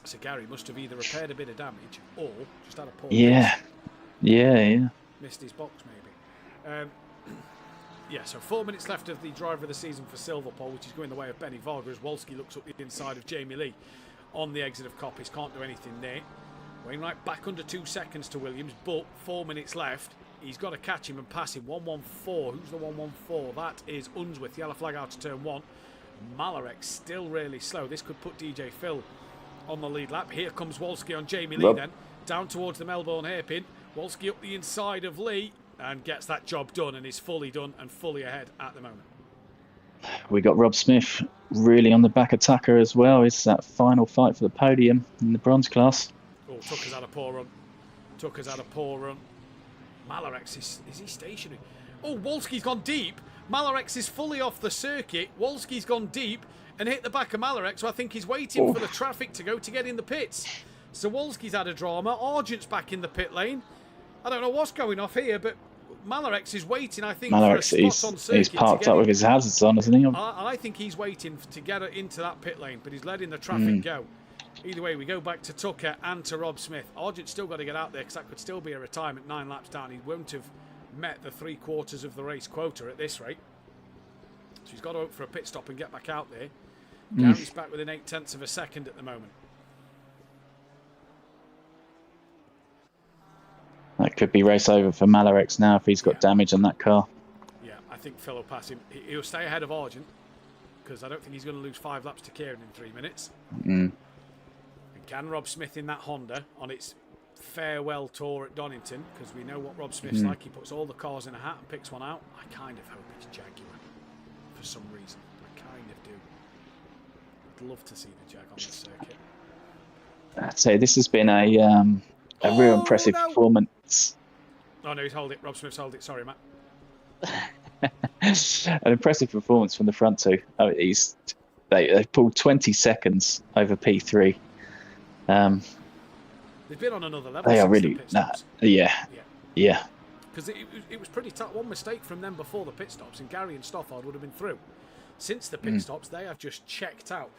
So Gary must have either repaired a bit of damage or just had a poor Yeah. Missed his box maybe. Yeah, so 4 minutes left of the driver of the season for Silverpole, which is going the way of Benny Varga as Wolski looks up the inside of Jamie Lee on the exit of Coppice. Can't do anything there. Wainwright back under 2 seconds to Williams, but 4 minutes left. He's got to catch him and pass him. 114. Who's the 114? That is Unsworth. Yellow flag out to turn 1. Malarex still really slow. This could put DJ Phil on the lead lap. Here comes Wolski on Jamie Lee then. Down towards the Melbourne hairpin. Wolski up the inside of Lee and gets that job done and is fully done and fully ahead at the moment. We got Rob Smith really on the back of Tucker as well. It's that final fight for the podium in the bronze class. Oh, Tucker's had a poor run. Tucker's had a poor run. Malarex, is he stationary? Oh, Wolski's gone deep. Malarex is fully off the circuit. Wolski's gone deep and hit the back of Malarex, so I think he's waiting for the traffic to go to get in the pits. So Wolski's had a drama. Argent's back in the pit lane. I don't know what's going off here, but Malarex is waiting, I think, Malarex, for a spot on circuit. He's parked up with his hazards on, isn't he? I think he's waiting to get into that pit lane, but he's letting the traffic go. Either way, we go back to Tucker and to Rob Smith. Argent's still got to get out there because that could still be a retirement 9 laps down. He won't have met the 3/4 of the race quota at this rate. So he's got to hope for a pit stop and get back out there. Gary's back within 0.8 of a second at the moment. That could be race over for Malarex now if he's got damage on that car. Yeah, I think Phil will pass him. He'll stay ahead of Argent because I don't think he's going to lose 5 laps to Kieran in 3 minutes. And can Rob Smith in that Honda on its farewell tour at Donington, because we know what Rob Smith's like. He puts all the cars in a hat and picks one out. I kind of hope it's Jaguar for some reason. I kind of do. I'd love to see the Jag on the circuit. I'd say this has been a real impressive performance. Oh no, he's hold it. Rob Smith's hold it. Sorry, Matt. An impressive performance from the front two. They pulled 20 seconds over P3. They've been on another level. They are really, yeah. Because it was pretty tough. One mistake from them before the pit stops, and Gary and Stoffard would have been through. Since the pit stops, they have just checked out.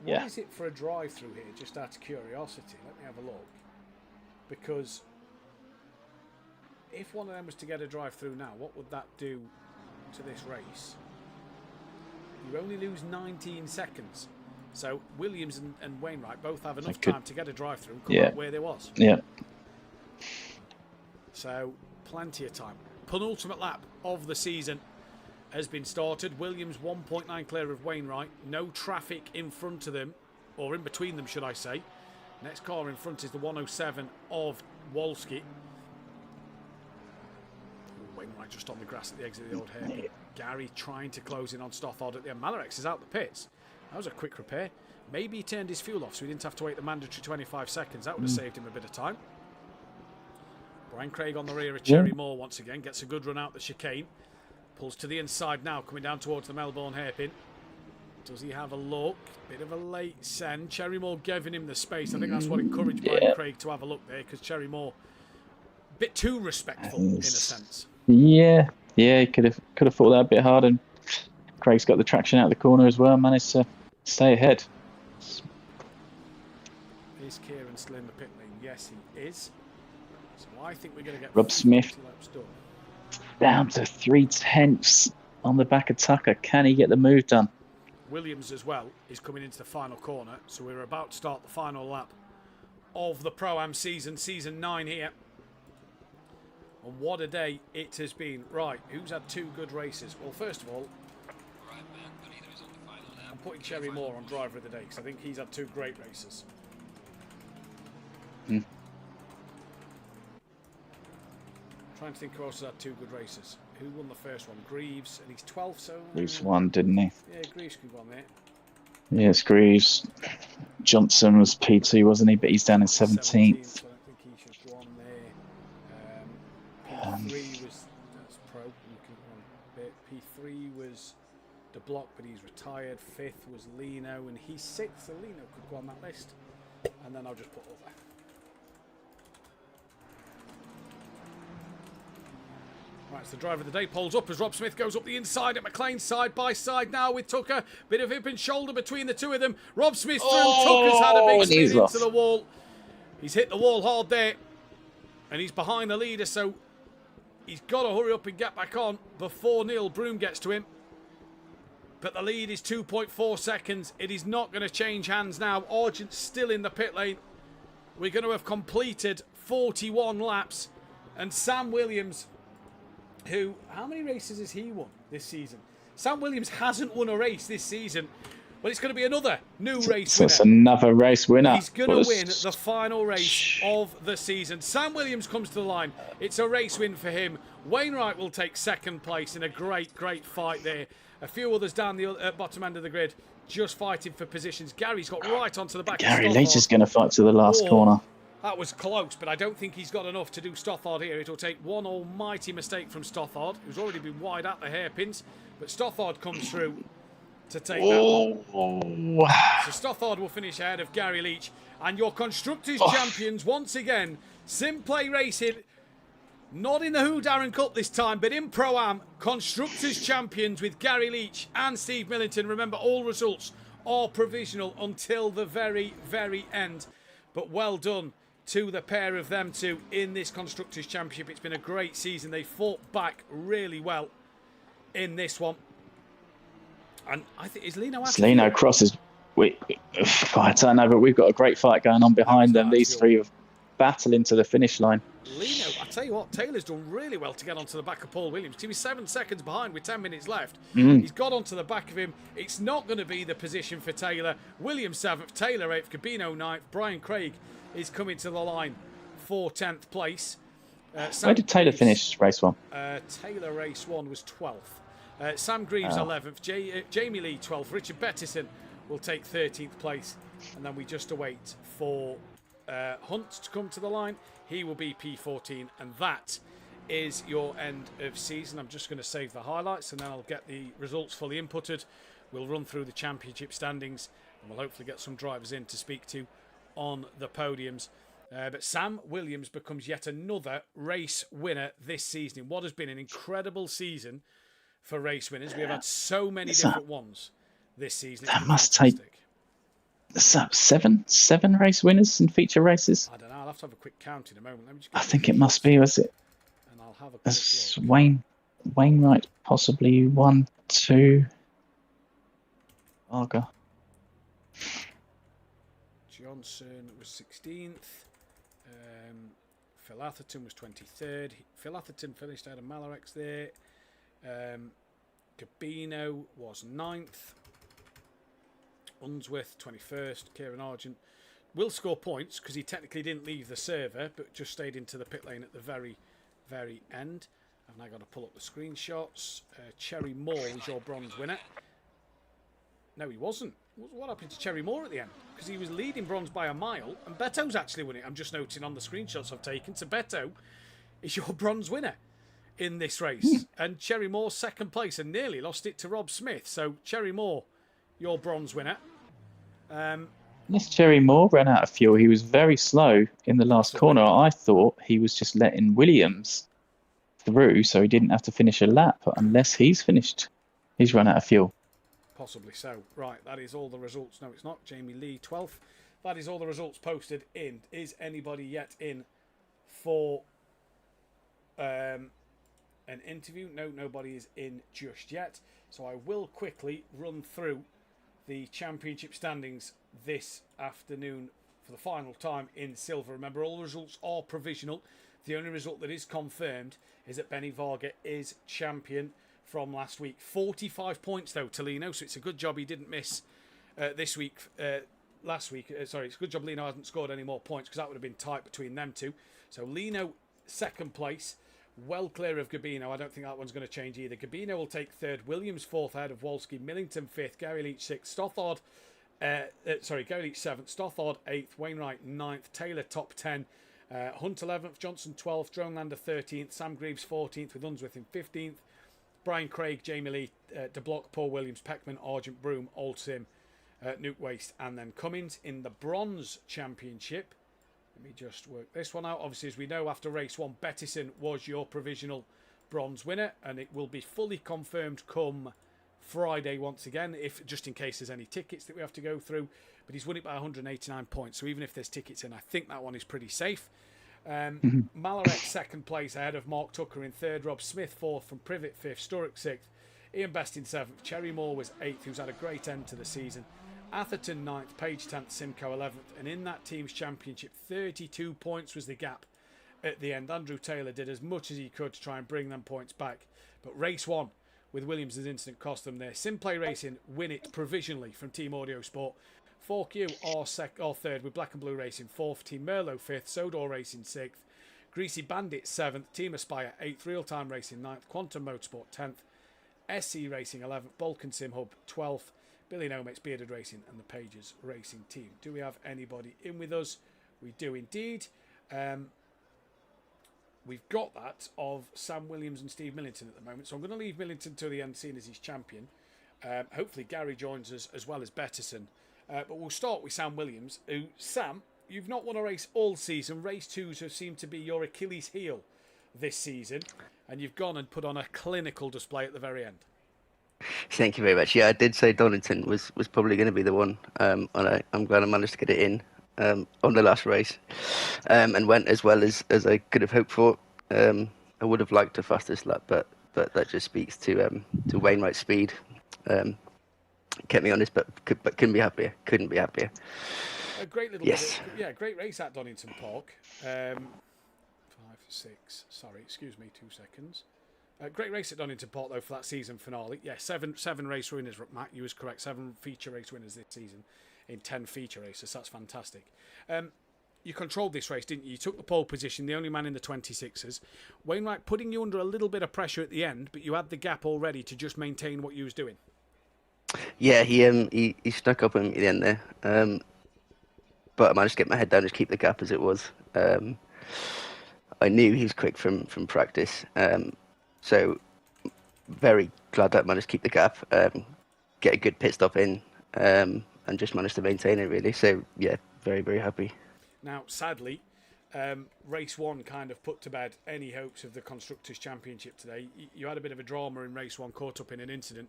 What is it for a drive-through here? Just out of curiosity, let me have a look. Because if one of them was to get a drive-through now, what would that do to this race? You only lose 19 seconds. So Williams and Wainwright both have enough time to get a drive-through and come out where there was. Yeah. So plenty of time. Penultimate lap of the season has been started. Williams 1.9 clear of Wainwright. No traffic in front of them, or in between them, should I say. Next car in front is the 107 of Wolski. Wainwright just on the grass at the exit of the old hairpin. Gary trying to close in on Stoffard at the end. Malarex is out the pits. That was a quick repair. Maybe he turned his fuel off so he didn't have to wait the mandatory 25 seconds. That would have saved him a bit of time. Brian Craig on the rear of Cherry Moore once again. Gets a good run out the chicane. Pulls to the inside now, coming down towards the Melbourne hairpin. Does he have a look? Bit of a late send. Cherry Moore giving him the space. I think that's what encouraged Brian Craig to have a look there, because Cherry Moore a bit too respectful in a sense. Yeah, he could have fought that a bit hard, and Craig's got the traction out of the corner as well. Managed to stay ahead. Is Kieran still in the pit lane? Yes, he is. So I think we're going to get Rob Smith down to 3/10 on the back of Tucker. Can he get the move done? Williams as well is coming into the final corner, so we're about to start the final lap of the Pro-Am season 9 here. And what a day it has been. Right, who's had 2 good races? Well, first of all, I'm putting Cherry Moore on driver of the day because I think he's had 2 great races. Trying to think who else had 2 good races. Who won the first one? Greaves, and he's 12th, so... Greaves won, didn't he? Yeah, Greaves could won there. Yes, Greaves. Johnson was P2, wasn't he? But he's down in 17th. So I don't think he should have won there. P3 was... That's pro. You can run a bit. P3 was De Block, but he's retired. 5th was Lino, and he's 6th, so Lino could go on that list. And then I'll just put other. Right, so the driver of the day pulls up as Rob Smith goes up the inside at McLean, side by side now with Tucker. Bit of hip and shoulder between the two of them. Rob Smith through. Tucker's had a big spin into the wall. He's hit the wall hard there. And he's behind the leader, so he's got to hurry up and get back on before Neil Broom gets to him. But the lead is 2.4 seconds. It is not going to change hands now. Argent's still in the pit lane. We're going to have completed 41 laps. And Sam Williams... how many races has he won this season? Sam Williams hasn't won a race this season. Well, it's going to be another new race winner. It's another race winner. He's going to win the final race of the season. Sam Williams comes to the line. It's a race win for him. Wright will take 2nd place in a great, great fight there. A few others down the bottom end of the grid just fighting for positions. Gary's got right onto the back of Gary Leach is going to fight to the last corner. That was close, but I don't think he's got enough to do Stothard here. It'll take one almighty mistake from Stothard, who's already been wide at the hairpins. But Stothard comes through to take that one. So Stothard will finish ahead of Gary Leach. And your Constructors champions, once again, SimPlay Racing, not in the Who Darren Cup this time, but in Pro-Am, Constructors champions with Gary Leach and Steve Millington. Remember, all results are provisional until the very, very end. But well done to the pair of them two in this Constructors Championship. It's been a great season. They fought back really well in this one. And I think, is Lino out? Lino crosses. I don't know, but we've got a great fight going on behind them. These three are battling to the finish line. Lino, I tell you what, Taylor's done really well to get onto the back of Paul Williams. He was 7 seconds behind with 10 minutes left. He's got onto the back of him. It's not going to be the position for Taylor. Williams 7th, Taylor 8th, Cabino 9th. Brian Craig is coming to the line for 10th place. Where did Taylor finish race 1? Taylor race 1 was 12th. Sam Greaves 11th, Jamie Lee 12th. Richard Bettison will take 13th place. And then we just await for Hunt to come to the line. He will be P14, and that is your end of season. I'm just going to save the highlights, and then I'll get the results fully inputted. We'll run through the championship standings, and we'll hopefully get some drivers in to speak to on the podiums. But Sam Williams becomes yet another race winner this season in what has been an incredible season for race winners. We have had so many different ones this season. That must take seven race winners and feature races. I don't know. I'll have to have a quick count in a moment. Let me just I think it must be, was it? And I'll have a quick look. Wainwright possibly 1, 2. Arga. Johnson was 16th. Phil Atherton was 23rd. Phil Atherton finished out of Malarex there. Cabino was 9th. Unsworth 21st. Kieran Argent will score points because he technically didn't leave the server but just stayed into the pit lane at the very, very end. I've now got to pull up the screenshots. Cherry Moore was your bronze winner. No, he wasn't. What happened to Cherry Moore at the end? Because he was leading bronze by a mile, and Beto's actually won it. I'm just noting on the screenshots I've taken. So Beto is your bronze winner in this race. And Cherry Moore 2nd place and nearly lost it to Rob Smith. So Cherry Moore, your bronze winner. Yes, Cherry Moore ran out of fuel. He was very slow in the last corner. I thought he was just letting Williams through so he didn't have to finish a lap unless he's finished. He's run out of fuel. Possibly so. Right, that is all the results. No, it's not. Jamie Lee, 12th. That is all the results posted in. Is anybody yet in for an interview? No, nobody is in just yet. So I will quickly run through the championship standings this afternoon for the final time in silver. Remember, all the results are provisional. The only result that is confirmed is that Benny Varga is champion from last week. 45 points though to Lino, so it's a good job he didn't miss this week. Last week, sorry, it's a good job Lino hasn't scored any more points because that would have been tight between them two. So Lino 2nd place well clear of Gabino. I don't think that one's going to change either. Gabino will take third, Williams fourth ahead of Wolski, Millington fifth, Gary Leach sixth, Stothard, Gary Leach seventh, Stothard eighth, Wainwright ninth, Taylor top 10, Hunt 11th, Johnson 12th, Dronelander 13th, Sam Greaves 14th with Unsworth in 15th, Brian Craig, Jamie Lee, De Block, Paul Williams, Peckman, Argent, Broom, Old Sim, Nuke Waste, and then Cummins in the Bronze Championship. Let me just work this one out. Obviously, as we know, after race 1, Bettison was your provisional bronze winner, and it will be fully confirmed come Friday once again, if just in case there's any tickets that we have to go through. But he's won it by 189 points, so even if there's tickets in, I think that one is pretty safe. Malaret second place ahead of Mark Tucker in third, Rob Smith fourth, from Privet fifth, Sturrock sixth, Ian Best in seventh, Cherry Moore was eighth, who's had a great end to the season, Atherton ninth, Page 10th, Simcoe 11th, and in that team's championship 32 points was the gap at the end. Andrew Taylor did as much as he could to try and bring them points back, but race 1 with Williams' incident cost them there. SimPlay Racing win it provisionally from Team Audio Sport. 4Q are third with Black and Blue Racing 4th, Team Merlot 5th, Sodor Racing 6th, Greasy Bandit 7th, Team Aspire 8th, Real Time Racing 9th, Quantum Motorsport 10th, SC Racing 11th, Balkan Sim Hub 12th, Billy Nomex Bearded Racing, and the Pages Racing Team. Do we have anybody in with us? We do indeed. We've got that of Sam Williams and Steve Millington at the moment, so I'm going to leave Millington to the end, seeing as he's champion. Hopefully Gary joins us as well as Bettison. But we'll start with Sam Williams, who, Sam, you've not won a race all season. Race 2s have seemed to be your Achilles heel this season, and you've gone and put on a clinical display at the very end. Thank you very much. Yeah, I did say Donington was probably going to be the one, and I'm glad I managed to get it in on the last race, and went as well as I could have hoped for. I would have liked a fastest lap, but that just speaks to Wainwright's speed. Kept me honest, but couldn't be happier. Couldn't be happier. A great little great race at Donington Park. 5, 6. Sorry, excuse me, 2 seconds. Great race at Donington Park though for that season finale. Yeah, seven race winners. Matt, you was correct. 7 feature race winners this season in 10 feature races. That's fantastic. You controlled this race, didn't you? You took the pole position, the only man in the 26ers. Wainwright putting you under a little bit of pressure at the end, but you had the gap already to just maintain what you was doing. Yeah, he snuck up on me at the end there, but I managed to get my head down and just keep the gap as it was. I knew he was quick from practice, so very glad that I managed to keep the gap, get a good pit stop in, and just managed to maintain it really. So yeah, very, very happy. Now, sadly, race 1 kind of put to bed any hopes of the Constructors' Championship today. You had a bit of a drama in race 1, caught up in an incident.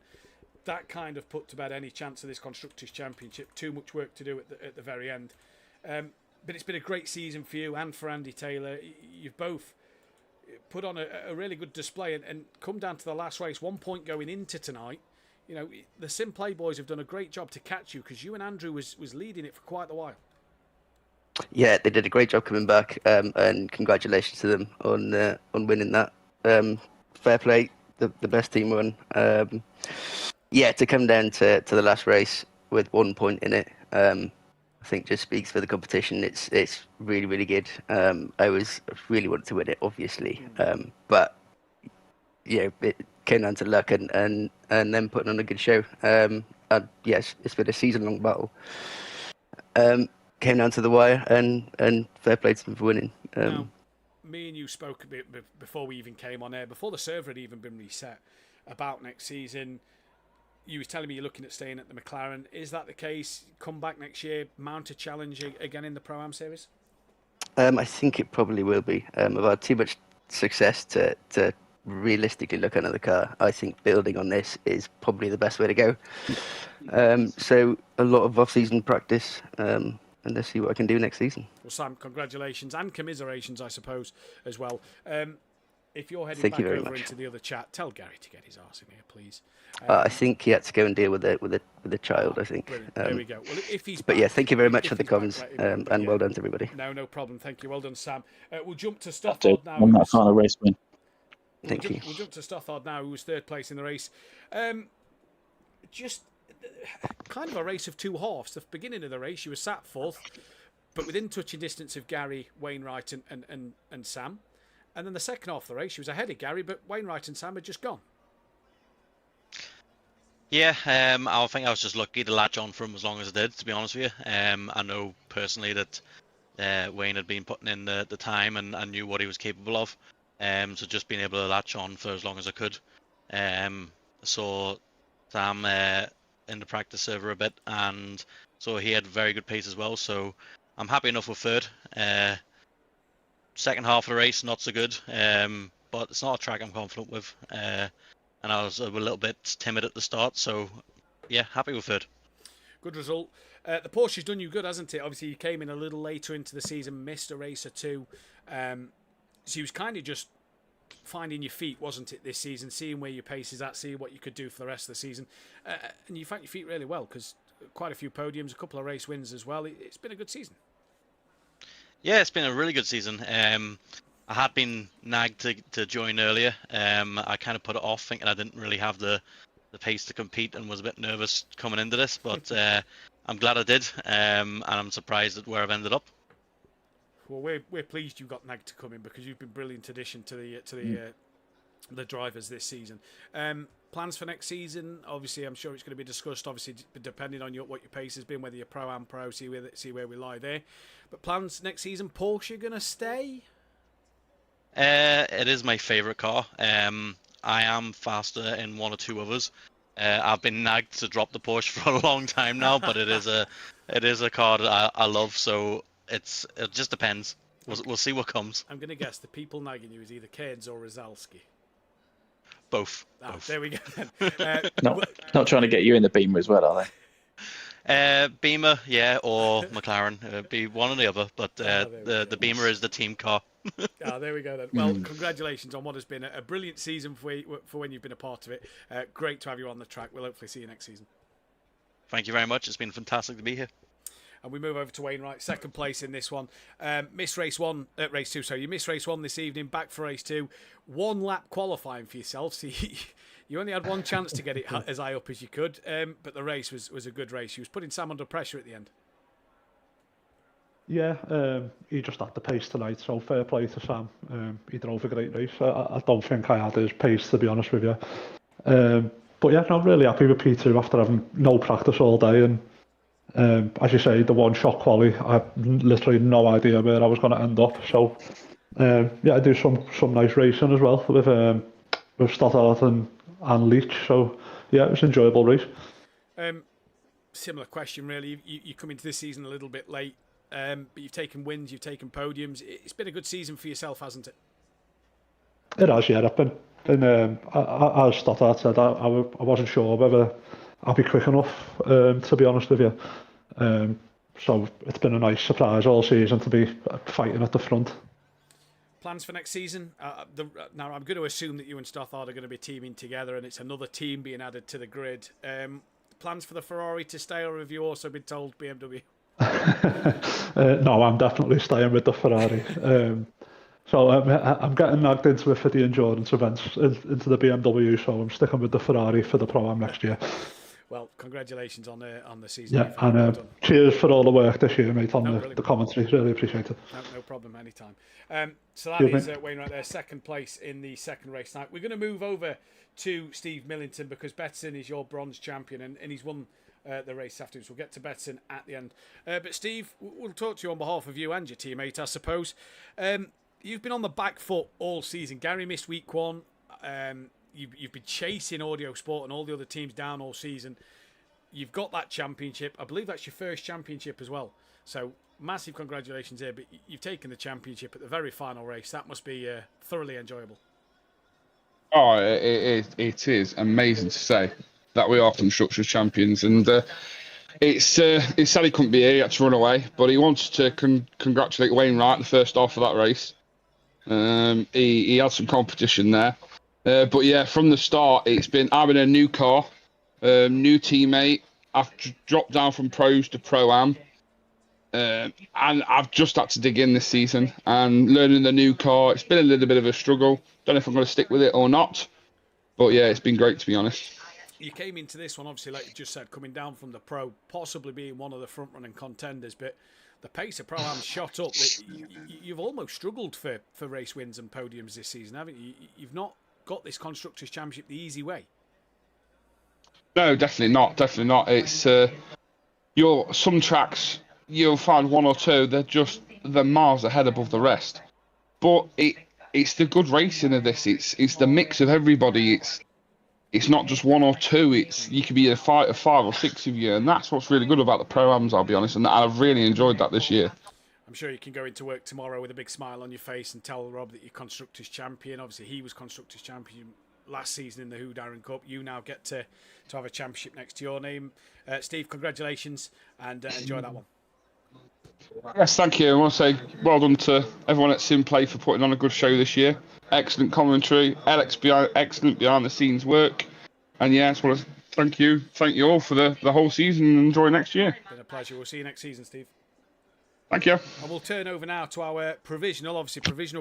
That kind of put to bed any chance of this Constructors' Championship. Too much work to do at the very end. But it's been a great season for you and for Andy Taylor. You've both put on a really good display and come down to the last race, 1 point going into tonight. You know, the SimPlay boys have done a great job to catch you, because you and Andrew was leading it for quite a while. Yeah, they did a great job coming back, and congratulations to them on winning that. Fair play, the best team won. Yeah, to come down to the last race with 1 point in it, I think just speaks for the competition. It's really, really good. I really wanted to win it, obviously, but yeah, it came down to luck and then putting on a good show. And yes, it's been a season-long battle. Came down to the wire, and fair play to them for winning. Now, me and you spoke a bit before we even came on air, before the server had even been reset, about next season. You was telling me you're looking at staying at the McLaren. Is that the case? Come back next year, mount a challenge again in the Pro-Am series? I think it probably will be. I've had too much success to realistically look at another car. I think building on this is probably the best way to go. So a lot of off-season practice, and let's see what I can do next season. Well, Sam, congratulations and commiserations, I suppose, as well. If you're heading back over into the other chat, tell Gary to get his arse in here, please. I think he had to go and deal with a child, I think. There we go. Well, if he's but back, yeah, thank you very much for the comments, and yeah. Well done to everybody. No problem. Thank you. Well done, Sam. We'll jump to On Stothard now. that final race win. Thank you. We'll jump to Stothard now, who was third place in the race. Just kind of a race of two halves. The beginning of the race, you were sat fourth, but within touching distance of Gary, Wainwright, and Sam. And then the second half of the race, she was ahead of Gary, but Wainwright and Sam had just gone. Yeah, I think I was just lucky to latch on for him as long as I did, to be honest with you. I know personally that Wayne had been putting in the time and I knew what he was capable of. So just being able to latch on for as long as I could. Saw Sam in the practice server a bit, and so he had very good pace as well. So I'm happy enough with third. Second half of the race, not so good, but it's not a track I'm confident with. And I was a little bit timid at the start, so yeah, happy with third. Good result. The Porsche's done you good, hasn't it? Obviously, you came in a little later into the season, missed a race or two. So you was kind of just finding your feet, wasn't it, this season? Seeing where your pace is at, seeing what you could do for the rest of the season. And you found your feet really well, because quite a few podiums, a couple of race wins as well. It's been a good season. Yeah, it's been a really good season. I had been nagged to join earlier. I kind of put it off, thinking I didn't really have the pace to compete and was a bit nervous coming into this. But I'm glad I did, and I'm surprised at where I've ended up. Well, we're pleased you got nagged to come in, because you've been brilliant addition to the drivers this season. Plans for next season? Obviously, I'm sure it's going to be discussed. Obviously, depending on what your pace has been, whether you're pro and pro, see where we lie there. But plans next season? Porsche going to stay? It is my favourite car. I am faster in one or two others. I've been nagged to drop the Porsche for a long time now, but it is a car that I love. So it just depends. We'll see what comes. I'm going to guess the people nagging you is either Cairns or Rosalski. Both. There we go then. Not trying to get you in the Beamer as well, are they? Beamer, yeah, or McLaren. It'd be one or the other, but the Beamer is the team car. There we go then. Well, congratulations on what has been a brilliant season for when you've been a part of it. Great to have you on the track. We'll hopefully see you next season. Thank you very much. It's been fantastic to be here. And we move over to Wainwright, second place in this one. Missed race two. So you missed race one this evening, back for race two. 1 lap qualifying for yourself. So you only had one chance to get it as high up as you could. But the race was a good race. You was putting Sam under pressure at the end. Yeah, he just had the pace tonight, so fair play to Sam. He drove a great race. I don't think I had his pace, to be honest with you. But yeah, I'm really happy with P2 after having no practice all day. And as you say, the one-shot quali, I had literally no idea where I was going to end up. So yeah, I do some nice racing as well with Stoddart and Leach. So yeah, it was an enjoyable race. Similar question, really. You come into this season a little bit late. But you've taken wins, you've taken podiums. It's been a good season for yourself, hasn't it? It has, yeah. I've been as Stoddart said, I wasn't sure whether I'll be quick enough, to be honest with you. So it's been a nice surprise all season to be fighting at the front. Plans for next season? Now, I'm going to assume that you and Stothard are going to be teaming together and it's another team being added to the grid. Plans for the Ferrari to stay, or have you also been told BMW? No, I'm definitely staying with the Ferrari. So I'm getting nagged into it for the endurance events, into the BMW, so I'm sticking with the Ferrari for the Pro-Am next year. Well, congratulations on the season. Yeah, and cheers for all the work this year, mate, on the commentary. Really appreciate it. No problem, anytime. So that is Wainwright there, second place in the second race tonight. We're going to move over to Steve Millington, because Betson is your bronze champion, and he's won the race afterwards. We'll get to Betson at the end. But Steve, we'll talk to you on behalf of you and your teammate, I suppose. You've been on the back foot all season. Gary missed week one. You've been chasing Audio Sport and all the other teams down all season. You've got that championship. I believe that's your first championship as well. So massive congratulations here. But you've taken the championship at the very final race. That must be thoroughly enjoyable. Oh, it is amazing to say that we are Constructors champions, and it's sad he couldn't be here. He had to run away, but he wanted to congratulate Wainwright the first half of that race. He had some competition there, but yeah, from the start it's been having a new car, new teammate. I've dropped down from pros to Pro-Am, and I've just had to dig in this season and learning the new car. It's been a little bit of a struggle. Don't know if I'm going to stick with it or not, but yeah, it's been great, to be honest. You came into this one, obviously, like you just said, coming down from the Pro, possibly being one of the front-running contenders, but the pace of Pro-Am shot up. You've almost struggled for race wins and podiums this season, haven't you? You've not got this Constructors' Championship the easy way. No, definitely not. Definitely not. It's some tracks you'll find one or two they're miles ahead above the rest. But it's the good racing of this. It's the mix of everybody. It's not just one or two. You could be a fight of 5 or 6 of you, and that's what's really good about the Pro-Ams, I'll be honest. And I've really enjoyed that this year. I'm sure you can go into work tomorrow with a big smile on your face and tell Rob that you're Constructors' Champion. Obviously, he was Constructors' Champion last season in the Who Darren Cup. You now get to have a championship next to your name. Steve, congratulations, and enjoy that one. Yes, thank you. I want to say well done to everyone at SimPlay for putting on a good show this year. Excellent commentary, excellent behind the scenes work, and yeah, I just want to thank you all for the whole season, and enjoy next year. Been a pleasure. We'll see you next season, Steve. Thank you. And we'll turn over now to our provisional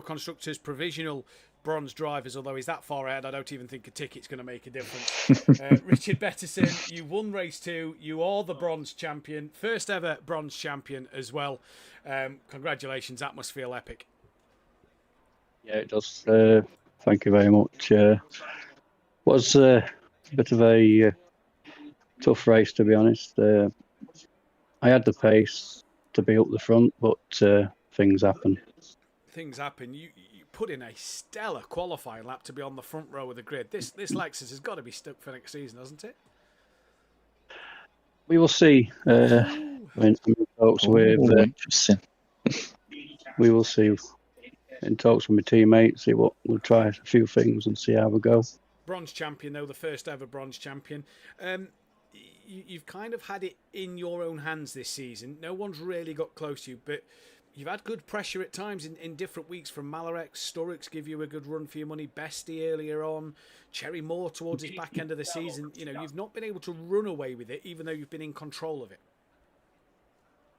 constructors, provisional bronze drivers. Although he's that far ahead, I don't even think a ticket's going to make a difference. Richard Betterson, you won race 2. You are the bronze champion, first ever bronze champion as well. Congratulations, that must feel epic. Yeah, it does. Thank you very much. Was a bit of a tough race, to be honest. I had the pace to be up the front, but things happen. Things happen. You put in a stellar qualifying lap to be on the front row of the grid. This Lexus has got to be stuck for next season, hasn't it? We will see. In talks with, we will see. In talks with my teammates, see what we'll try a few things and see how we go. Bronze champion, though, the first ever bronze champion. You've kind of had it in your own hands this season. No one's really got close to you, but you've had good pressure at times in different weeks from Malarex. Sturrock's give you a good run for your money. Bestie earlier on. Cherry Moore towards his back end of the season. You know, you've not been able to run away with it, even though you've been in control of it.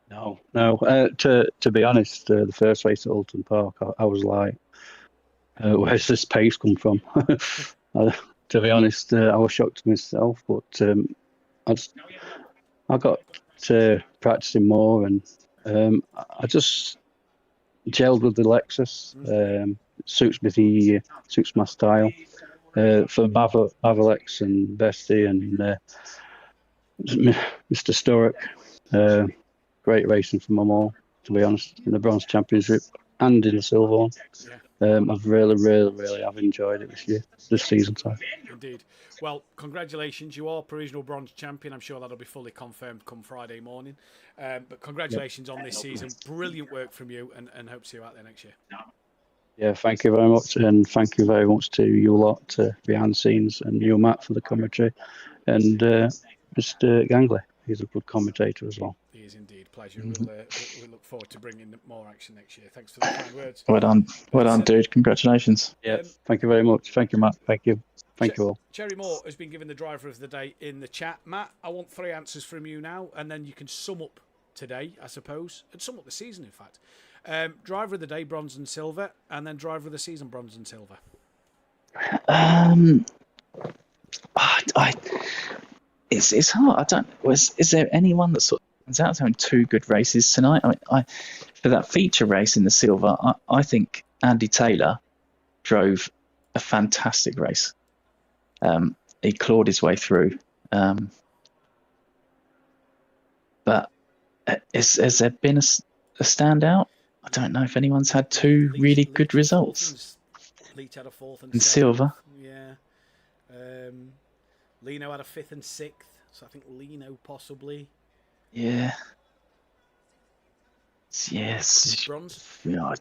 No. To be honest, the first race at Alton Park, I was like, where's this pace come from? To be honest, I was shocked myself, but I got practicing more, and I just gelled with the Lexus. Suits my style. For Mavalex and Bestie and Mr. Sturrock, great racing from them all, to be honest, in the Bronze Championship and in the Silver one. I've really have enjoyed it this season. Sorry. Indeed. Well, congratulations. You are provisional bronze champion. I'm sure that'll be fully confirmed come Friday morning. But congratulations on this season. Brilliant work from you, and hope to see you out there next year. Yeah, thank you very much, and thank you very much to you lot behind the scenes, and you, Matt, for the commentary, and Mr. Gangley. He's a good commentator as well. He is indeed. Pleasure. We'll look forward to bringing more action next year. Thanks for the kind words. Well done, dude. Congratulations. Yeah, thank you very much. Thank you, Matt. Thank you all. Cherry Moore has been given the driver of the day in the chat. Matt, I want 3 answers from you now, and then you can sum up today, I suppose, and sum up the season, in fact. Driver of the day, bronze and silver, and then driver of the season, bronze and silver. It's hard. I don't. Is there anyone that sort of turns out having 2 good races tonight? I mean, for that feature race in the silver, I think Andy Taylor drove a fantastic race. He clawed his way through. But has there been a standout? I don't know if anyone's had 2 really good results. Leach had a 4th and in silver. Yeah. Lino had a 5th and 6th, so I think Lino possibly. Yeah. Yes. Bronze? Yeah,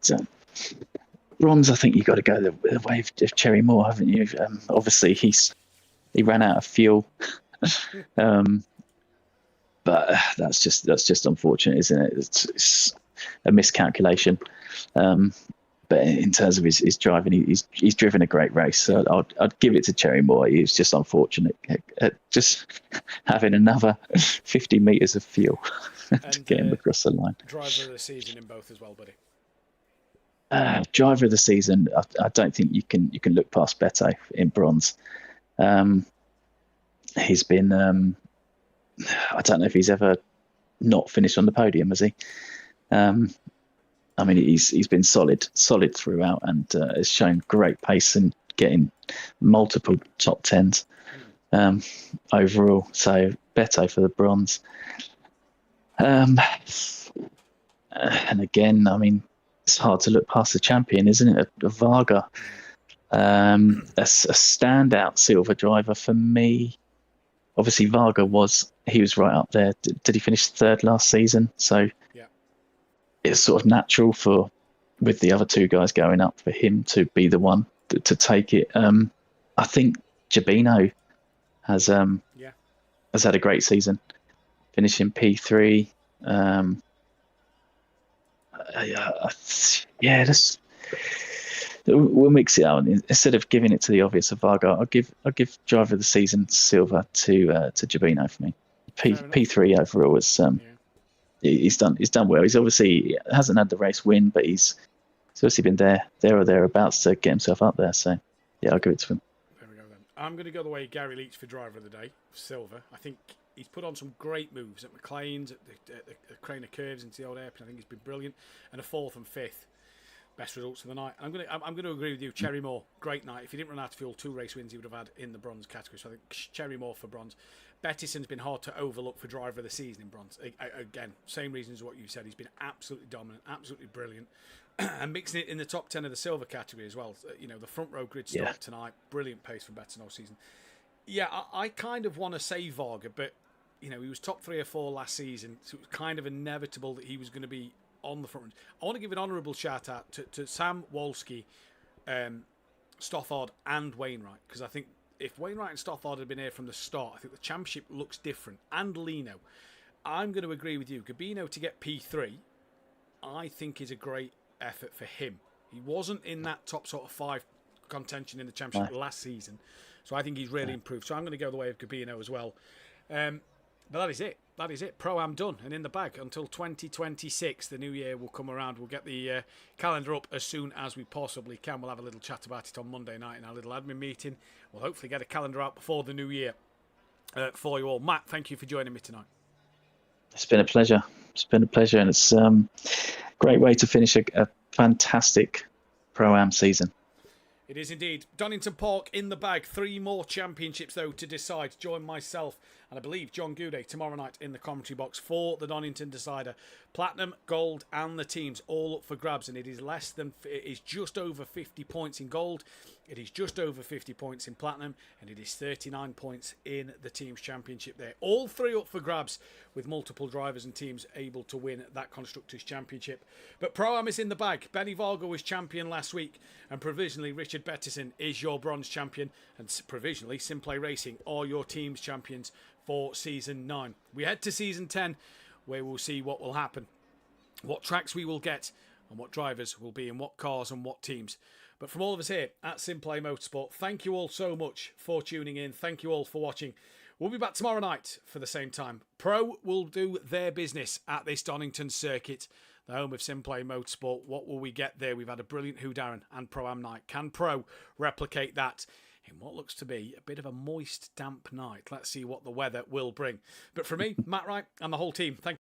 bronze, I think you've got to go the way of Cherry Moore, haven't you? Obviously, he ran out of fuel. But that's just unfortunate, isn't it? It's a miscalculation. But in terms of his driving, he's driven a great race. So I'd give it to Cherry Moore. He was just unfortunate, just having another 50 metres of fuel to get him across the line. Driver of the season in both as well, buddy. Driver of the season, I don't think you can look past Beto in bronze. He's been, I don't know if he's ever not finished on the podium, has he? I mean, he's been solid throughout, and has shown great pace and getting multiple top tens overall. So Beto for the bronze. And again, I mean, it's hard to look past the champion, isn't it? A Varga, a standout silver driver for me. Obviously, Varga was right up there. Did he finish third last season? So it's sort of natural with the other two guys going up for him to be the one to take it. I think Gibino has had a great season, finishing P3. We'll mix it out. Instead of giving it to the obvious of Varga, I'll give driver of the season silver to Gibino for me. P3 overall is he's done well. He's obviously hasn't had the race win, but he's obviously been there or thereabouts to get himself up there. So yeah, I'll give it to him. There we go then. I'm going to go the way Gary Leach for driver of the day, silver. I think he's put on some great moves at McLean's, at the Craner Curves into the old airport. I think he's been brilliant, and a fourth and fifth. Best results of the night. I'm going to agree with you. Cherry Moore, great night. If he didn't run out of fuel, 2 race wins he would have had in the bronze category. So I think Cherry Moore for bronze. Bettison's been hard to overlook for driver of the season in bronze. Again, same reasons as what you said. He's been absolutely dominant, absolutely brilliant, and mixing it in the top 10 of the silver category as well. You know, the front row grid start tonight. Brilliant pace from Bettisson all season. Yeah, I kind of want to say Varga, but you know, he was top 3 or 4 last season, so it was kind of inevitable that he was going to be on the front. I want to give an honourable shout out to Sam Wolski, Stothard and Wainwright, because I think if Wainwright and Stothard had been here from the start, I think the championship looks different. And Lino, I'm going to agree with you. Gabino to get P3, I think is a great effort for him. He wasn't in that top sort of 5 contention in the championship last season, so I think he's really improved. So I'm going to go the way of Gabino as well. But that is it. That is it. Pro-Am done and in the bag until 2026. The new year will come around. We'll get the calendar up as soon as we possibly can. We'll have a little chat about it on Monday night in our little admin meeting. We'll hopefully get a calendar out before the new year for you all. Matt, thank you for joining me tonight. It's been a pleasure. And it's a great way to finish a fantastic Pro-Am season. It is indeed. Donington Park in the bag. 3 more championships, though, to decide. Join myself and I believe John Goudet tomorrow night in the commentary box for the Donington Decider. Platinum, gold and the teams all up for grabs, and it is just over 50 points in gold. It is just over 50 points in platinum, and it is 39 points in the teams championship there. All 3 up for grabs, with multiple drivers and teams able to win that Constructors' Championship. But Pro-Am is in the bag. Benny Varga was champion last week, and provisionally Richard Bettison is your bronze champion, and provisionally SimPlay Racing are your teams champions for Season 9. We head to Season 10, where we'll see what will happen, what tracks we will get, and what drivers will be in what cars and what teams. But from all of us here at SimPlay Motorsport, thank you all so much for tuning in. Thank you all for watching. We'll be back tomorrow night for the same time. Pro will do their business at this Donington circuit, the home of SimPlay Motorsport. What will we get there? We've had a brilliant Who Darren and Pro-Am night. Can Pro replicate that in what looks to be a bit of a moist, damp night? Let's see what the weather will bring. But for me, Matt Wright, and the whole team, thank